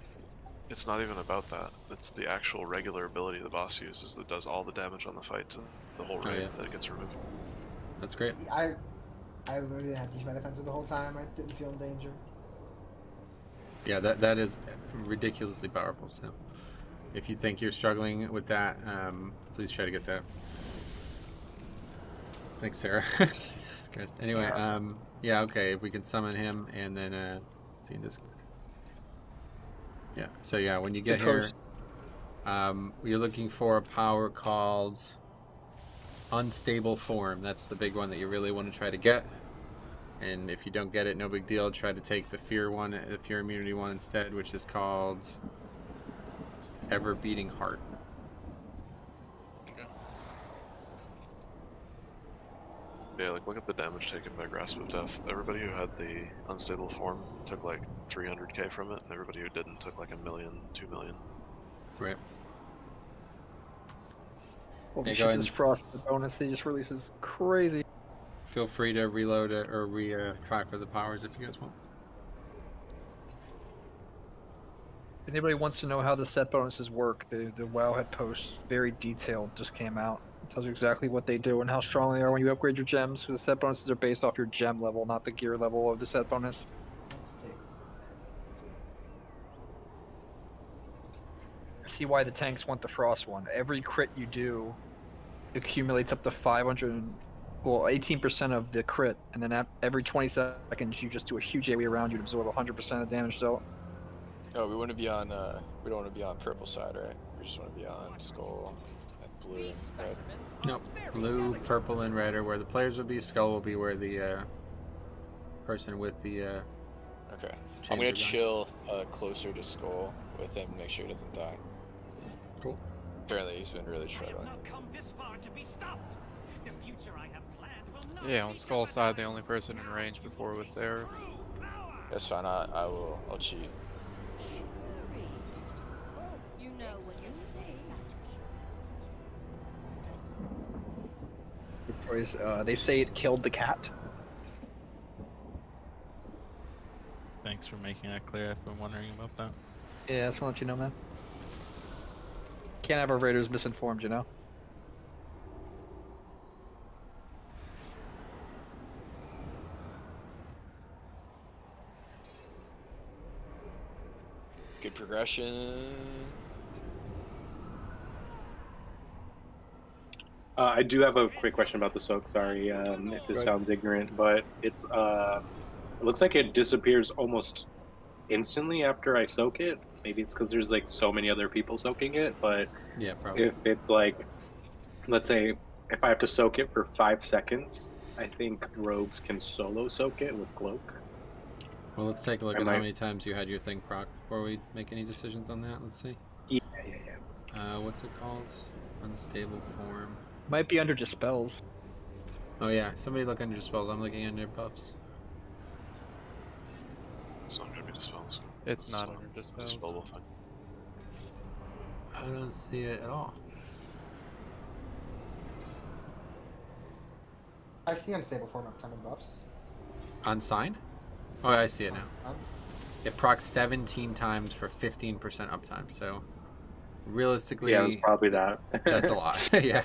It's not even about that. It's the actual regular ability the boss uses that does all the damage on the fight to the whole raid that gets removed. That's great. I literally had to use my defensive the whole time. I didn't feel in danger. Yeah, that is ridiculously powerful. So, if you think you're struggling with that, please try to get that. Thanks, Sarah. Anyway, yeah, okay. If we can summon him and then see in Discord. Yeah. So yeah, when you get here, you're looking for a power called Unstable Form. That's the big one that you really want to try to get. And if you don't get it, no big deal. Try to take the fear one, the fear immunity one instead, which is called Ever Beating Heart. Yeah, like look at the damage taken by Grasp of Death. Everybody who had the unstable form took like 300k from it, and everybody who didn't took like 1 million, 2 million. Right. Holy Yeah, shit, go ahead this and frost bonus they just released is crazy. feel free to reload it or try for the powers if you guys want. If anybody wants to know how the set bonuses work, the Wowhead post, very detailed, just came out. It tells you exactly what they do and how strong they are when you upgrade your gems. So the set bonuses are based off your gem level, not the gear level of the set bonus. Let's take. See why the tanks want the frost one. Every crit you do accumulates up to 18% of the crit, and then every 20 seconds you just do a huge AoE around you to absorb 100% of the damage dealt. Oh, we want to be on. We don't want to be on purple side, right? We just want to be on skull and blue and red. Nope. Blue, purple, and red are where the players will be. Skull will be where the person with the. Okay. I'm gonna chill closer to skull with him, make sure he doesn't die. Cool. Apparently, he's been really struggling. Yeah, on skull side, the only person in range before was there. That's fine. I'll cheat. You know what you say. They say it killed the cat. Thanks for making that clear. I've been wondering about that. Yeah, just want to let you know, man. Can't have our raiders misinformed, you know? Good progression. I do have a quick question about the soak. Sorry if this sounds ignorant, but it's it looks like it disappears almost instantly after I soak it. Maybe it's because there's like so many other people soaking it, but yeah, probably. if it's like, let's say, if I have to soak it for 5 seconds, I think rogues can solo soak it with cloak. Well, let's take a look at how many times you had your thing proc before we make any decisions on that. Let's see. Yeah. What's it called? Unstable form. Might be under dispels. Oh yeah, somebody look under dispels. I'm looking under buffs. It's not gonna be dispels. It's not under dispels. Dispellable thing. I don't see it at all. I see unstable form uptime and buffs. Unsigned? Oh, I see it now. It procs 17 times for 15% uptime, so realistically... Yeah, it's probably that. That's a lot, yeah.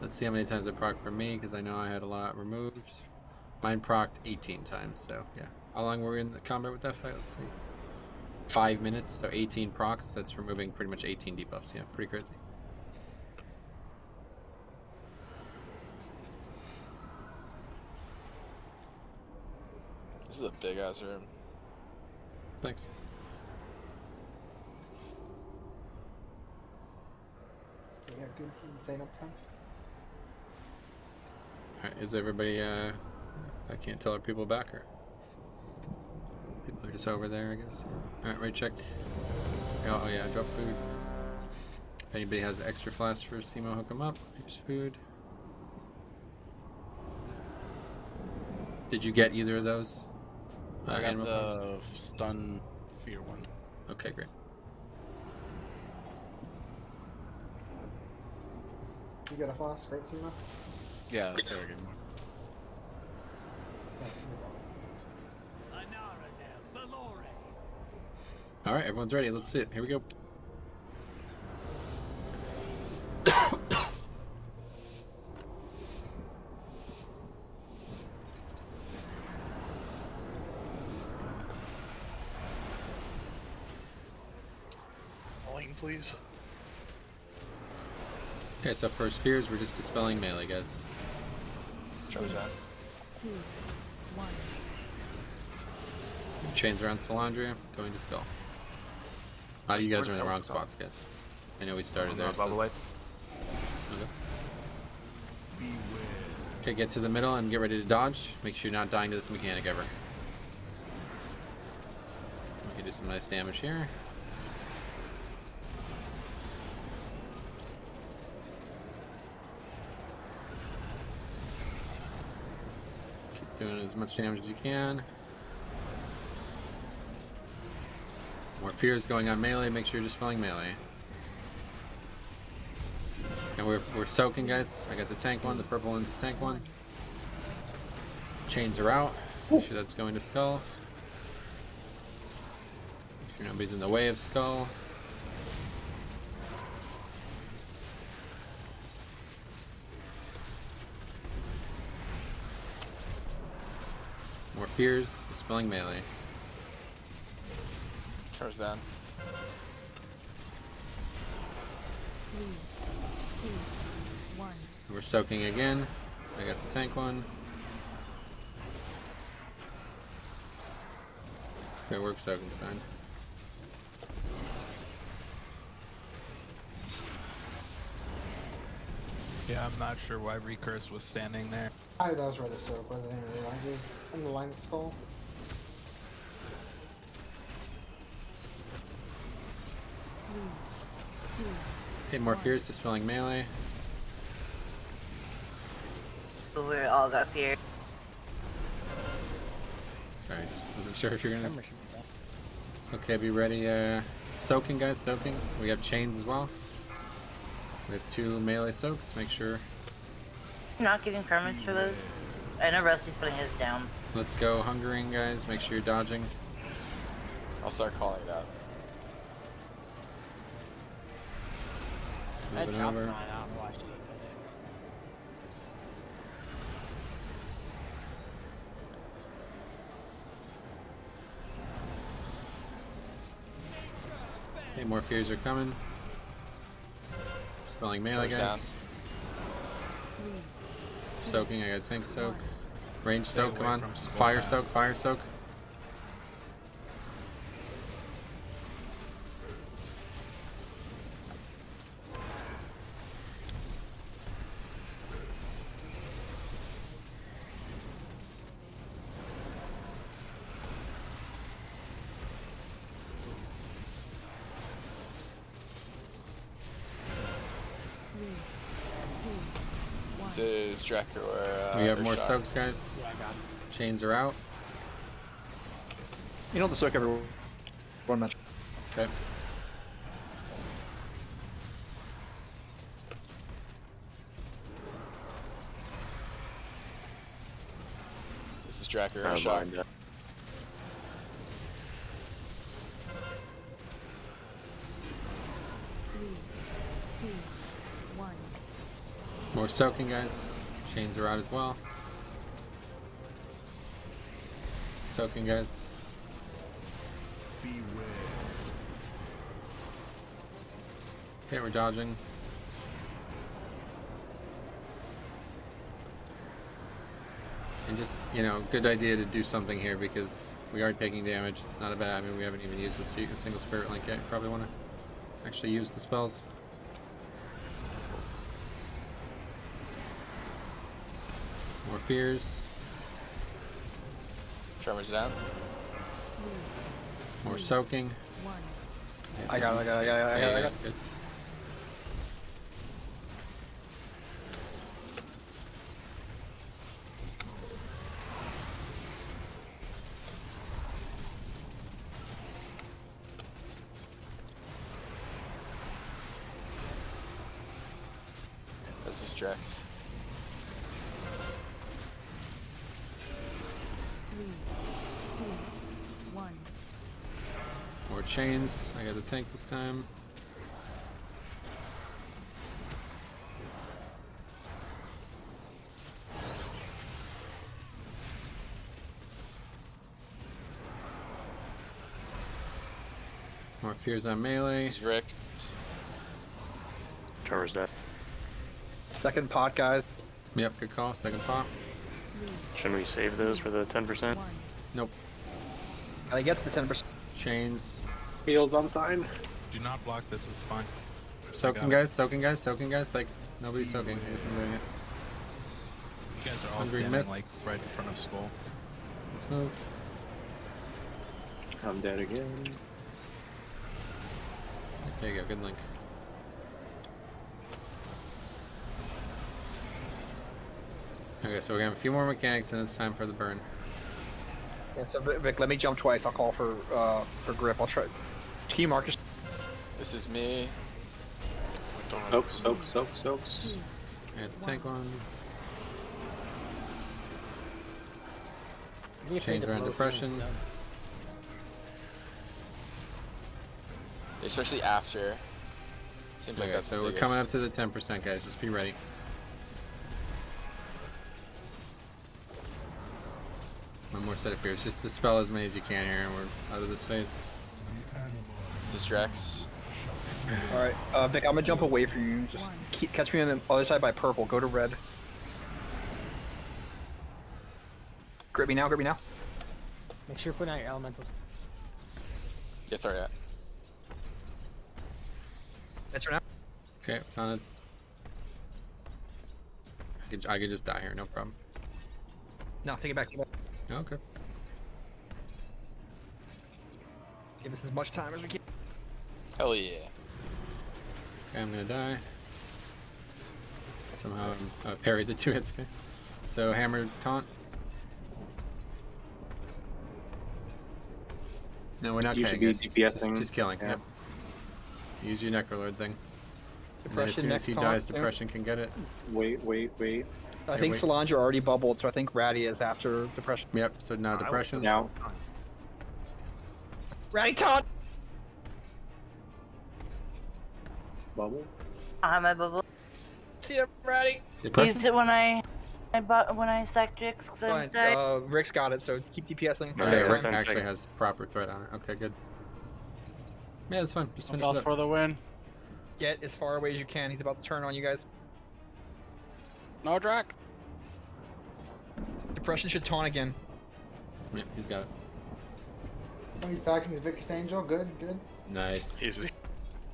Let's see how many times it proc for me, because I know I had a lot removed. Mine procced 18 times, so yeah. How long were we in the combat with that fight? Let's see. 5 minutes, so 18 procs. That's removing pretty much 18 debuffs. Yeah, pretty crazy. This is a big ass room. Thanks. Yeah, good insane uptime. Alright, is everybody, I can't tell, are people back or? People are just over there, I guess. Alright, right, check. Oh yeah, drop food. If anybody has extra flasks for Simo, hook them up. Here's food. Did you get either of those? I got animal the powers? stun fear one. Okay, great. You got a flask, right, Sima? Yeah, that's very good. Alright, everyone's ready. Let's see it. Here we go. Lane, please. Okay, so first fears, we're just dispelling melee, guys. Charge that. 2, 1. Chains around Salandria, going to Skull. You guys are in the wrong spots, guys. I know we started there. So okay. Okay, get to the middle and get ready to dodge. Make sure you're not dying to this mechanic ever. We can do some nice damage here. Keep doing as much damage as you can. More fears going on melee, make sure you're dispelling melee. Come And we're soaking, guys. I got the tank one, the purple one's the tank one. Chains are out. Make sure that's going to Skull. Make sure nobody's in the way of Skull. More fears, dispelling melee. Charge down. 3, 2, 1. We're soaking again. I got the tank one. Good work, soaking sign. Yeah, I'm not sure why Recurse was standing there. I thought that was right as soap, but I didn't realize it was in the line of Skull. Hit more fears, dispelling melee. We all got fear. Sorry, just wasn't sure if you're gonna. Okay, be ready. Soaking, guys, soaking. We have chains as well. We have 2 melee soaks. Make sure. Not getting permits for those. I know Rusty's putting his down. Let's go, hungering, guys. Make sure you're dodging. I'll start calling it out. I Moving dropped over. mine out and watched it get Okay, more fears are coming. Spelling melee, Goes guys. down. Soaking, I got tank soak. Range Stay soak, come away on. from skull Fire path. soak, fire soak. This is Drek or We have or more Shock. soaks, guys. Chains are out. You don't have to soak every one match. Okay. This is Drek or I'm Shock. lined up. More soaking, guys. Chains are out as well. Soaking, guys. Okay, we're dodging. And just, you know, good idea to do something here because we are taking damage. It's not a bad. I mean, we haven't even used a single spirit link yet. You probably want to actually use the spells. More fears. Tremors down. More soaking. I got it. Good. This is Drex. 3, 2, 1. More chains. I got the tank this time. More fears on melee. This is Rick. Trevor's dead. Second pot, guys. Yep, good call. Second pop. Shouldn't we save those for the 10%? Nope. I get to the 10%. Chains. Heals on time. Do not block this, it's fine. Soaking, guys. Soaking, guys. Soaking, guys. Like, nobody's soaking. I guess I'm doing it. You guys are all Hungry standing miss. like right in front of Skull. Let's move. I'm dead again. There you go. Good link. Okay, so we have a few more mechanics and it's time for the burn. Yeah, so Vic, let me jump twice. I'll call for grip. I'll try. Can you mark us? This is me. Soaks. Add the tank on. Be afraid Change to around blow depression. things, Especially after. Seems like Okay, that's so the we're biggest. coming up to the 10%, guys. Just be ready. One more set of fears. Just dispel as many as you can here, and we're out of this phase. This is Drex. Alright, Vic, I'm gonna jump away from you. Just catch me on the other side by purple. Go to red. Grip me now, grip me now. Make sure you're putting out your elementals. Yeah, sorry. Yeah. Enter now. Okay, it's on it. I could just die here, no problem. No, take it back, take it back. Okay. Give us as much time as we can. Hell yeah. Okay, I'm gonna die. Somehow I parried the 2 hits, okay. So hammer taunt. No, we're not You killing, should be guys. DPSing. Just killing, Yeah. yep. Use your Necrolord thing. And then as Depression soon as next he taunt, dies, yeah. Depression can get it. Wait. I think wait. Solange already bubbled, so I think Ratty is after Depression. Yep, so now Depression. Now. Ratty taunt! Bubble? I'm a bubble. See ya, Ratty! Use it when I sack Drix because I'm Fine, sad. Rick's got it, so keep DPSing. Okay, Next Rick time. actually has proper threat on it. Okay, good. Yeah, that's fine. Just finish it up. for the win. Get as far away as you can. He's about to turn on you guys. No Drac. Depression should taunt again. Yep, he's got it. Oh, he's talking his Vicus Angel. Good. Nice. Easy.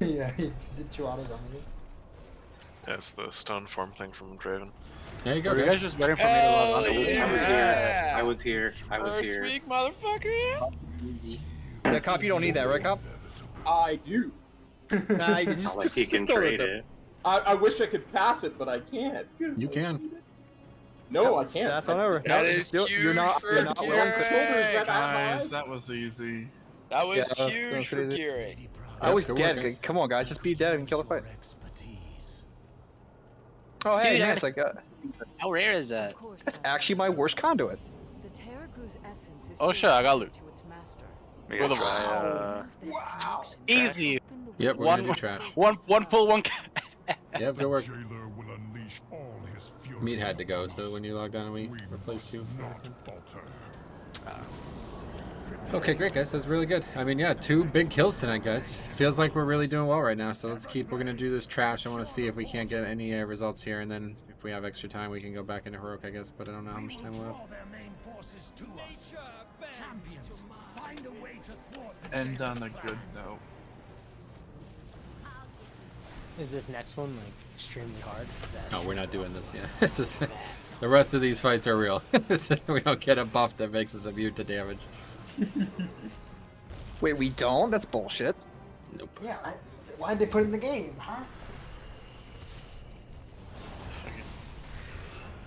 Yeah, he did 2 autos on you. That's the stone form thing from Draven. There you go, Were you guys. guys just waiting for me to log on? I was here. First week, motherfuckers. Yeah, Cop, you don't need that, right, Cop? I do. Nah, you Not like he can trade it. I wish I could pass it, but I can't. You can. No, I can't. That's on over. That is huge You're not for willing to Keurig. Guys, that was easy. That was Yeah, huge for crazy. Keurig. I was good dead. work, guys. Come on, guys, just be dead and kill the fight. Oh, hey, Dude, nice. I got. How rare is that? That's actually my worst conduit. Oh shit, I got loot. We gotta try, Wow. Easy. Yep, we're One, gonna do trash. one pull, one. Yep, good work. Meat had to go, so when you logged on, we replaced you. Okay, great, guys. That's really good. I mean, yeah, 2 big kills tonight, guys. Feels like we're really doing well right now, so let's keep. We're gonna do this trash. I want to see if we can't get any results here, and then if we have extra time, we can go back into heroic, I guess. But I don't know how much time we'll have. End on a good note. Is this next one like extremely hard? No, we're not doing this yet. This is, the rest of these fights are real. We don't get a buff that makes us immune to damage. Wait, we don't? That's bullshit. Nope. Yeah, why'd they put it in the game, huh?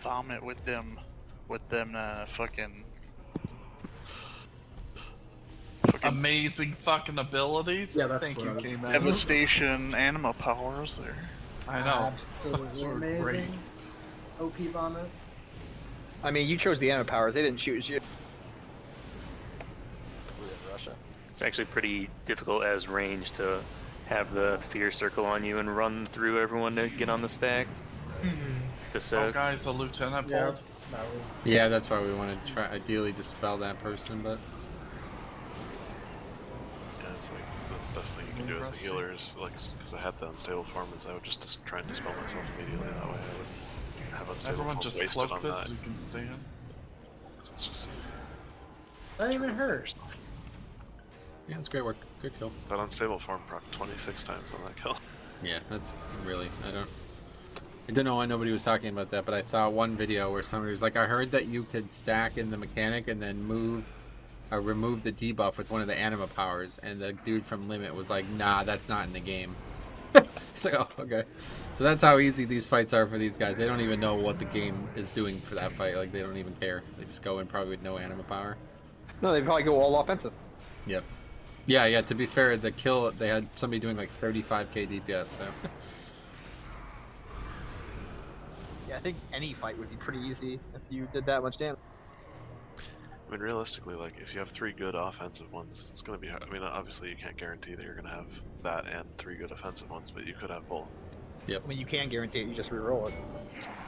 Vomit with them fucking Amazing fucking abilities. Yeah, that's Thank what you, I was- K-Man. devastation anima powers there. I know. Absolutely They were amazing. great. OP vomit. I mean, you chose the anima powers. They didn't choose you. We're in Russia. It's actually pretty difficult as range to have the fear circle on you and run through everyone to get on the stack. To Oh, soak. guys, the lieutenant Yeah, pulled. that was. Yeah, that's why we want to try ideally dispel that person, but Yeah, it's like the best thing you can do as a healer is like, because I had the unstable form, is I would just try and dispel myself immediately. That way I would have unstable Everyone form just wasted cloak on this that. so you can stay in. It's just That didn't even hurt. yeah, it's great work. Good kill. that unstable form proc 26 times on that kill. Yeah, that's really, I don't know why nobody was talking about that, but I saw one video where somebody was like, I heard that you could stack in the mechanic and then remove the debuff with one of the anima powers, and the dude from Limit was like, nah, that's not in the game. It's like, oh, okay. So that's how easy these fights are for these guys. They don't even know what the game is doing for that fight. Like, they don't even care. They just go in probably with no anima power. No, they probably go all offensive. Yep. Yeah, to be fair, the kill, they had somebody doing like 35k DPS, so Yeah, I think any fight would be pretty easy if you did that much damage. I mean, realistically, like if you have 3 good offensive ones, it's gonna be. I mean, obviously you can't guarantee that you're gonna have that and 3 good offensive ones, but you could have both. Yep. I mean, you can guarantee it. You just reroll it.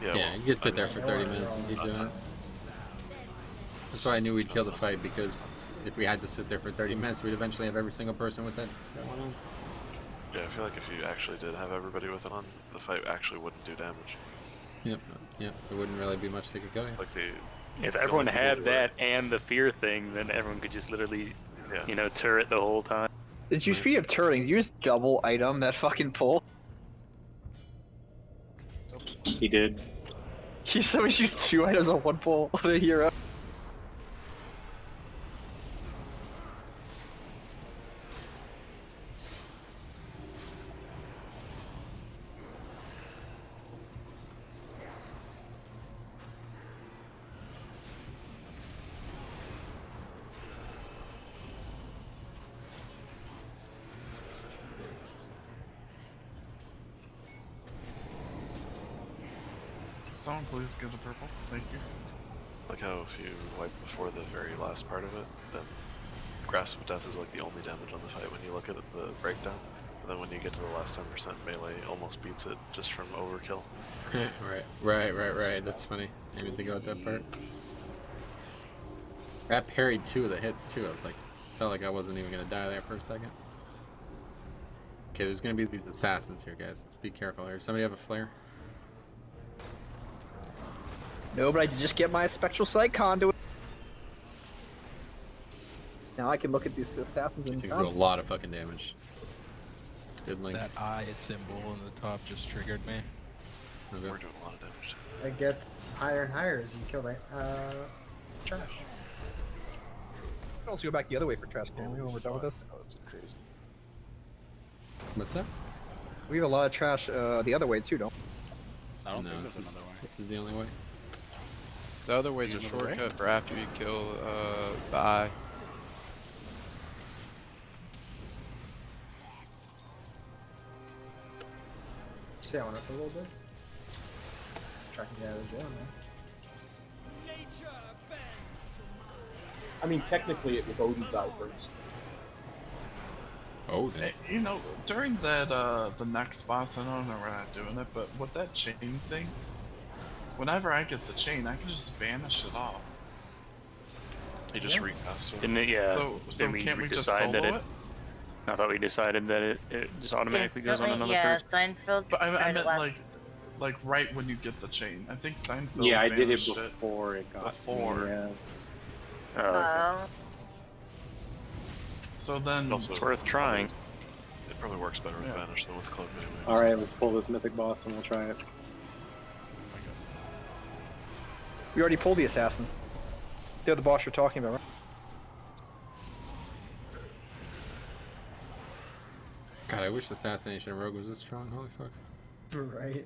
Yeah. Yeah, well, you could sit I there mean, for 30 minutes and keep that's doing it. fine. That's why I knew we'd kill the fight, because if we had to sit there for 30 minutes, we'd eventually have every single person with that one on. Yeah, I feel like if you actually did have everybody with it on, the fight actually wouldn't do damage. Yep, yep. There wouldn't really be much they could go. Like the. If everyone had that and the fear thing, then everyone could just literally, you know, turret the whole time. Did you speak of turning? You just double item that fucking pull. He did. He somebody used 2 items on 1 pull on a hero. Someone please get a purple. Thank you. Like how if you wipe before the very last part of it, then Grasp of Death is like the only damage on the fight when you look at the breakdown. And then when you get to the last 10%, melee almost beats it just from overkill. Right. That's funny. I didn't think about that part. That parried 2 of the hits too. I was like, felt like I wasn't even gonna die there for a second. Okay, there's gonna be these assassins here, guys. Let's be careful here. Somebody have a flare? No, but I did just get my Spectral Sight conduit. Now I can look at these assassins These and things do a lot of fucking damage. Good link. That eye symbol on the top just triggered me. We're doing a lot of damage. It gets higher and higher as you kill that trash. You can also go back the other way for trash can when we're done with this. Oh, it's crazy. What's that? We have a lot of trash the other way too, don't we? I don't No, think this there's is, another way. this is the only way. The other way's a Another way? shortcut for after you kill the eye. Stay on it for a little bit. Try to get out of the jail, man. I mean, technically it was Odin's eye first. Oh, You know, during that the next boss, I don't know we're not doing it, but with that chain thing, whenever I get the chain, I can just vanish it off. You just recast it. Didn't it? Yeah. So Didn't can't we just decide solo that it? I thought we decided that it just automatically goes on another person. Seinfeld. But I tried meant it last- like right when you get the chain. I think Seinfeld. Yeah, I did it vanished before it got before. to me, yeah. Oh, okay. So then It's worth trying. It probably works better with Vanish than with Cloak anyway. Alright, let's pull this mythic boss and we'll try it. We already pulled the assassins. They're the boss you're talking about, right? God, I wish Assassination Rogue was this strong. Holy fuck. Right.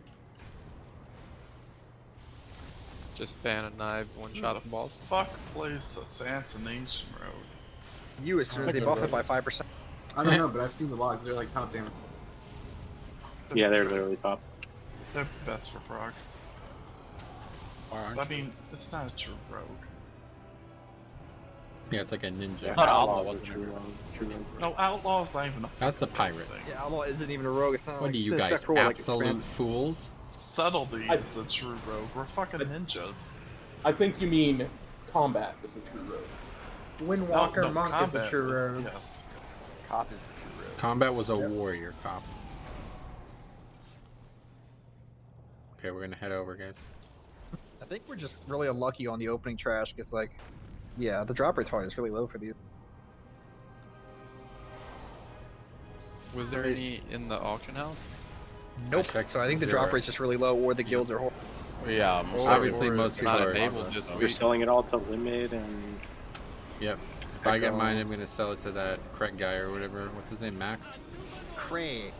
Just fan of knives, one Who shot the balls. Fuck plays Assassination Road. You, as soon as they buff it by 5%. I don't know, but I've seen the logs. They're like top damage. Yeah, they're literally top. They're best for proc. I mean, it's not a true rogue. Yeah, it's like a ninja. Yeah, Not Outlaw Outlaw, is a true rogue. True rogue. No, Outlaw is not even a That's a fucking pirate. thing. Yeah, Outlaw isn't even a rogue. It's not What like are you the guys, Spectral, like, absolute expanded. fools? Subtlety is the true rogue. We're fucking ninjas. I think you mean combat is a true rogue. Windwalker No, Monk is the combat true is- rogue. Yes. Cop is the true rogue. Combat was a warrior cop. Okay, we're gonna head over, guys. I think we're just really unlucky on the opening trash, because, like, yeah, the drop rate is really low for these. Was there any in the auction house? Nope. So I think the drop rate's just really low, or the guilds are horrible. Yeah, Obviously, most it's people not are. enabled this We're week. selling it all to limit and Yep. If I get mine, I'm gonna sell it to that Craig guy or whatever. What's his name? Max? Craig.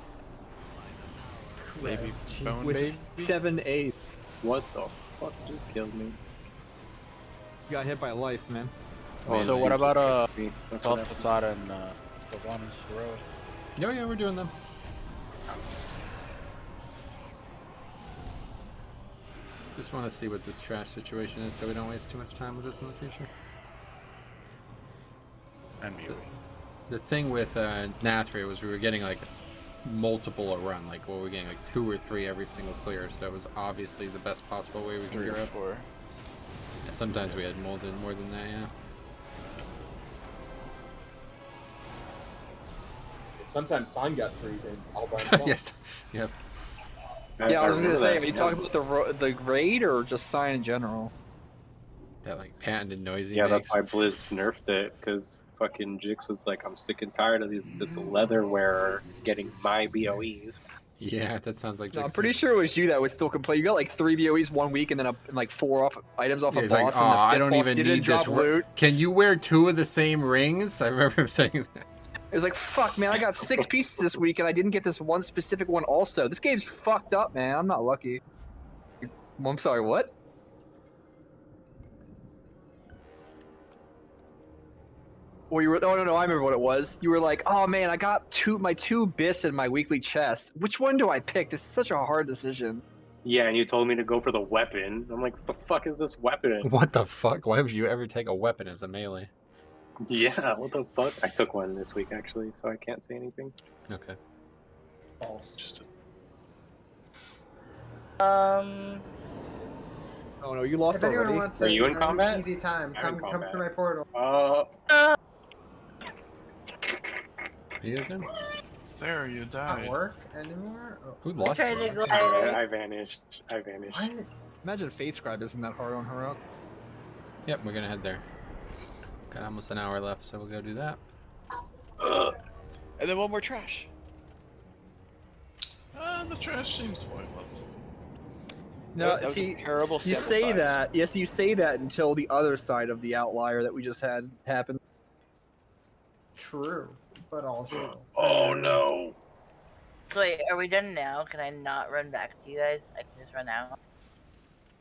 Baby bone With baby. 7-8. what the fuck just killed me? You got hit by life, man. Oh, So it's what about That's Top what happened. Facade and Sylvanas Road? Yeah, we're doing them. Just want to see what this trash situation is so we don't waste too much time with this in the future. And me. The thing with Nathria was we were getting like multiple a run, like what we're getting like 2 or 3 every single clear, so it was obviously the best possible way we could 3 gear or up. 4. Yeah, sometimes we had more than that, yeah. Sometimes Sign got 3 then all by himself. Yes. Yep. Yeah, I was gonna say, are you talking about the raid or just Sign in general? That like patented noisy. Yeah, makes. that's why Blizz nerfed it, because fucking Jix was like, I'm sick and tired of this leather wearer getting my BOEs. Yeah, that sounds like. No, I'm pretty sure it was you that was still complaining. You got like 3 BOEs 1 week and then like 4 items off Yeah, a he's boss. like, oh, and the I fifth don't boss even didn't need this. drop loot. Can you wear 2 of the same rings? I remember him saying that. It was like, fuck, man, I got 6 pieces this week and I didn't get this one specific one also. This game's fucked up, man. I'm not lucky. I'm sorry, what? Or you were, oh no, I remember what it was. You were like, oh man, I got my 2 bis in my weekly chest. Which one do I pick? This is such a hard decision. Yeah, and you told me to go for the weapon. I'm like, what the fuck is this weapon? What the fuck? Why would you ever take a weapon as a melee? Yeah, what the fuck? I took one this week actually, so I can't say anything. Okay. False. Just Oh no, you lost If anyone already. wants Are you in an combat? easy time, I'm in come combat. through my portal. You guys know? Sarah, you Not died. work anymore? Oh. Who lost? Tried to it? glide I it. vanished. I vanished. What? Imagine Fate Scribe isn't that hard on her out. Yep, we're gonna head there. Got almost an hour left, so we'll go do that. And then one more trash. The trash seems pointless. No, that was see, a terrible you sample say size. that. Yes, you say that until the other side of the outlier that we just had happen. True, but also. Oh no! So wait, are we done now? Can I not run back to you guys? I can just run out.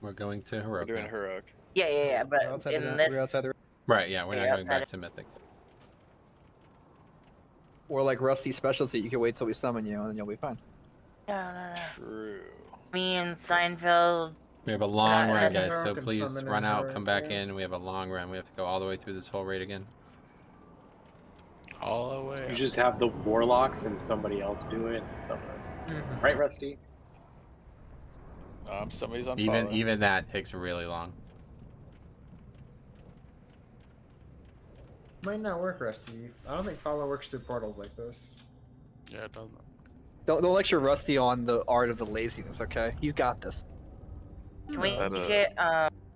We're going to We're Heroic. doing now. Heroic. Yeah, but Outside in the, this, we're outside the, Right, yeah, we're Yeah, not going outside back to Mythic. or like Rusty specialty, you can wait till we summon you and then you'll be fine. no. True. Me and Seinfeld. We have a long Yeah, run, yeah, guys, so Heroic and please summon run in out, Heroic, come back yeah. in. We have a long run. We have to go all the way through this whole raid again. All the way. You just have the warlocks and somebody else do it. Right, Rusty? Somebody's on Even follow. even that takes really long. Might not work, Rusty. I don't think follow works through portals like this. Yeah, it doesn't. Don't lecture Rusty on the art of the laziness, okay? He's got this. Can we That, get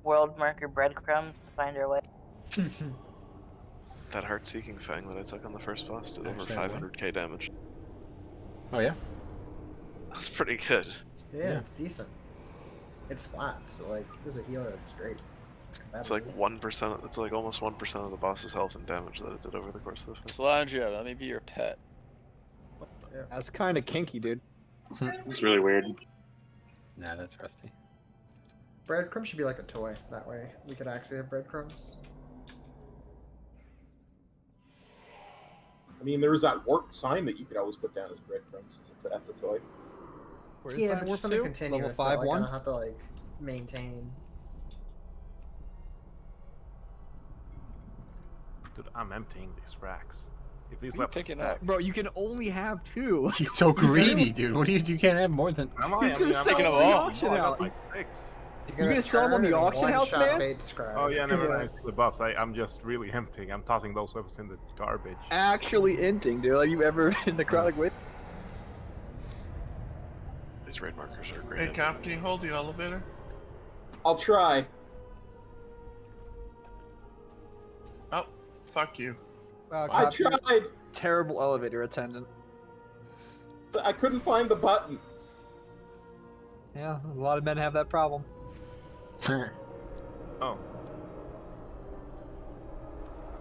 world marker breadcrumbs to find our way? that heart-seeking fang that I took on the first boss did over Actually, I would. 500k damage. Oh yeah? That's pretty good. Yeah, it's decent. It's flat, so like, as a healer, that's great. It's like 1%. It's like almost 1% of the boss's health and damage that it did over the course of the fight. Solandria, let me be your pet. That's kind of kinky, dude. It's really weird. Nah, that's Rusty. Breadcrumbs should be like a toy. That way, we could actually have breadcrumbs. I mean, there was that warped sign that you could always put down as breadcrumbs. That's a toy. Where's Yeah, that but warp just something to? continuous. Level 5 that, like, I 1? don't have to like maintain. Dude, I'm emptying these racks. If these What are you weapons picking stack- up? Bro, you can only have 2. He's so greedy, dude. What do you can't have more than Am I? He's I gonna mean, sell I'm them picking on them the all. auction I got house. like 6. You gonna sell them on the auction house, man? Fate Scribe. Oh yeah, never Yeah. mind. The buffs. I'm just really emptying. I'm tossing those weapons in the garbage. Actually inting, dude. Have you ever been necrotic with? These raid markers are great. Hey, Cap, can you hold the elevator? I'll try. Oh, fuck you. Wow, I Cop, you're a tried. terrible elevator attendant. But I couldn't find the button. Yeah, a lot of men have that problem. Oh.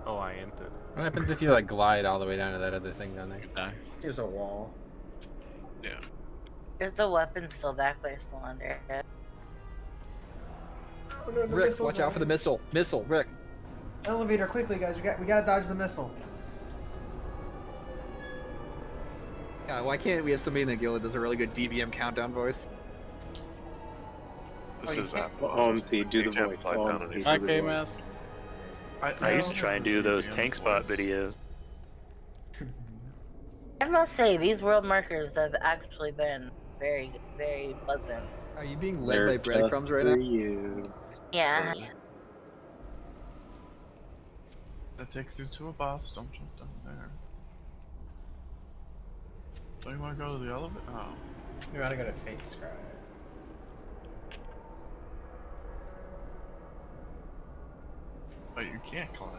Oh, I entered. What happens if you like glide all the way down to that other thing down there? Die. Here's a wall. Yeah. Is the weapon still back there, still under it? Oh, no, the Rick, missile, watch out for the guys. missile. Missile, Rick. Elevator, quickly, guys. We gotta dodge the missile. God, why can't we have somebody in the guild that does a really good DVM countdown voice? This is Apple. OMC, do the voice. OMC, do the voice. I used to try and do those tank spot videos. I must say, these world markers have actually been very, very pleasant. Are you being led by breadcrumbs right now? You. Yeah. That takes you to a boss. Don't jump down there. Don't you want to go to the elevator? Oh. You want to go to Fate Scribe. But you can't climb.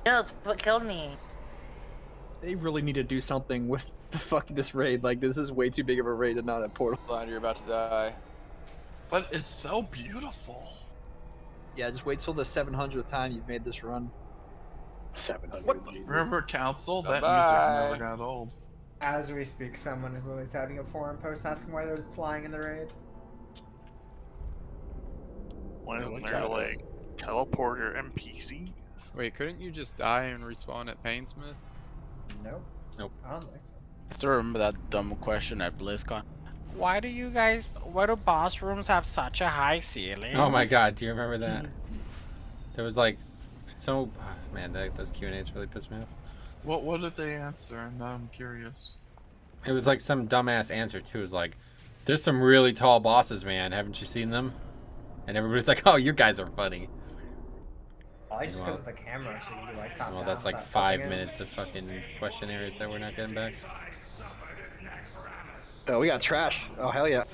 No, it's what killed me. They really need to do something with this raid. Like, this is way too big of a raid to not a portal. You're about to die. But it's so beautiful. Yeah, just wait till the 700th time you've made this run. 700. River Council, that Bye-bye. music never got old. As we speak, someone is literally typing a forum post asking why there's flying in the raid. When they're like teleporter NPCs. Wait, couldn't you just die and respawn at Painsmith? Nope. Nope. I don't think so. I still remember that dumb question at BlizzCon. Why do boss rooms have such a high ceiling? Oh my god, do you remember that? There was like, so, man, those Q&As really pissed me off. What did they answer? Now I'm curious. It was like some dumbass answer too. It was like, there's some really tall bosses, man. Haven't you seen them? And everybody's like, oh, you guys are funny. I like just because of the camera, so you can do like top Well, down that's like without 5 flipping it. minutes of fucking questionnaires that we're not getting back. Oh, we got trash. Oh, hell yeah.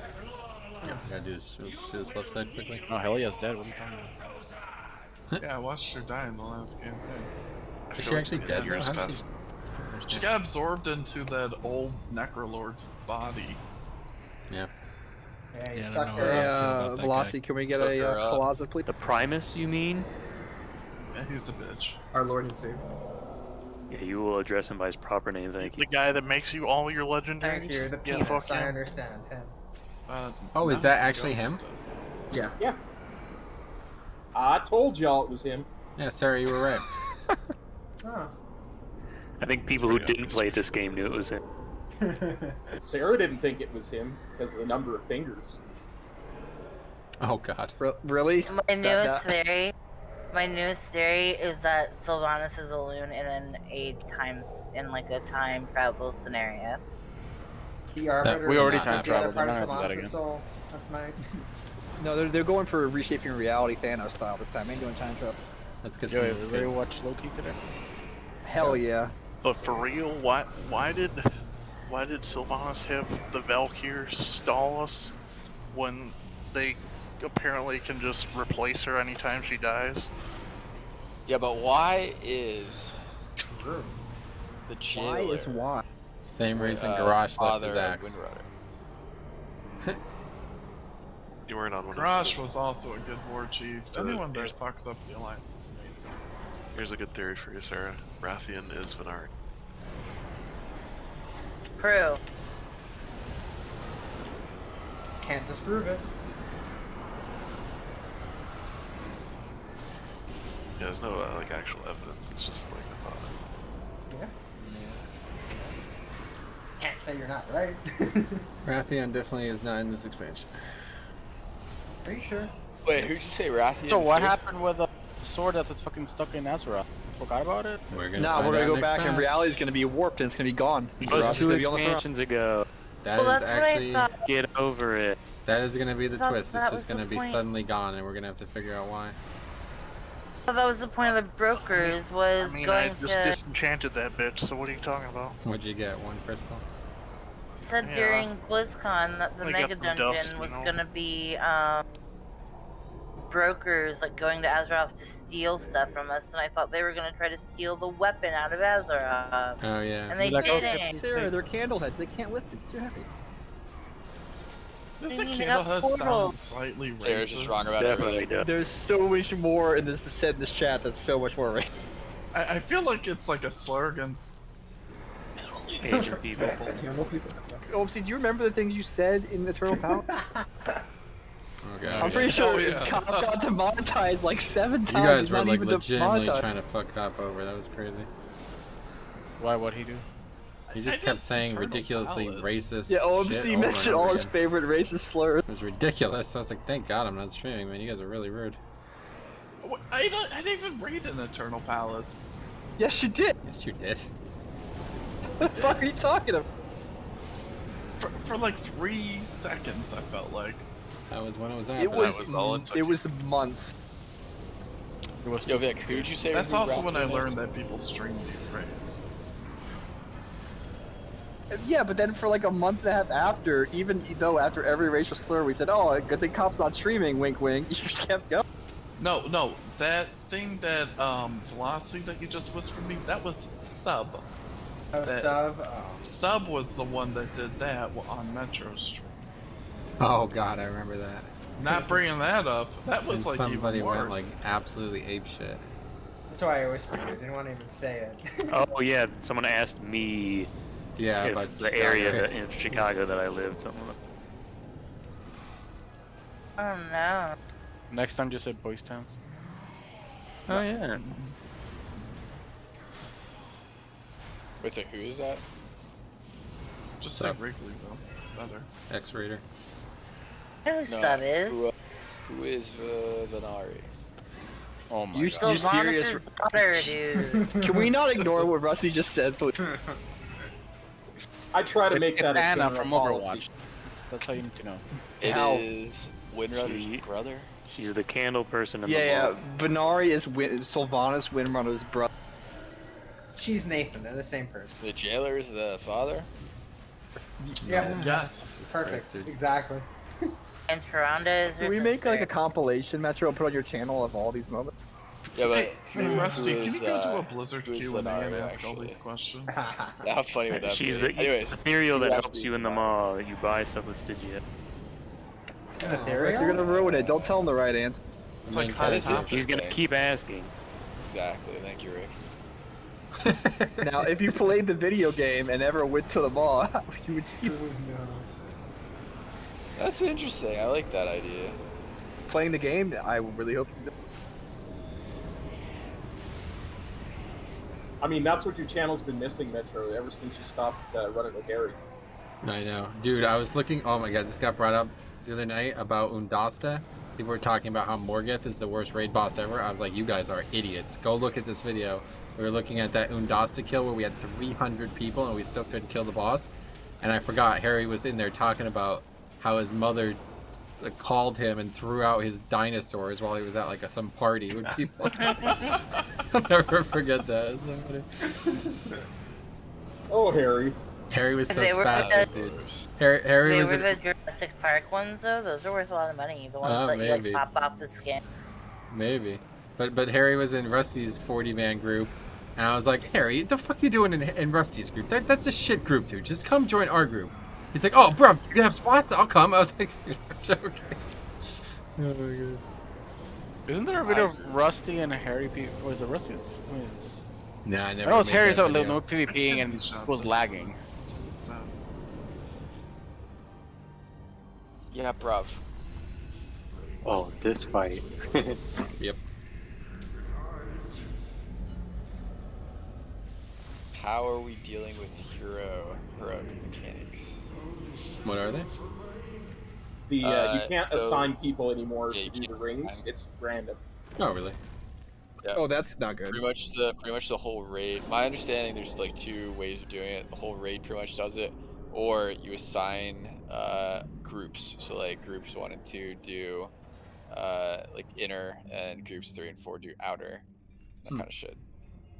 Yeah, we gotta do this left side quickly. Oh, hell yes, dead. What are you talking about? Yeah, I watched her die in the last campaign. Is she actually dead? Years How did passed. She got absorbed into that old Necrolord's body. Yeah. Yeah, you Yeah, I suck don't her know up. about that Velocity, can we get Suck a her up. closet, please? The Primus, you mean? Yeah, he's a bitch. Our Lord and Savior. Yeah, you will address him by his proper name, thank you. The guy that makes you all your Thank legendaries. you, the Yeah, penis, fuck I him. understand him. Oh, is now that it's the actually ghost him? does. Yeah. Yeah. I told y'all it was him. Yeah, Sarah, you were right. Oh. I think people who didn't play this game knew it was him. Sarah didn't think it was him because of the number of fingers. Oh god. Really? My newest theory is that Sylvanas is a loon in like a time travel scenario. The Arbiter we already is time the other traveled, part we're of not gonna do that Sylvanas' again. soul. That's my... No, they're going for reshaping reality Thanos style this time. Ain't doing time travel. That's good. Yo, everybody watch Loki today? Hell yeah. But for real, why did Sylvanas have the Valkyrs stall us when they apparently can just replace her anytime she dies? Yeah, but why is the jailer? Why is why? Same reason Garrosh left his father of axe. Windrunner? You weren't on one. Garrosh was also a good war chief. So Anyone that here's- fucks up the alliance is amazing. Here's a good theory for you, Sarah. Rathian is Venari. True. Can't disprove it. Yeah, there's no like actual evidence. It's just like a thought. Yeah. Can't say you're not right. Rathian definitely is not in this expansion. Are you sure? Wait, who'd you say Rathian? So what happened with the sword that's fucking stuck in Ezra? Forgot about it? We're gonna No, find we're gonna out go next back and patch. reality's gonna be warped and it's gonna be gone. That was Garrosh is 2 gonna be on the throne. expansions ago. That Well, is that's what I actually thought. Get over it. that is gonna be the Thought twist. that It's was just the gonna be point. suddenly gone, and we're gonna have to figure out why. So that was the point of the brokers was I mean, going I just to disenchanted that bitch, so what are you talking about? What'd you get? 1 crystal? said Yeah. during BlizzCon that the I mega got some dungeon dust, was you know. gonna be brokers like going to Azeroth to steal stuff from us, and I thought they were gonna try to steal the weapon out of Azeroth. Oh yeah. And they Like, didn't. Sarah, they're candle heads. They can't lift it. It's too heavy. Does They the need candle a head portal. sound slightly racist? Sarah's just wrong about Definitely everything. does. There's so much more in this said in this chat that's so much more racist. I feel like it's like a slur against. Asian people. Candle people. OMC, do you remember the things you said in Eternal Power? Okay. I'm pretty sure yeah. Cop got demonetized like 7 You times. guys He's were not like even legitimately demonetized. trying to fuck Cop over. That was crazy. Why? What'd he do? He just kept saying ridiculously racist Yeah, shit OMC over mentioned and over all his again. favorite racist slurs. It was ridiculous. I was like, thank God I'm not streaming, man. You guys are really rude. I didn't even raid an Eternal Palace. Yes, you did. Yes, you did. What the fuck are you talking about? For like 3 seconds, I felt like. That was when it was It was months. Yo, Vic, who did you say? That's who also rapped when I the learned most? that people stream these raids. Yeah, but then for like a month and a half after, even though after every racial slur we said, oh, good thing Cop's not streaming, wink wink, you just kept going. No, that thing that velocity that you just whispered me, that was Sub. Oh, Sub? Oh. Sub was the one that did that on Metro Stream. Oh God, I remember that. Not bringing that up, that was And like somebody even worse. went like absolutely apeshit. That's why I whispered it. I didn't want to even say it. Oh yeah, someone asked me. Yeah, if about the area Chicago. in Chicago that I lived. Something. Oh no. Next time, just say Boys Towns. Oh yeah. Wait, so who is that? Just say Wrigley though, it's better. X-Raider. I know who Sub is. Who is Venari? Oh my You God. you serious? Sylvanas' daughter, dude. Can we not ignore what Rusty just said, please? I try to make that a Anna general from policy. Overwatch. That's all you need to know. It How? is Windrunner's brother. She's the candle person in the Yeah, mall. Venari is Sylvanas Windrunner's brother. She's Nathan. They're the same person. The jailer is the father. Yeah. Yes. Perfect. Christ, dude. Exactly. And Sharonda is Can we make like a compilation, Metro, and put on your channel of all these moments? Yeah, but Hey, Rusty, who can is, you go to a Blizzard who is Q&A and Venari, ask all actually? these questions? How funny would that She's be? the Anyways, ethereal who that actually helps is you in the Venari? mall. You buy stuff with Stygia. You're gonna ruin it. Don't tell him the right answer. It's like Main hot character. topic. He's gonna keep asking. Exactly. Thank you, Rick. Now, if you played the video game and ever went to the mall, you would see That's interesting. I like that idea. playing the game. I really hope you do. I mean, that's what your channel's been missing, Metro, ever since you stopped running with Harry. I know. Dude, I was looking. Oh my God, this got brought up the other night about Undasta. People were talking about how Morgeth is the worst raid boss ever. I was like, you guys are idiots. Go look at this video. We were looking at that Undasta kill where we had 300 people and we still couldn't kill the boss. And I forgot Harry was in there talking about how his mother called him and threw out his dinosaurs while he was at like some party with people. I'll never forget that. Oh, Harry. Harry was so They were spastic, the- dude. Harry They was were in... the Jurassic Park ones though. Those are worth a lot of money. The ones that maybe. you like pop off the skin. Maybe. But Harry was in Rusty's 40-man group, and I was like, Harry, what the fuck you doing in Rusty's group? That's a shit group, dude. Just come join our group. He's like, oh, bro, you have spots? I'll come. I was like, dude, I'm joking. Oh my god. Isn't there a video of Rusty and Harry or is it Rusty? Nah, I never. That was made Harry's that out video. no PvPing and was lagging. Yeah, bruv. Oh, this fight. Yep. How are we dealing with heroic mechanics? What are they? The you can't so- assign people anymore Yeah, to you do the can't rings. assign. It's random. Oh, really? Yeah. Oh, that's not good. Pretty much the whole raid. My understanding, there's like 2 ways of doing it. The whole raid pretty much does it, or you assign groups. So like groups 1 and 2 do like inner, and groups 3 and 4 do outer. That kind of shit.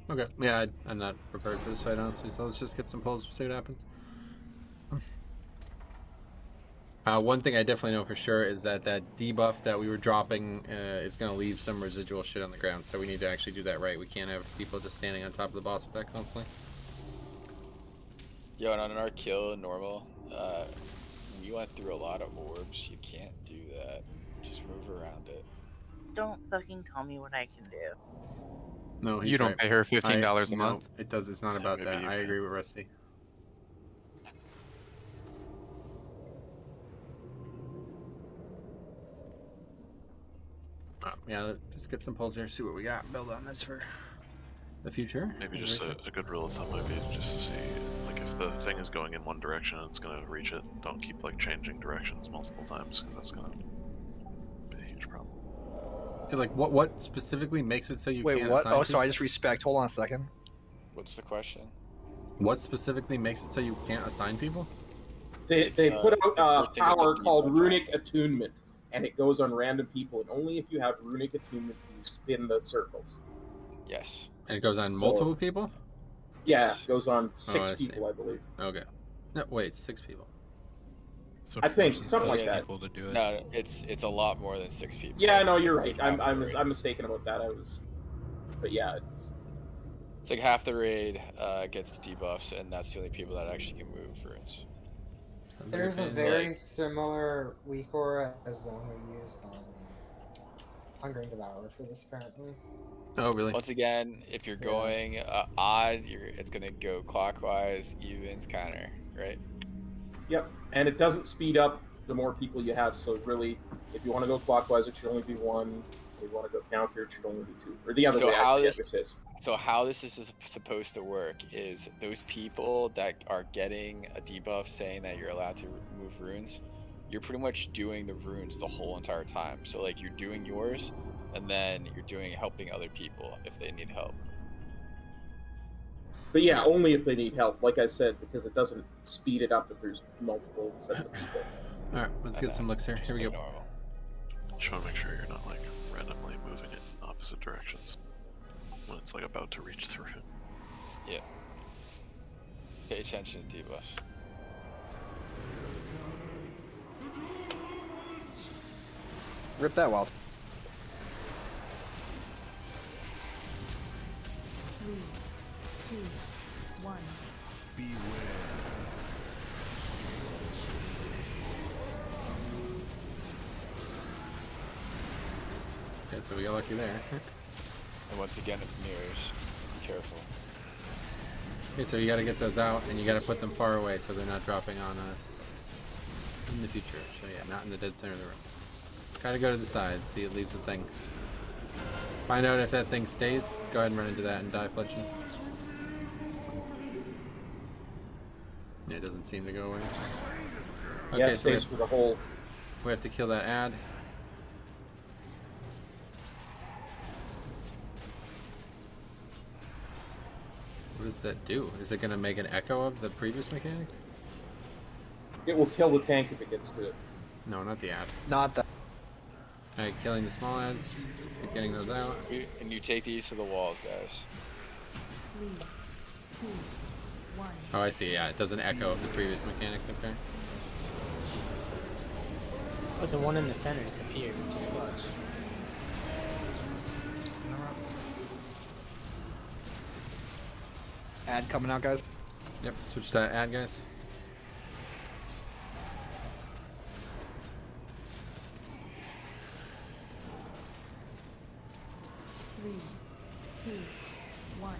Okay. Yeah, I'm not prepared for this fight, honestly, so let's just get some pulls, see what happens. One thing I definitely know for sure is that debuff that we were dropping is going to leave some residual shit on the ground, so we need to actually do that right. We can't have people just standing on top of the boss with that constantly. Yo, and on our kill in normal, we went through a lot of orbs. You can't do that. Just move around it. Don't fucking tell me what I can do. No, he's You don't right. pay her $15 a No, month. it does. It's not about that. I agree with Rusty. Yeah, let's just get some pulls here, see what we got, build on this for the future. Maybe just a good rule of thumb might be just to see like if the thing is going in one direction, it's gonna reach it. Don't keep like changing directions multiple times because that's gonna be a huge problem. Okay, like what specifically makes it so you Wait, can't what? assign Oh, people? so I just respect. Hold on a second. What's the question? What specifically makes it so you can't assign people? They put out a power called Runic Attunement, and it goes on random people, and only if you have Runic Attunement do you spin the circles. Yes. And it goes on So- multiple people? Yeah, it goes on Oh, six I see. people, I believe. Okay. No, wait, 6 people. So I think forces something those like that. people to do it. No, it's a lot more than 6 people. Yeah, no, you're right. I'm mistaken about that. But yeah, it's like half the raid gets debuffs, and that's the only people that actually can move runes. There's a very similar weak aura as the one we used on Hungering Devourer for this, apparently. Oh, really? Once again, if you're going odd, it's gonna go clockwise, evens, counter, right? Yep, and it doesn't speed up the more people you have. So really, if you want to go clockwise, it should only be 1. If you want to go counter, it should only be 2. Or the other way. So how this is supposed to work is those people that are getting a debuff saying that you're allowed to move runes, you're pretty much doing the runes the whole entire time. So like you're doing yours, and then you're helping other people if they need help. But yeah, only if they need help, like I said, because it doesn't speed it up if there's multiple sets of people. Alright, let's get some looks here. Here we go. Just want to make sure you're not like randomly moving it in opposite directions when it's like about to reach the rune. Yeah. Pay attention to debuffs. Rip that wild. 3, 2, 1. Beware. Okay, so we got lucky there. And once again, it's mirrors. Be careful. Okay, so you gotta get those out, and you gotta put them far away so they're not dropping on us in the future. So yeah, not in the dead center of the room. Try to go to the side, see it leaves a thing. Find out if that thing stays, go ahead and run into that and die fletching. Yeah, it doesn't seem to go away. Okay, Yeah, it so stays for the whole. we have to kill that ad. What does that do? Is it gonna make an echo of the previous mechanic? It will kill the tank if it gets to it. No, not the ad. Not that. Alright, killing the small ads, keep getting those out. And you take these to the walls, guys. 3, 2, 1. Oh, I see, yeah, it does an echo of the previous mechanic, okay. But the one in the center disappeared, which is clutch. Ad coming out, guys. Yep, switch that ad, guys. Three, 2, 1.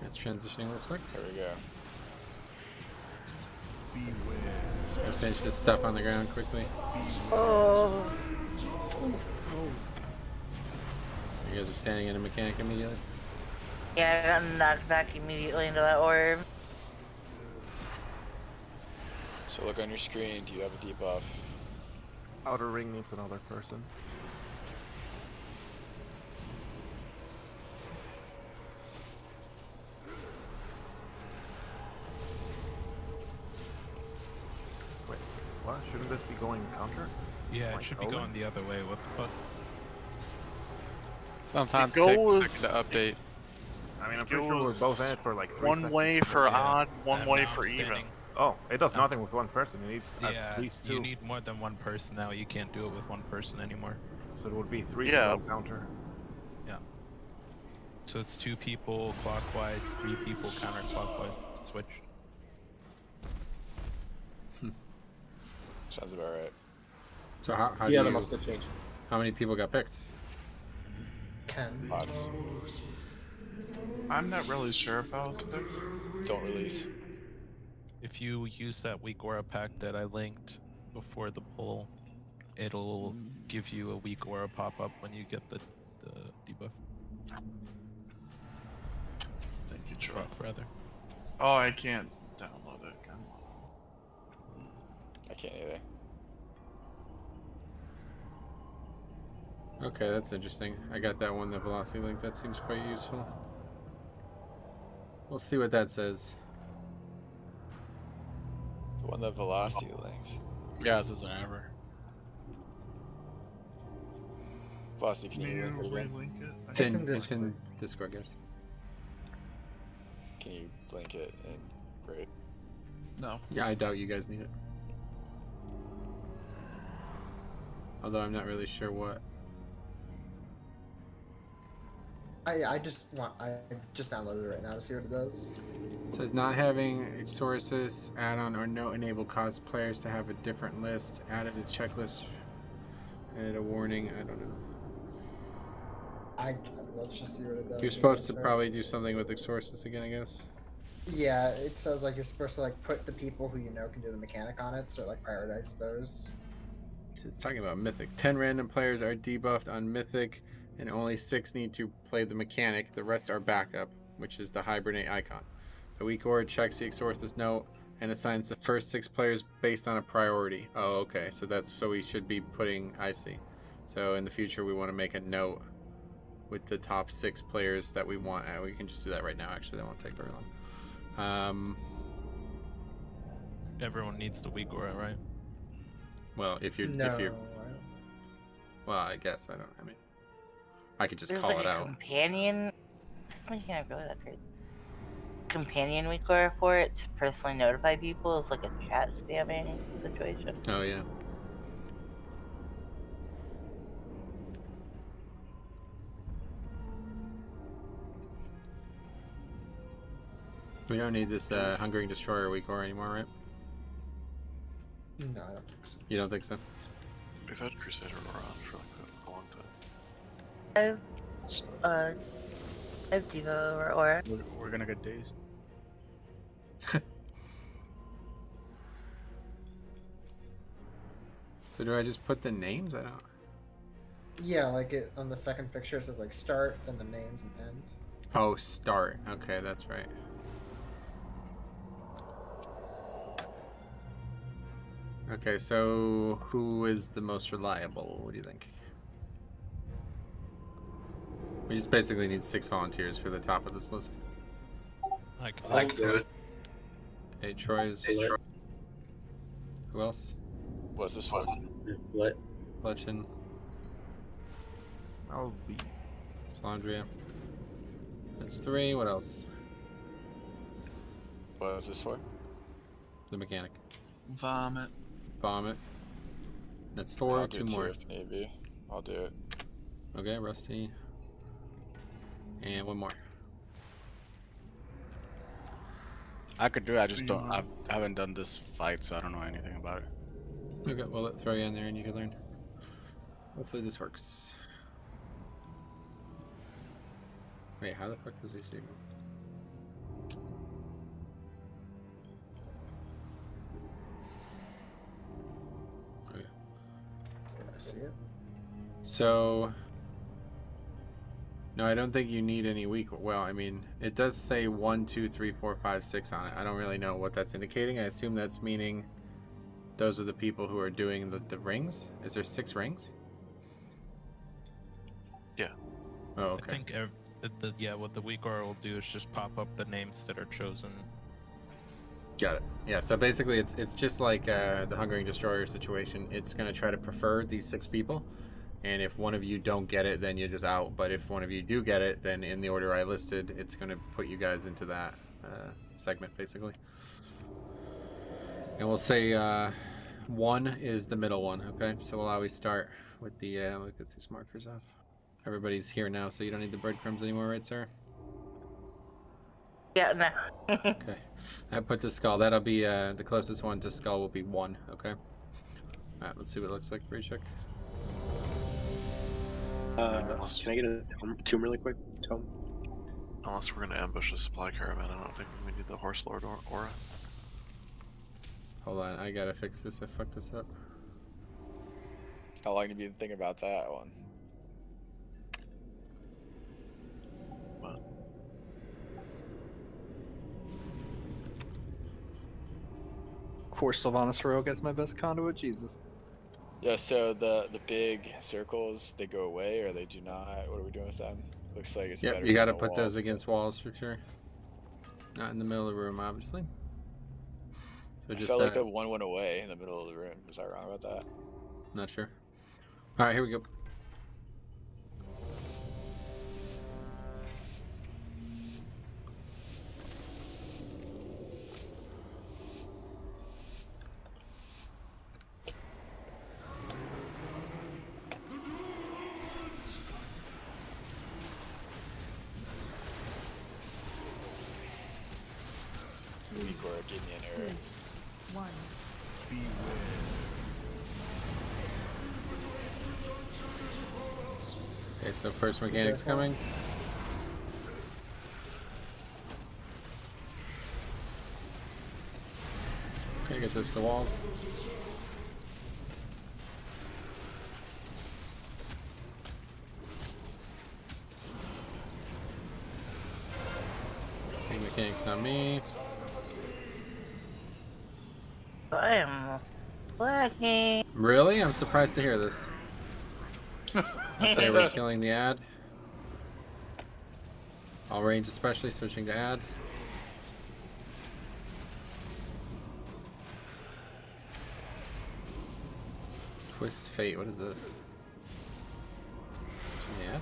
It's transitioning, looks like. There we go. Gotta finish this stuff on the ground quickly. Oh. You guys are standing in a mechanic immediately. Yeah, I got knocked back immediately into that orb. So look on your screen. Do you have a debuff? Outer ring needs another person. Wait, what? Shouldn't this be going counter? Yeah, Like it should be Owen? going the other way. What the fuck? Sometimes The it takes goal a is- second to update. I mean, I'm pretty sure we're both in it for like 3 one seconds. way for Yeah. odd, one And way now for I'm even. standing- Oh, it does I'm nothing with one person. It needs Yeah, at least 2. you need more than one person now. You can't do it with one person anymore. So it would be 3 Yeah. to go counter. Yeah. So it's 2 people clockwise, 3 people counterclockwise. Switch. Sounds about right. So how Yeah, do they you, must have changed. how many people got picked? 10. Lots. I'm not really sure if I was picked. Don't release. If you use that weak aura pack that I linked before the poll, it'll give you a weak aura pop up when you get the debuff. Thank you, Troy. Buff, rather. Oh, I can't download it. Come on. I can't either. Okay, that's interesting. I got that one, the velocity link. That seems quite useful. We'll see what that says. The one that velocity linked. Yeah, this is an error. Velocity, can you link it again? relink it? It's in Discord, guys. Can you link it in Braid? No. Yeah, I doubt you guys need it. Although I'm not really sure what. I just downloaded it right now to see what it does. It says not having Exorcist add-on or note enable cause players to have a different list. Added a checklist. Added a warning. I don't know. Let's just see what it does. You're supposed to probably do something with Exorcist again, I guess. Yeah, it says like you're supposed to like put the people who you know can do the mechanic on it, so it like prioritizes those. It's talking about Mythic. 10 random players are debuffed on Mythic, and only 6 need to play the mechanic. The rest are backup, which is the hibernate icon. The weak aura checks the Exorcist note and assigns the first 6 players based on a priority. Oh, okay. So we should be putting. I see. So in the future, we want to make a note with the top 6 players that we want. We can just do that right now. Actually, that won't take very long. Everyone needs the weak aura, right? Well, if you're, well, I guess I mean, I could just There's call like it a out. companion. This mechanic really that great. Companion weak aura for it to personally notify people is like a chat spamming situation. Oh yeah. We don't need this Hungering Destroyer weak aura anymore, right? No, I don't think so. You don't think so? We've had Crusader around for like a long time. I have Devo or We're gonna get dazed. So do I just put the names? I don't. Yeah, like it on the second picture it says like start, then the names and end. Oh, start. Okay, that's right. Okay, so who is the most reliable? What do you think? We just basically need 6 volunteers for the top of this list. I can do it. Hey, Troy's. Who else? What's this for? Fletchin. I'll be. Salandria. That's 3. What else? What is this for? The mechanic. Vomit. Vomit. That's 4. I'll do 2 more. If maybe. I'll do it. Okay, Rusty. And 1 more. I could do it. I just don't. I haven't done this fight, so I don't know anything about it. Okay, well, let's throw you in there and you can learn. Hopefully this works. Wait, how the fuck does he see me? Okay. I see it. So, no, I don't think you need any weak. Well, I mean, it does say 1, 2, 3, 4, 5, 6 on it. I don't really know what that's indicating. I assume that's meaning those are the people who are doing the rings. Is there 6 rings? Yeah. Oh, okay. I think what the weak aura will do is just pop up the names that are chosen. Got it. Yeah, so basically it's just like the Hungering Destroyer situation. It's going to try to prefer these 6 people, and if one of you don't get it, then you're just out. But if one of you do get it, then in the order I listed, it's going to put you guys into that segment, basically. And we'll say 1 is the middle one, okay? So we'll always start with the, look at these markers off. Everybody's here now, so you don't need the breadcrumbs anymore, right, sir? yeah, no. Okay. I put the skull. That'll be the closest one to skull will be 1, okay? Alright, let's see what it looks like. Recheck. Can I get a tomb really quick? Tome? Unless we're gonna ambush a supply caravan, I don't think we need the Horse Lord aura. Hold on, I gotta fix this. I fucked this up. How long have you been thinking about that one? Of course, Sylvanas Rogue as my best conduit. Jesus. Yeah. So the big circles, they go away or they do not. What are we doing with them? Looks like it's Yep, better. you got to than a put wall. those against walls for sure. Not in the middle of the room, obviously. So I just felt like the one went away in the middle of the room. Was I wrong about that? Not sure. All right, here we go. Igor gave me an error. 2, 1. Okay, so first mechanic's coming. Okay, get this to walls. Okay, mechanic's on me. I am lagging. Really? I'm surprised to hear this. Okay, we're killing the ad. All range especially, switching to ad. Twist Fate, what is this? Yeah.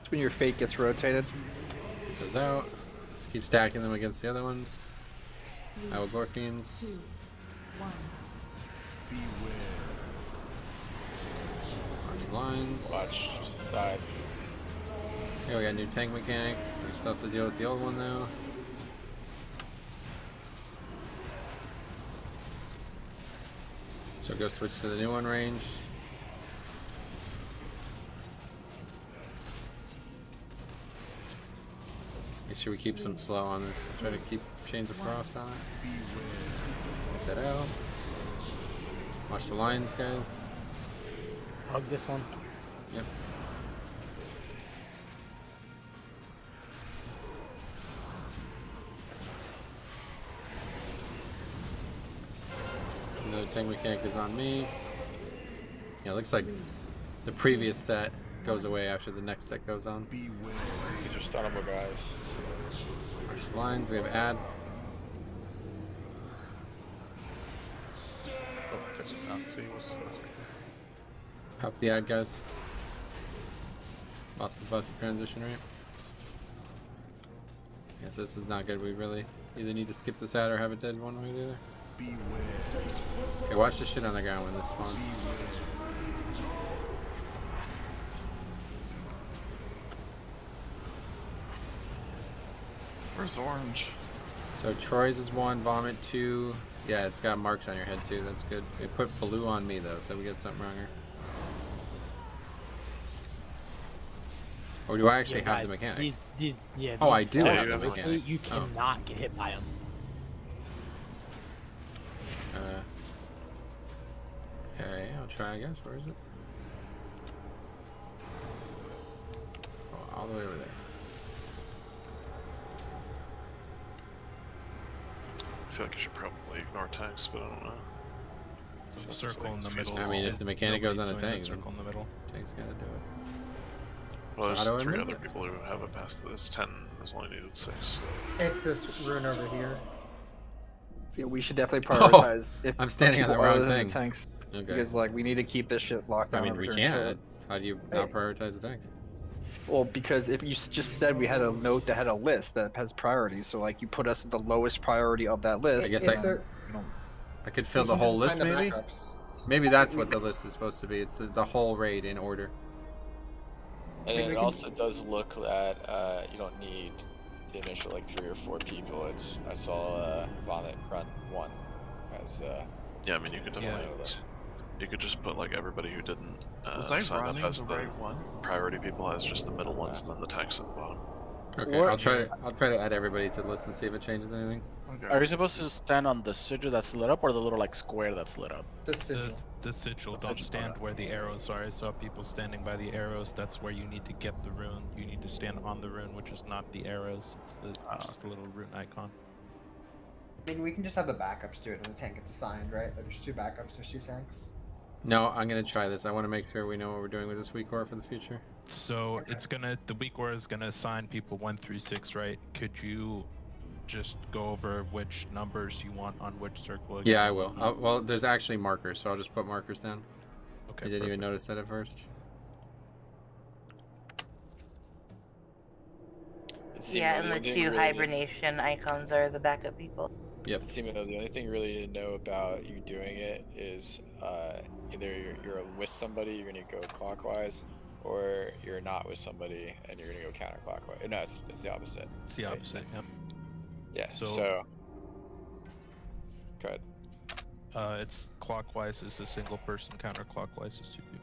It's when your fate gets rotated. Goes out. Keep stacking them against the other ones. Algorfians. 2, 1. Lines. Watch just the side. Okay, we got a new tank mechanic. We still have to deal with the old one though. So go switch to the new one range. Make sure we keep some slow on this. Try to keep Chains of Frost on it. Get that out. Watch the lines, guys. Hug this one. Yep. Another tank mechanic is on me. Yeah, it looks like the previous set goes away after the next set goes on. These are stunnable guys. Watch the lines. We have ad. Help the ad, guys. Boss is about to transition, right? Yes, this is not good. We really either need to skip this ad or have it dead one way or the other. Okay, watch this shit on the ground when this spawns. Where's orange? So Troy's is 1, Vomit 2. Yeah, it's got marks on your head too. That's good. They put blue on me though, so we got something wrong here. Or do I actually have the mechanic? Oh, I do have the mechanic. You cannot get hit by them. Okay, I'll try, I guess. Where is it? Oh, all the way over there. I feel like I should probably ignore tanks, but I don't know. Circle in the middle. I mean, if the mechanic goes on a tank, circle in the middle. Tank's gotta do it. Well, there's Auto 3 amendment? other people who haven't passed this. 10 has only needed 6. It's this rune over here. Yeah, we should definitely prioritize. If I'm standing on the people wrong other than thing. the tanks. Okay. Because like we need to keep this shit locked down. I mean, we can't. How do you not prioritize the tank? Well, because if you just said we had a note that had a list that has priorities, so like you put us at the lowest priority of that list. I guess I could fill the whole list, maybe. Maybe that's what the list is supposed to be. It's the whole raid in order. And it also does look that you don't need the initial like 3 or 4 people. It's I saw Vomit Run 1 as Yeah, I mean you could definitely you could just put like everybody who didn't Was I sign up running as the the right one? priority people as just the middle ones and then the tanks at the bottom. Okay, I'll try to add everybody to the list and see if it changes anything. Okay. Are you supposed to stand on the sigil that's lit up or the little like square that's lit up? The sigil. Don't stand where the arrows are. I saw people standing by the arrows. That's where you need to get the rune. You need to stand on the rune, which is not the arrows. It's just a little rune icon. I mean, we can just have the backups do it, and the tank gets assigned, right? Like, there's 2 backups, there's 2 tanks. No, I'm gonna try this. I want to make sure we know what we're doing with this weak core for the future. So the weak ore is gonna assign people 1 through 6, right? Could you just go over which numbers you want on which circle again? Yeah, I will. Well, there's actually markers, so I'll just put markers down. Okay. I didn't even notice that at first. Yeah, and the 2 hibernation icons are the backup people. Yep. Seeming the only thing really to know about you doing it is either you're with somebody, you're gonna go clockwise, or you're not with somebody and you're gonna go counterclockwise. No, it's the opposite. It's the opposite. Yep. Yeah. So go ahead. It's clockwise is a single person, counterclockwise is 2 people.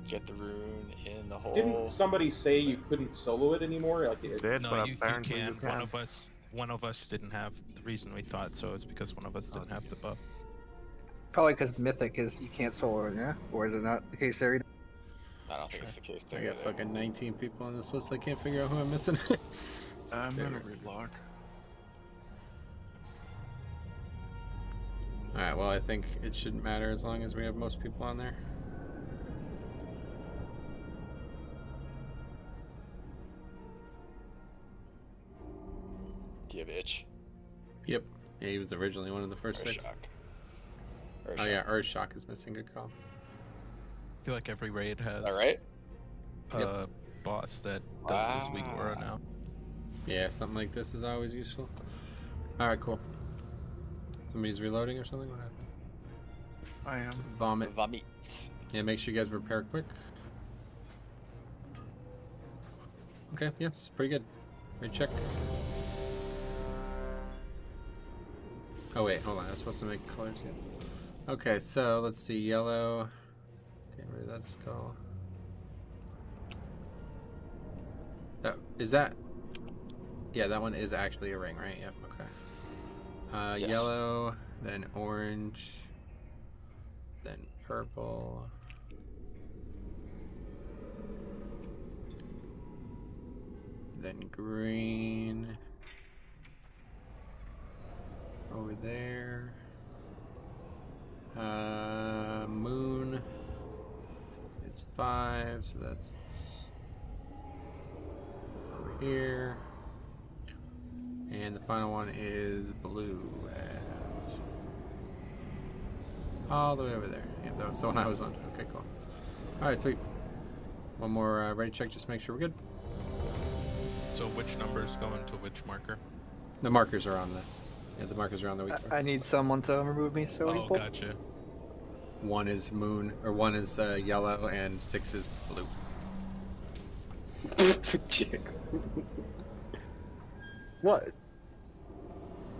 Get the rune in the hole. Didn't somebody say you couldn't solo it anymore? Like No, you can. One of us didn't have. The reason we thought so is because one of us didn't have the buff. Probably because Mythic is you can't solo it, yeah? Or is it not the case there either? I don't think it's the case I there. got fucking 19 people on this list. I can't figure out who I'm missing. I'm gonna relog. Alright, well, I think it shouldn't matter as long as we have most people on there. Do you have itch? Yep. Yeah, he was originally one of the first 6. Oh yeah, Earthshock is missing. Good call. I feel like every raid has right? a boss that does this weak aura now. Yeah, something like this is always useful. Alright, cool. Somebody's reloading or something? What happened? I am. Vomit. Vomit. Yeah, make sure you guys repair quick. Okay, yeah, it's pretty good. Recheck. Oh wait, hold on. I was supposed to make colors yet. Okay, so let's see. Yellow. Get rid of that skull. Is that? Yeah, that one is actually a ring, right? Yep. Okay. Yes. Yellow, then orange, then purple. Then green. Over there. Moon is 5, so that's over here. And the final one is blue. And all the way over there. Yeah, that was the one I was on. Okay, cool. Alright, sweet. One more ready check, just to make sure we're good. So which numbers go into which marker? The markers are on the... Yeah, the markers are on the weak core. I need someone to remove me so Oh, gotcha. 1 is moon, or 1 is yellow, and 6 is blue. Chicks. What?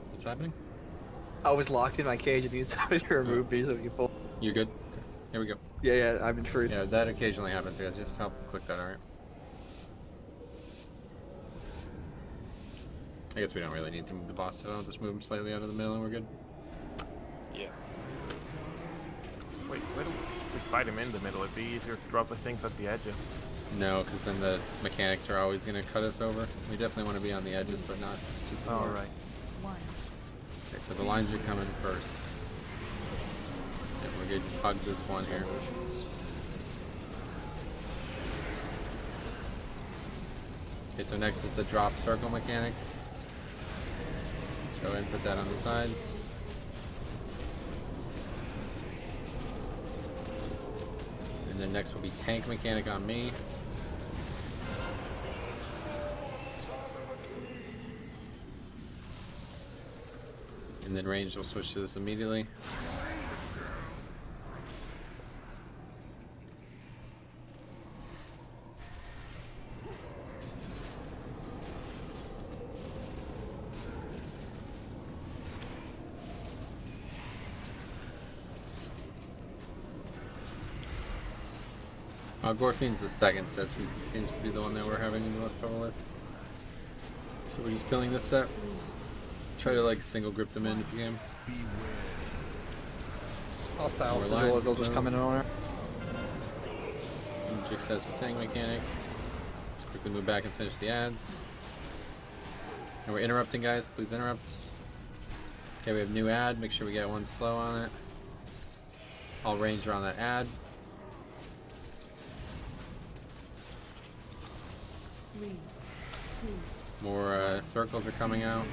What's happening? I was locked in my cage and needed somebody to remove me so we can pull. You good? Here we go. Yeah, I've been freed. Yeah, that occasionally happens, guys. Just help click that, alright? I guess we don't really need to move the boss, so I'll just move him slightly out of the middle and we're good. Yeah. Wait, why don't we fight him in the middle? It'd be easier to drop the things at the edges. No, because then the mechanics are always going to cut us over. We definitely want to be on the edges, but not super far. Alright. Okay, so the lines are coming first. Yeah, we're going to just hug this one here. Okay, so next is the drop circle mechanic. Go ahead and put that on the sides. And then next will be tank mechanic on me. And then range will switch to this immediately. Gorfine's the second set since it seems to be the one that we're having the most trouble with. So we're just killing this set. Try to like single grip them in if you can. Hostile, they'll just come in on her. Jix has the tank mechanic. Let's quickly move back and finish the ads. And we're interrupting, guys. Please interrupt. Okay, we have new ad. Make sure we get one slow on it. All range around that ad. 3, 2. More circles are coming out.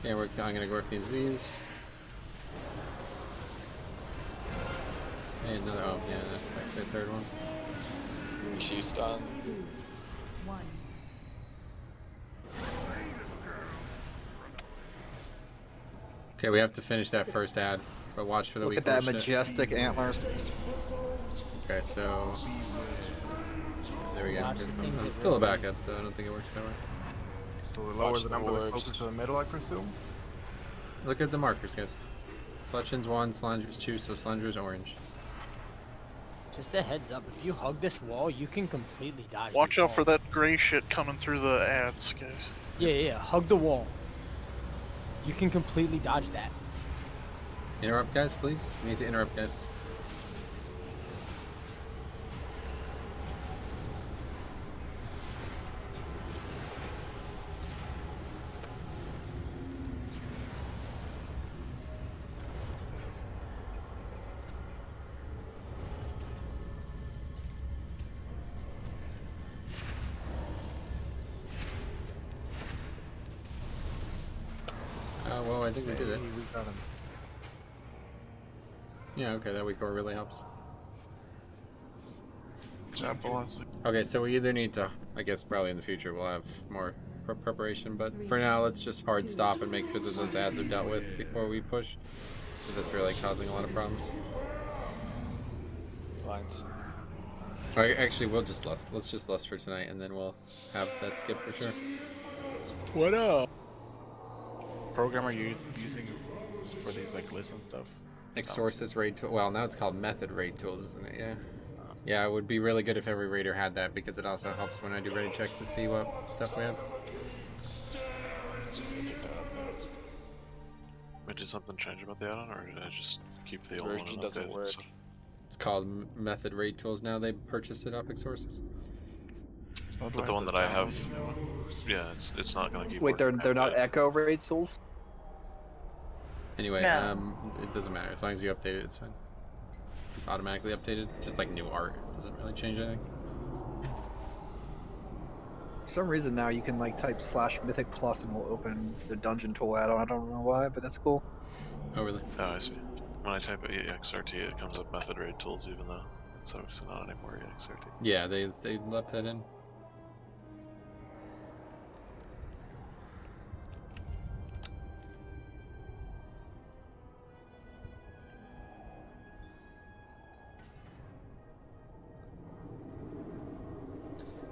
Okay, I'm gonna work these. And another, oh yeah, that's actually the third one. She's done. 2, 1. Okay, we have to finish that first ad, but watch for the Look weak at that shit. majestic antlers. Okay, so there we go. I'm still a backup, so I don't think it works that way. So we lower the number that's closer to the middle, I presume? Look at the markers, guys. Fletchins 1, Slangers 2, so Slangers orange. Just a heads up, if you hug this wall, you can completely dodge. Watch out for that gray shit coming through the ads, guys. Yeah, hug the wall. You can completely dodge that. Interrupt, guys, please. We need to interrupt, guys. Well, I think we did it. We got him. Yeah, okay, that weak core really helps. Job velocity. Okay, so we either need to, I guess probably in the future we'll have more preparation, but for now let's just hard stop and make sure that those ads are dealt with before we push, because that's really causing a lot of problems. Lines. Alright, actually we'll just lust. Let's just lust for tonight and then we'll have that skip for sure. What up? Program are you using for these like lists and stuff? Exorcist raid tool. Well, now it's called Method raid tools, isn't it? Yeah. Yeah, it would be really good if every raider had that because it also helps when I do raid checks to see what stuff we have. Wait, did something change about the add-on, or did I just keep the old one? Version doesn't work. It's called Method raid tools now. They purchased it off Exorcist. But the one that I have, yeah, it's not gonna keep. Wait, they're not Echo raid tools? Anyway, No. it doesn't matter as long as you update it. It's fine. Just automatically updated. Just like new art. Doesn't really change anything. For some reason now you can like type /mythic plus and will open the dungeon tool add-on. I don't know why, but that's cool. Oh really? Oh, I see. When I type EXRT, it comes up method raid tools, even though it's obviously not anymore EXRT. Yeah, they left that in.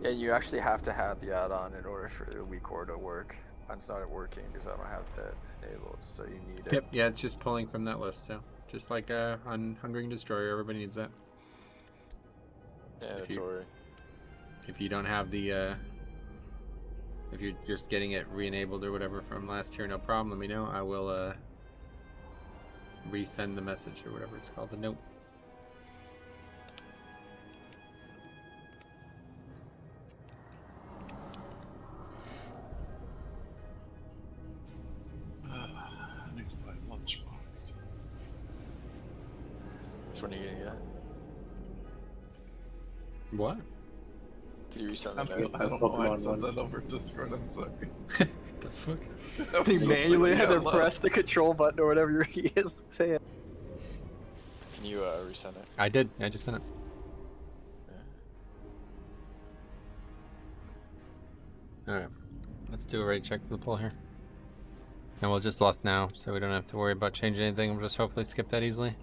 Yeah, you actually have to have the add-on in order for the weak core to work. Mine's not working because I don't have that enabled, so you need it. Yep. Yeah, it's just pulling from that list. So just like on Hungering Destroyer, everybody needs that. Yeah, that's alright. If you don't have the, if you're just getting it re-enabled or whatever from last year, no problem. Let me know. I will resend the message or whatever it's called, the note. I need to buy a lunchbox. Which one are you gonna get? What? Can you resend I the note? don't know why I sent that over Discord, I'm sorry. The fuck? They manually had to press the control button or whatever he is saying. Can you resend it? I did. I just sent it. Alright. Let's do a raid check for the pull here. And we'll just lust now, so we don't have to worry about changing anything. We'll just hopefully skip that easily.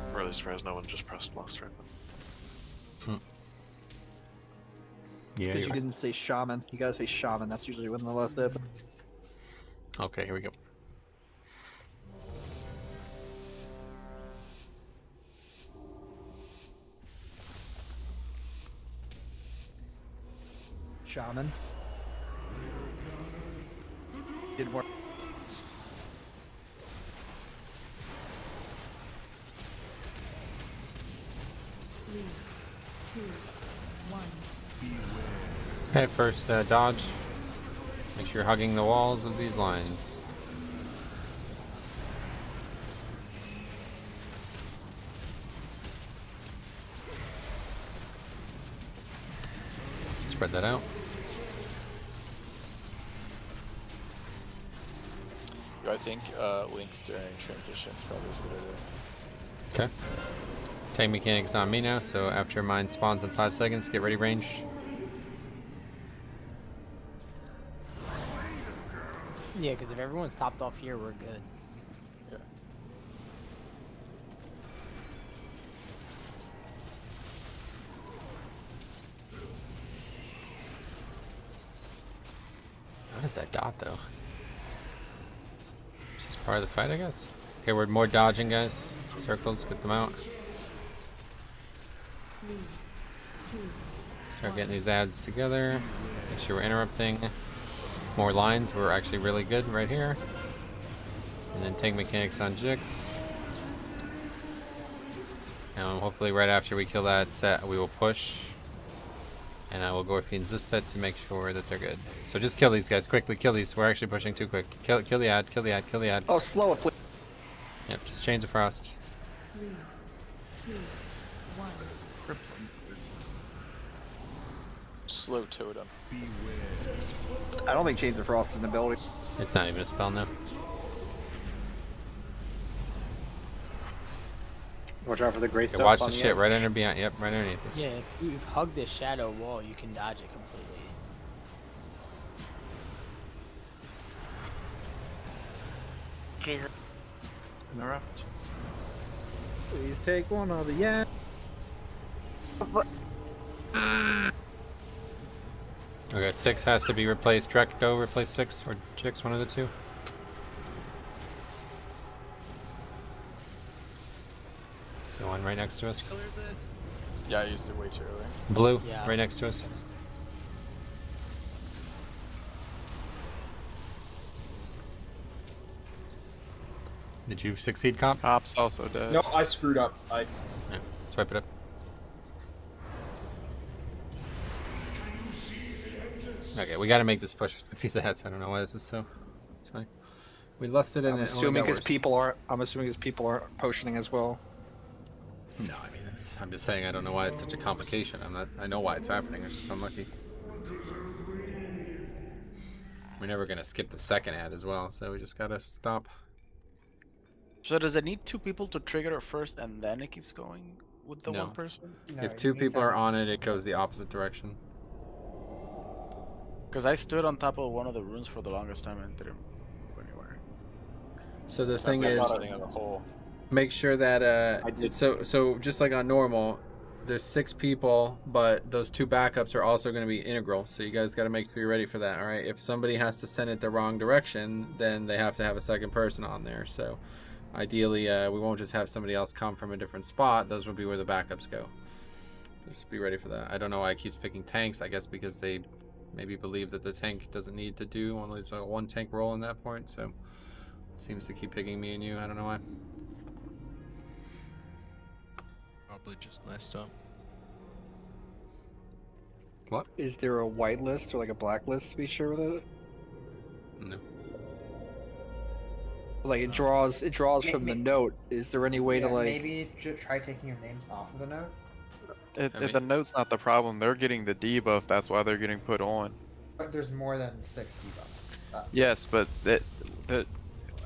I'm really surprised no one just pressed lust right now. Yeah. Because you didn't say shaman. You gotta say shaman. That's usually when the left it. Okay, here we go. Shaman. Didn't work. Three, two, one. Okay, first dodge. Make sure you're hugging the walls of these lines. Spread that out. I think links during transitions probably is a good idea. Okay. Tank mechanics on me now, so after mine spawns in 5 seconds, get ready range. Yeah, because if everyone's topped off here, we're good. Yeah. What is that dot though? It's just part of the fight, I guess. Okay, we're more dodging, guys. Circles, get them out. Three, two, Start getting these ads together. Make sure we're interrupting. More lines. We're actually really good right here. And then tank mechanics on Jix. And hopefully right after we kill that set, we will push. And I will go against this set to make sure that they're good. So just kill these guys quickly. Kill these. We're actually pushing too quick. Kill the ad. Kill the ad. Kill the ad. Oh, slow it, please. Yep. Just Chains of Frost. 3, 2, 1. Slow totem. I don't think Chains of Frost is an ability. It's not even a spell now. Watch out for the gray Okay, stuff. watch on the the shit edge. right under behind. Yep, right underneath this. Yeah, if you hug this shadow wall, you can dodge it completely. Jesus. Interrupt. Please take one of the end. Okay, 6 has to be replaced. Drek, go replace 6 or Jix, one of the two. So one right next to us. Yeah, I used it way too early. Blue, Yeah, right next to us. Did you succeed, Comp? Cop's also dead. No, I screwed up. Yeah, swipe it up. Okay, we gotta make this push with these ads. I don't know why this is so. It's fine. We lusted in I'm it. assuming because people aren't. I'm assuming because people aren't potioning as well. No, I mean, I'm just saying I don't know why it's such a complication. I know why it's happening. It's just unlucky. We're never gonna skip the second ad as well, so we just gotta stop. So does it need 2 people to trigger it first and then it keeps going with the No. one person? If 2 people are on it, it goes the opposite direction. Because I stood on top of one of the runes for the longest time and didn't go anywhere. So the Sounds thing like is, sitting in a hole. make sure that so just like on normal, there's 6 people, but those 2 backups are also going to be integral. So you guys got to make sure you're ready for that. All right. If somebody has to send it the wrong direction, then they have to have a second person on there. So ideally, we won't just have somebody else come from a different spot. Those will be where the backups go. Just be ready for that. I don't know why it keeps picking tanks. I guess because they maybe believe that the tank doesn't need to do only a 1 tank roll in that point. So seems to keep picking me and you. I don't know why. Probably just messed up. What? Is there a white list or like a black list feature with it? No. Like it draws from the note. Is there any way to like? Maybe try taking your names off of the note. The note's not the problem. They're getting the debuff. That's why they're getting put on. But there's more than 6 debuffs. Yes, but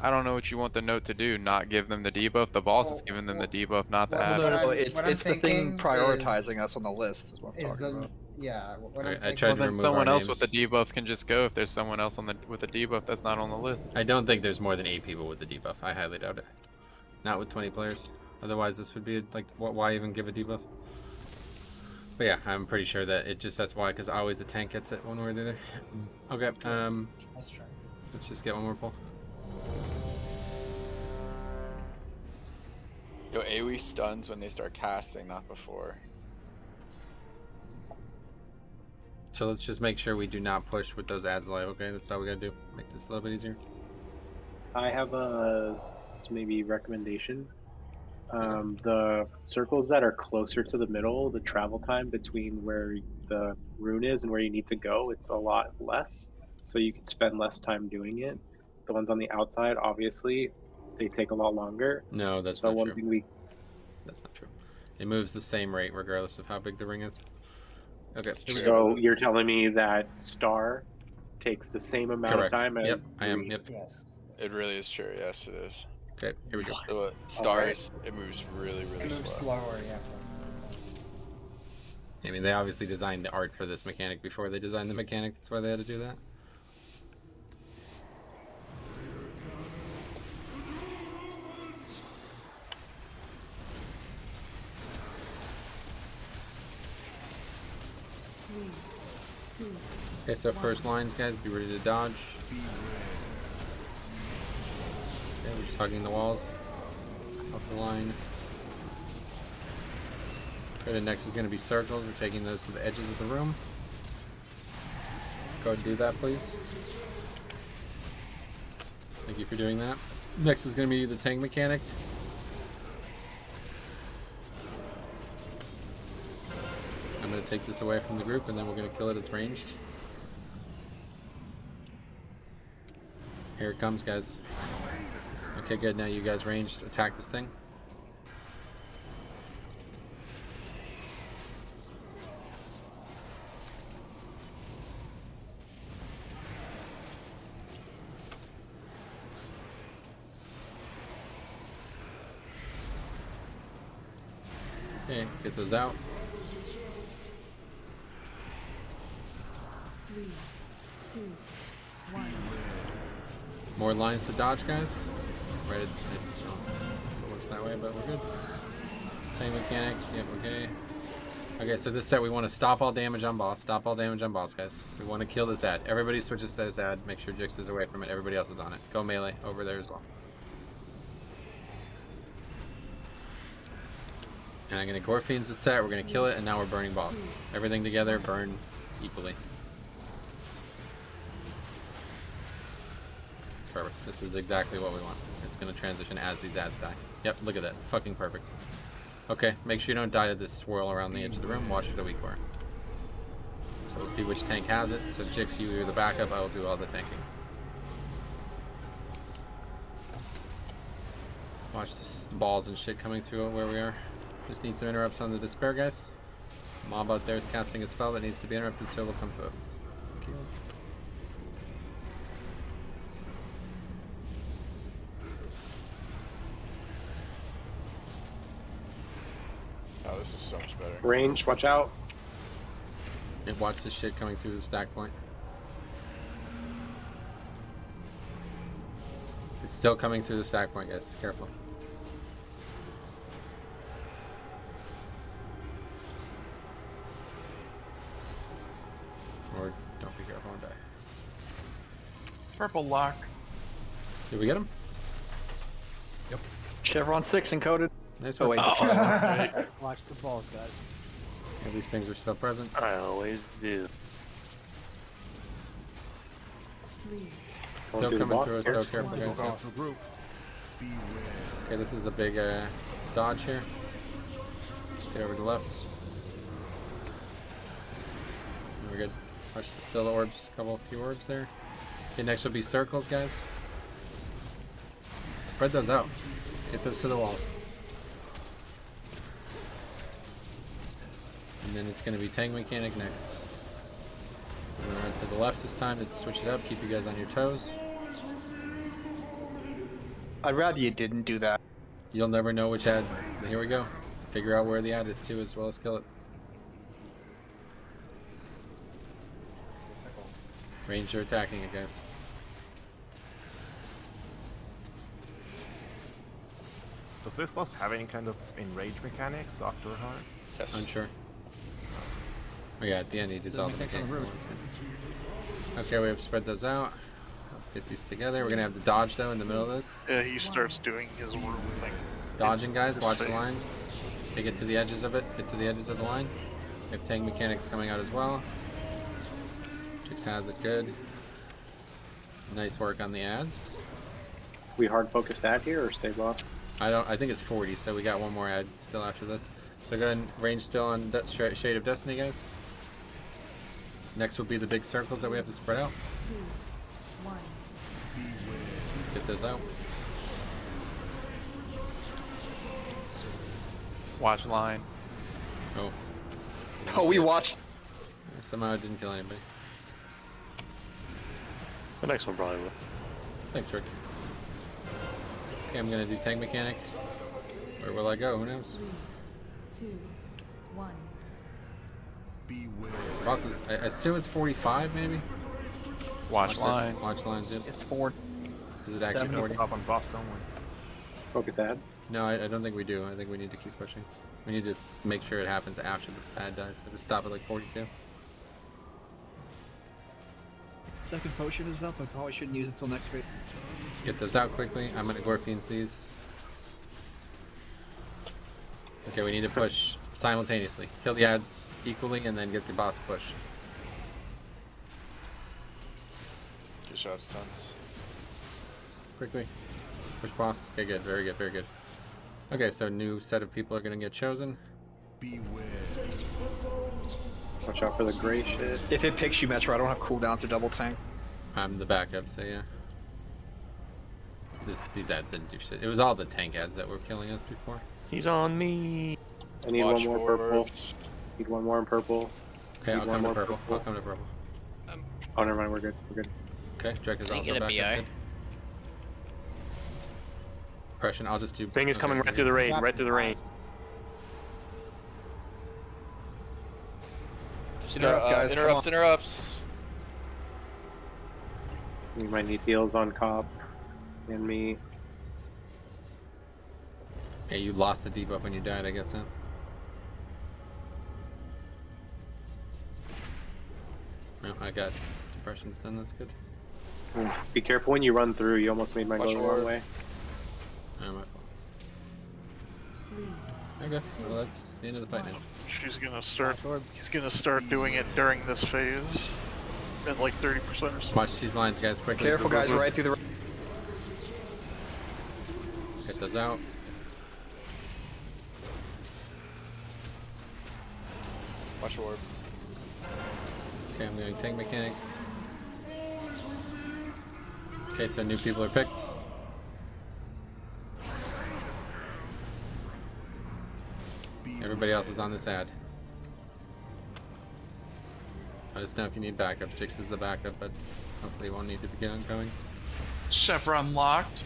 I don't know what you want the note to do. Not give them the debuff. The boss is giving them the debuff, not the ad. No, it's the thing prioritizing us on the list. Is what I'm talking about. Yeah. I tried to then remove someone our else with names. the debuff can just go if there's someone else with the debuff that's not on the list. I don't think there's more than 8 people with the debuff. I highly doubt it. Not with 20 players. Otherwise, this would be like, why even give a debuff? But yeah, I'm pretty sure that that's why, because always the tank gets it one way or the other. Okay, Let's try. let's just get one more pull. Yo, AoE stuns when they start casting, not before. So let's just make sure we do not push with those ads live, okay? That's all we gotta do. Make this a little bit easier. I have a maybe recommendation. The circles that are closer to the middle, the travel time between where the rune is and where you need to go, it's a lot less. So you can spend less time doing it. The ones on the outside, obviously, they take a lot longer. No, that's so not one true. thing we That's not true. It moves the same rate regardless of how big the ring is. Okay. So you're telling me that Star takes the same amount Correct. of time as Yep, I am. Green? Yep. Yes. It really is true. Yes, it is. Okay, here we go. So, stars, it moves really, really It moves slow. slower, yeah. I mean, they obviously designed the art for this mechanic before they designed the mechanic. That's why they had to do that. Okay, so first lines, guys, be ready to dodge. Okay, we're just hugging the walls. Up the line. Okay, the next is going to be circles. We're taking those to the edges of the room. Go ahead and do that, please. Thank you for doing that. Next is going to be the tank mechanic. I'm going to take this away from the group, and then we're going to kill it as ranged. Here it comes, guys. Okay, good. Now you guys ranged. Attack this thing. Okay, get those out. 3, 2, 1. More lines to dodge, guys. Right, it works that way, but we're good. Tank mechanic, yep, okay. Okay, so this set we want to stop all damage on boss. Stop all damage on boss, guys. We want to kill this ad. Everybody switches to this ad. Make sure Jix is away from it. Everybody else is on it. Go melee over there as well. And I'm going to Gore Fiends this set. We're going to kill it, and now we're burning boss. Everything together, burn equally. Perfect. This is exactly what we want. It's going to transition as these ads die. Yep, look at that. Fucking perfect. Okay, make sure you don't die to this swirl around the edge of the room. Watch it a weak core. So we'll see which tank has it. So Jix, you are the backup. I will do all the tanking. Watch this balls and shit coming through where we are. Just need some interrupts on the Despair, guys. Mob out there is casting a spell that needs to be interrupted, so it will come to us. Thank you. Oh, this is so much better. Range, watch out. And watch this shit coming through the stack point. It's still coming through the stack point, guys. Careful. Or don't be careful and die. Purple lock. Did we get him? Yep. Chevron 6 encoded. Nice Oh, work. wait. Watch the balls, guys. Yeah, these things are still present. I always do. 3, Still coming through us, so careful, guys. Okay, this is a big dodge here. Just get over to the left. We're good. Watch the still orbs, few orbs there. Okay, next will be circles, guys. Spread those out. Get those to the walls. And then it's going to be tank mechanic next. We're going to run to the left this time. Let's switch it up. Keep you guys on your toes. I'd rather you didn't do that. You'll never know which ad. Here we go. Figure out where the ad is too, as well as kill it. Ranger attacking it, guys. Does this boss have any kind of enrage mechanics, soft or hard? Yes. Unsure. Oh yeah, at the end he does all the mechanics. Okay, we have to spread those out. Get these together. We're gonna have the dodge though in the middle of this. Yeah, he starts doing his room thing. Dodging, guys. His Watch the face. lines. They get to the edges of it. Get to the edges of the line. We have tank mechanics coming out as well. Chicks has it good. Nice work on the ads. We hard focus ad here or stay lost? I think it's 40, so we got one more ad still after this. So go ahead and range still on Shade of Destiny, guys. Next will be the big circles that we have to spread out. 2, 1. Get those out. Watch line. Oh. Oh, we watched. Somehow it didn't kill anybody. The next one probably will. Thanks, Rick. Okay, I'm gonna do tank mechanic. Where will I go? Who knows? 3, 2, 1. This boss is, I assume it's 45, maybe? Watch lines. Watch lines, yep. It's 4. Is it actually 40? Stop on boss, don't we? Focus ad? No, I don't think we do. I think we need to keep pushing. We need to make sure it happens after the ad dies. So just stop at like 42. Second potion is up. I probably shouldn't use it till next week. Get those out quickly. I'm gonna Gorfians these. Okay, we need to push simultaneously. Kill the ads equally and then get the boss push. Good shot, stunts. Quickly. Push boss. Okay, good. Very good. Very good. Okay, so new set of people are gonna get chosen. Watch out for the gray shit. If it picks you, Metro, I don't have cooldowns or double tank. I'm the backup, so yeah. These ads didn't do shit. It was all the tank ads that were killing us before. He's on me. I need Watch one more forward. purple. Need one more in purple. Okay, Need I'll one come to more purple. I'll come to purple. Oh, never mind. We're good. We're good. Okay, Drek is Can I also get a backup. BI? Good. Depression, I'll just do... Thing is okay, coming right through the rain. Right through the rain. Interrupts. We might need heals on Cop and me. Hey, you lost the debuff when you died, I guess, huh? No, I got depressions done, that's good. Be careful when you run through. You almost made my Watch go the wrong forward. way. Oh, my fault. Okay, well that's the end of the fight now. She's gonna start. He's gonna start doing it during this phase, at like 30% or something. Watch these lines, guys, quickly. Careful, guys, right through the... Get those out. Watch forward. Okay, I'm doing tank mechanic. Okay, so new people are picked. Everybody else is on this ad. Let us know if you need backup. Jix is the backup, but hopefully you won't need to begin ongoing. Chevron locked.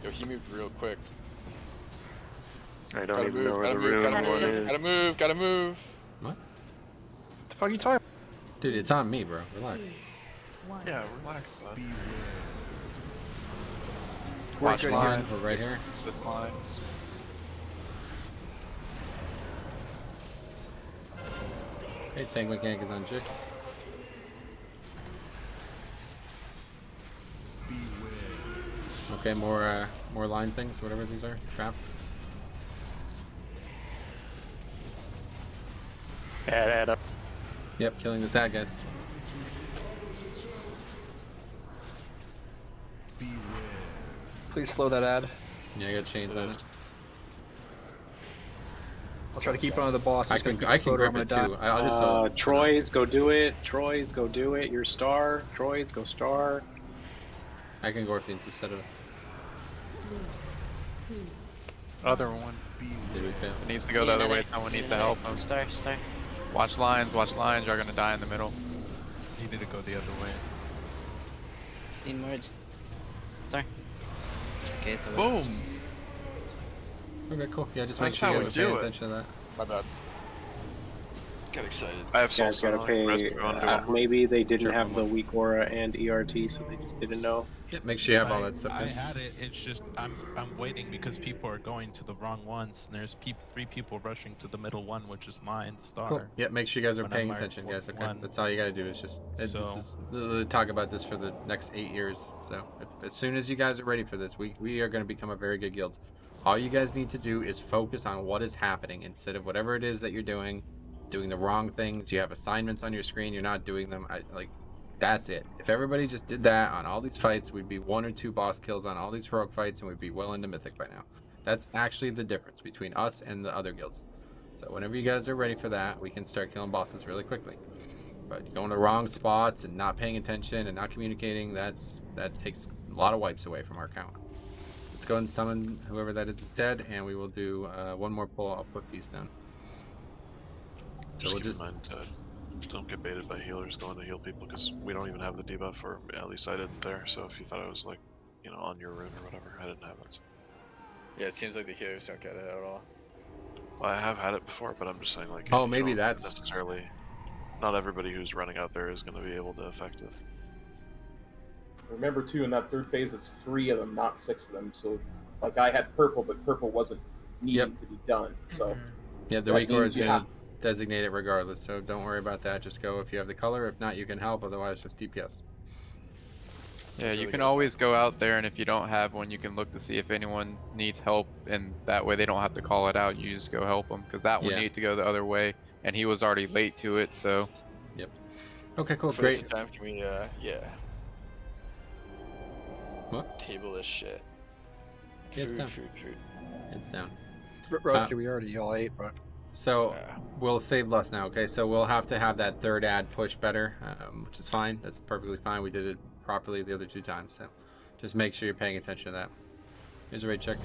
Yo, he moved real quick. I don't Gotta even move, know where gotta the move, room gotta one move, is. gotta move, gotta move. What? The fuck are you talking? Dude, it's on me, bro. Relax. Yeah, relax, bud. Watch good lines. here. We're right here. This line. Okay, tank mechanic is on Jix. Okay, more line things, whatever these are, traps. Add up. Yep, killing this ad, guys. Please slow that ad. Yeah, I got chains on it. I'll try to keep it on the boss. I can grip it too. I'll just Troy's, go do it. Troy's, go do it. Your star. Troy's, go star. I can Gorfians instead of... Other one. Did we fail? It needs to go the other way. Someone needs to help him. Stay. Watch lines. Watch lines. You're gonna die in the middle. You need to go the other way. Need more. Stay. Okay, it's over. Boom. Okay, cool. Yeah, just make That's sure you how guys we are paying do it. attention to that. My bad. Got excited. I have You guys gotta pay. Maybe they didn't have the weak aura and ERT, so they just didn't know. Yeah, make sure you have all that stuff. I Guys. had it. It's just I'm waiting because people are going to the wrong ones. And there's 3 people rushing to the middle one, which is mine star. Cool. Yeah, make sure you guys are when paying I'm attention, marked guys. Okay, 1. that's all you gotta do. Is just this is talk about this for the next 8 years. So as soon as you guys are ready for this, we are going to become a very good guild. All you guys need to do is focus on what is happening instead of whatever it is that you're doing the wrong things. You have assignments on your screen, you're not doing them. That's it. If everybody just did that on all these fights, we'd be 1 or 2 boss kills on all these heroic fights, and we'd be well into Mythic by now. That's actually the difference between us and the other guilds. So whenever you guys are ready for that, we can start killing bosses really quickly. But going to wrong spots and not paying attention and not communicating, that takes a lot of wipes away from our count. Let's go and summon whoever that is dead, and we will do 1 more pull. I'll put Feast down. So we'll just keep in mind, don't get baited by healers going to heal people, because we don't even have the debuff, or at least I didn't there. So if you thought I was like, on your rune or whatever, I didn't have it. So. Yeah, it seems like the healers don't get it at all. Well, I have had it before, but I'm just saying, like, oh, maybe that's necessarily. Not everybody who's running out there is going to be able to affect it. Remember too, in that 3rd phase, it's 3 of them, not 6 of them. So, like, I had purple, but purple wasn't needing to be done. So, yeah, the weak aura is going to designate it regardless. So don't worry about that. Just go if you have the color. If not, you can help. Otherwise, just DPS. Yeah, you can always go out there, and if you don't have one, you can look to see if anyone needs help, and that way they don't have to call it out. You just go help them, because that one needed to go the other way, and he was already late to it. So. Yep. Okay, cool. For Great. this time, can we yeah. What? Table this shit. Yeah, it's down. Food. It's down. Roasty, we already all ate, but. So we'll save less now, okay? So we'll have to have that 3rd ad push better, which is fine. That's perfectly fine. We did it properly the other 2 times, so just make sure you're paying attention to that. Here's a raid check.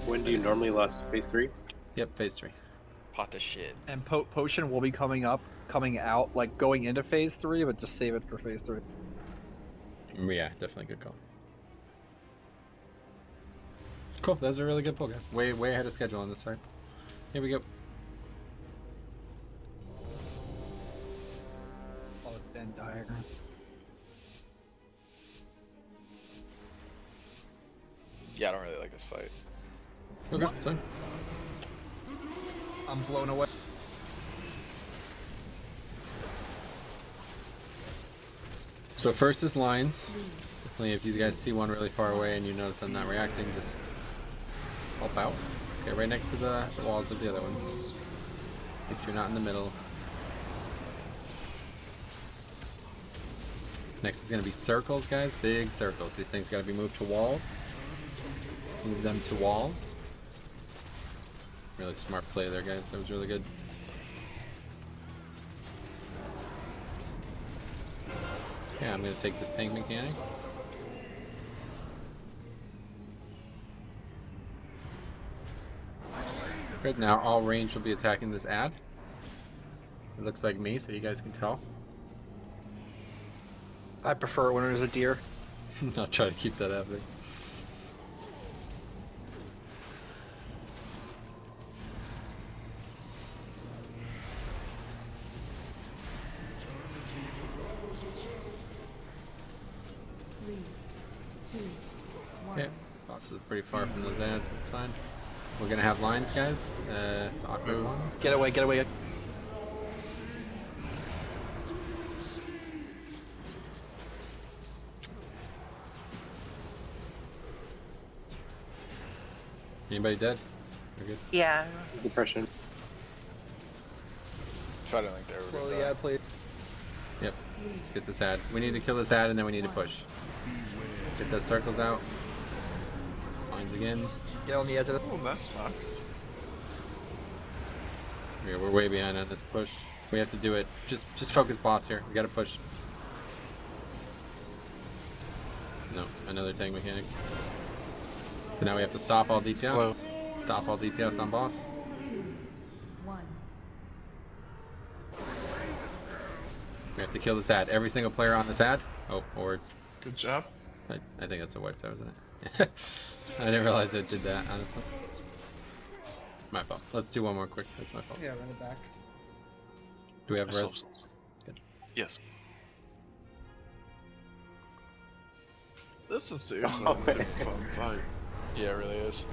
When do you normally last phase 3? Yep, phase 3. Pot the shit. And potion will be coming out, like going into phase 3, but just save it for phase 3. Yeah, definitely good call. Cool, that was a really good pull, guys. Way ahead of schedule on this fight. Here we go. Venn diagram. Yeah, I don't really like this fight. Okay, so I'm blown away. So first is lines. Definitely, if you guys see one really far away and you notice I'm not reacting, just help out. Okay, right next to the walls of the other ones. If you're not in the middle. Next is going to be circles, guys. Big circles. These things got to be moved to walls. Move them to walls. Really smart play there, guys. That was really good. Yeah, I'm going to take this tank mechanic. Good, now all range will be attacking this ad. It looks like me, so you guys can tell. I prefer it when there's a deer. I'll try to keep that happening. Okay, boss is pretty far from those ads, but it's fine. We're gonna have lines, guys. It's awkward. Get away, get away. Anybody dead? We're good. Yeah. Depression. So I don't think they're Slowly ad, please. Yep. Let's get this ad. We need to kill this ad and then we need to push. Get those circles out. Lines again. Get on the edge of the. Oh, that sucks. Yeah, we're way behind on this push. We have to do it. Just focus boss here. We gotta push. No, another tank mechanic. So now we have to stop all DPS. Slow. Stop all DPS on boss. 2, 1. We have to kill this ad. Every single player on this ad. Oh, or... Good job. I think that's a wipe, wasn't it? I didn't realize it did that, honestly. My fault. Let's do one more quick. That's my fault. Yeah, run it back. Do we have I res? Good. Yes. This is seriously a super fun fight. Yeah, it really is.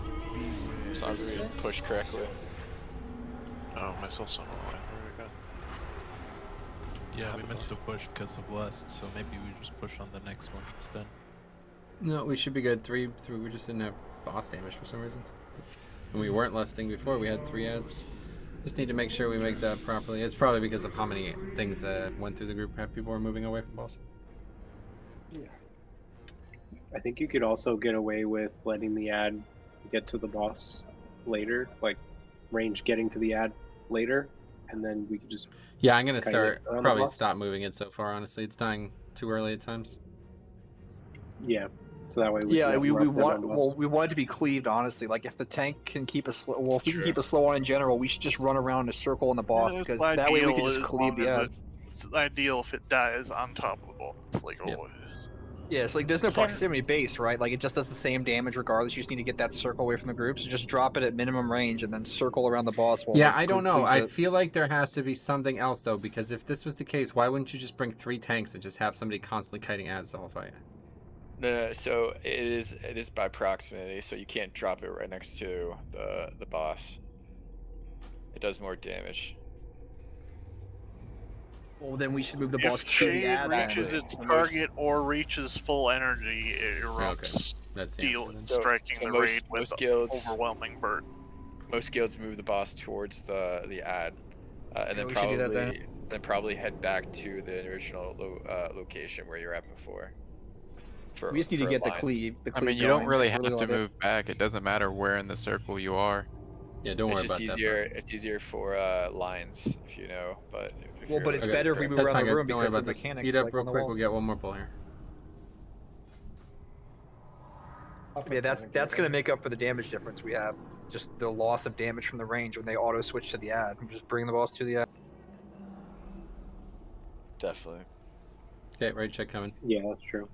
As long as we push correctly. Oh, my soul's on the line. Very good. Yeah, we missed a push because of lust, so maybe we just push on the next one instead. No, we should be good. Three. We just didn't have boss damage for some reason. And we weren't lusting before. We had 3 ads. Just need to make sure we make that properly. It's probably because of how many things went through the group. People were moving away from boss. Yeah. I think you could also get away with letting the ad get to the boss later, like range getting to the ad later, and then we could just. Yeah, I'm gonna probably stop moving it so far. Honestly, it's dying too early at times. Yeah, so that way we. Yeah, can we want it to be cleaved. Honestly, like if the tank can keep a slow, well, if we can keep a slow one in general, we should just run around in a circle on the boss because that way we can just cleave the ad. It's ideal if it dies on top of the boss, like always. Yeah, it's like there's no proximity base, right? Like it just does the same damage regardless. You just need to get that circle away from the group. So just drop it at minimum range and then circle around the boss. While Yeah, I don't know. I feel like there has to be something else though, because if this was the case, why wouldn't you just bring 3 tanks and just have somebody constantly kiting ads the whole fight? No, so it is by proximity, so you can't drop it right next to the boss. It does more damage. Well, then we should move the boss If to Shade the ad. reaches its target or reaches full energy, it erupts, striking the raid with overwhelming burden. Most guilds move the boss towards the ad, and then probably head back to the original location where you're at before. We just need to get the cleave. I mean, you don't really have to move back. It doesn't matter where in the circle you are. Yeah, don't worry about that. It's easier for lines, if you know. But it's better if we move around the room because of the mechanics. Speed up real quick. We'll get one more pull here. Yeah, that's gonna make up for the damage difference we have. Just the loss of damage from the range when they auto switch to the ad. Just bring the boss to the ad. Definitely. Okay, right check coming. Yeah, that's true.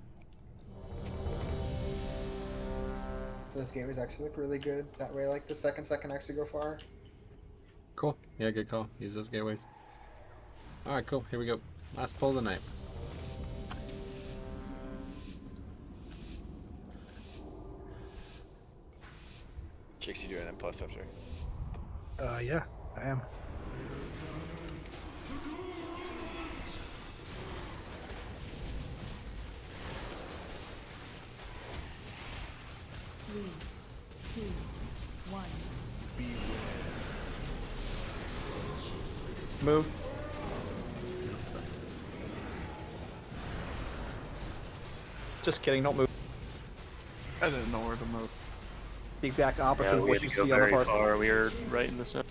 Those gateways actually look really good. That way, like the second can actually go far. Cool. Yeah, good call. Use those gateways. All right, cool. Here we go. Last pull of the night. Chicks, you doing M+ after? Yeah, I am. Three, two, one. Move. Just kidding, don't move. I didn't know where to move. The exact opposite of what you see on the very parcel. far. We were right in the center.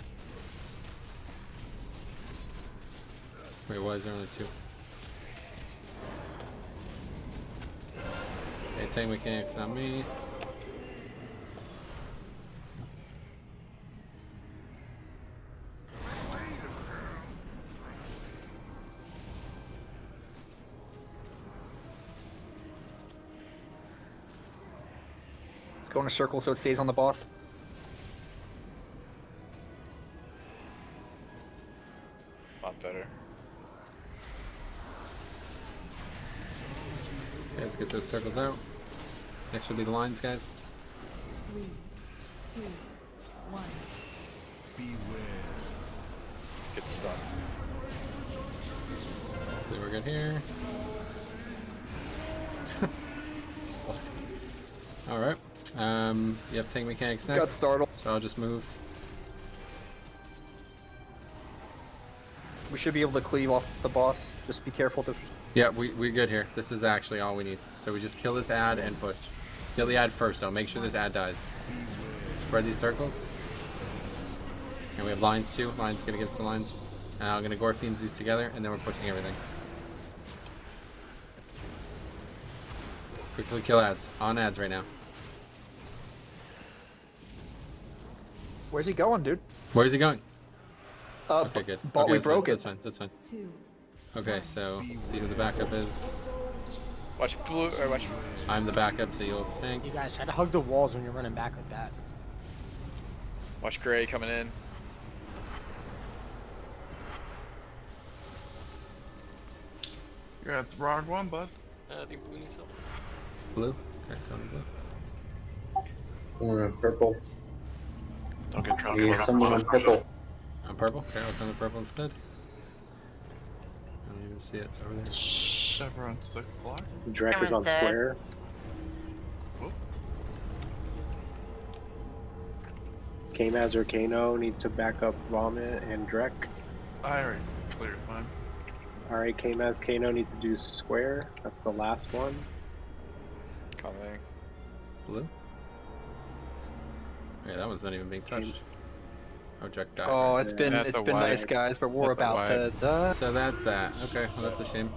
Wait, why is there only 2? Okay, tank mechanics on me. Go in a circle so it stays on the boss. A lot better. Okay, let's get those circles out. Next will be the lines, guys. 3, 2, 1. Get stuck. So we're good here. All right. Yep, tank mechanics next. Got startled. So I'll just move. We should be able to cleave off the boss. Just be careful to. Yeah, we're good here. This is actually all we need. So we just kill this ad and push. Kill the ad first, so make sure this ad dies. Spread these circles. And we have lines too. Lines good against the lines. I'm gonna Gorfiends these together, and then we're pushing everything. Quickly kill ads. On ads right now. Where's he going, dude? Where's he going? Okay, good. But Okay, we that's broke fine. it. That's fine. That's fine. 2. Okay, so see who the backup is. Watch blue or watch. I'm the backup, so you'll tank. You guys try to hug the walls when you're running back like that. Watch gray coming in. You're at the wrong one, bud. I think blue needs help. Blue? Okay, going to blue. Someone on purple. Don't get drunk. Yeah, someone on purple. On purple? Okay, I'll come to purple instead. I don't even see it, it's over there. Chevron 6 lock. Drek is on square. K-Maz or Kano need to back up Vomit and Drek. I already cleared mine. Alright, K-Maz, Kano need to do square. That's the last one. Coming. Blue? Yeah, that one's not even being touched. Oh, Drek died. Oh, right? it's been nice, guys, but we're about to. So that's that. Okay, well that's a shame.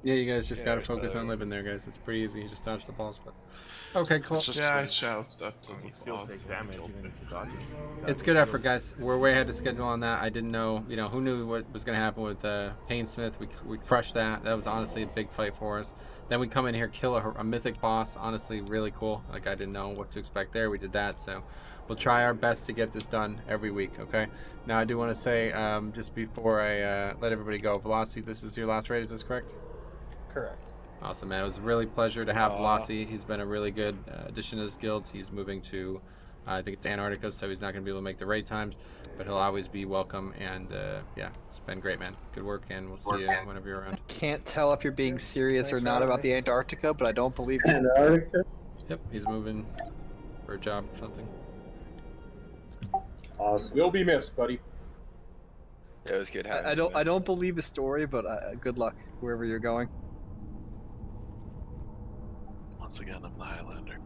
Yeah, you guys just gotta focus on living there, guys. It's pretty easy. You just dodge the balls, but okay, cool. Yeah, I shall step to the Still boss. take damage even if you dodge it. It's good effort, guys. We're way ahead of schedule on that. I didn't know, you know, who knew what was gonna happen with Painsmith. We crushed that. That was honestly a big fight for us. Then we come in here, kill a mythic boss. Honestly, really cool. Like I didn't know what to expect there. We did that, so we'll try our best to get this done every week. Okay. Now I do want to say, just before I let everybody go, Velocity, this is your last raid. Is this correct? Correct. Awesome, man. It was a really pleasure to have Velocity. He's been a really good addition to this guild. He's moving to, I think it's Antarctica, so he's not going to be able to make the raid times, but he'll always be welcome. And yeah, it's been great, man. Good work, and we'll see you whenever you're around. Can't tell if you're being serious or not about the Antarctica, but I don't believe you. Antarctica? Yep, he's moving for a job or something. Awesome. You'll be missed, buddy. Yeah, it was good having I don't believe the story, but good luck wherever you're going. Once again, I'm the Highlander.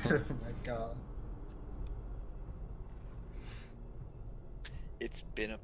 Oh my god. It's been a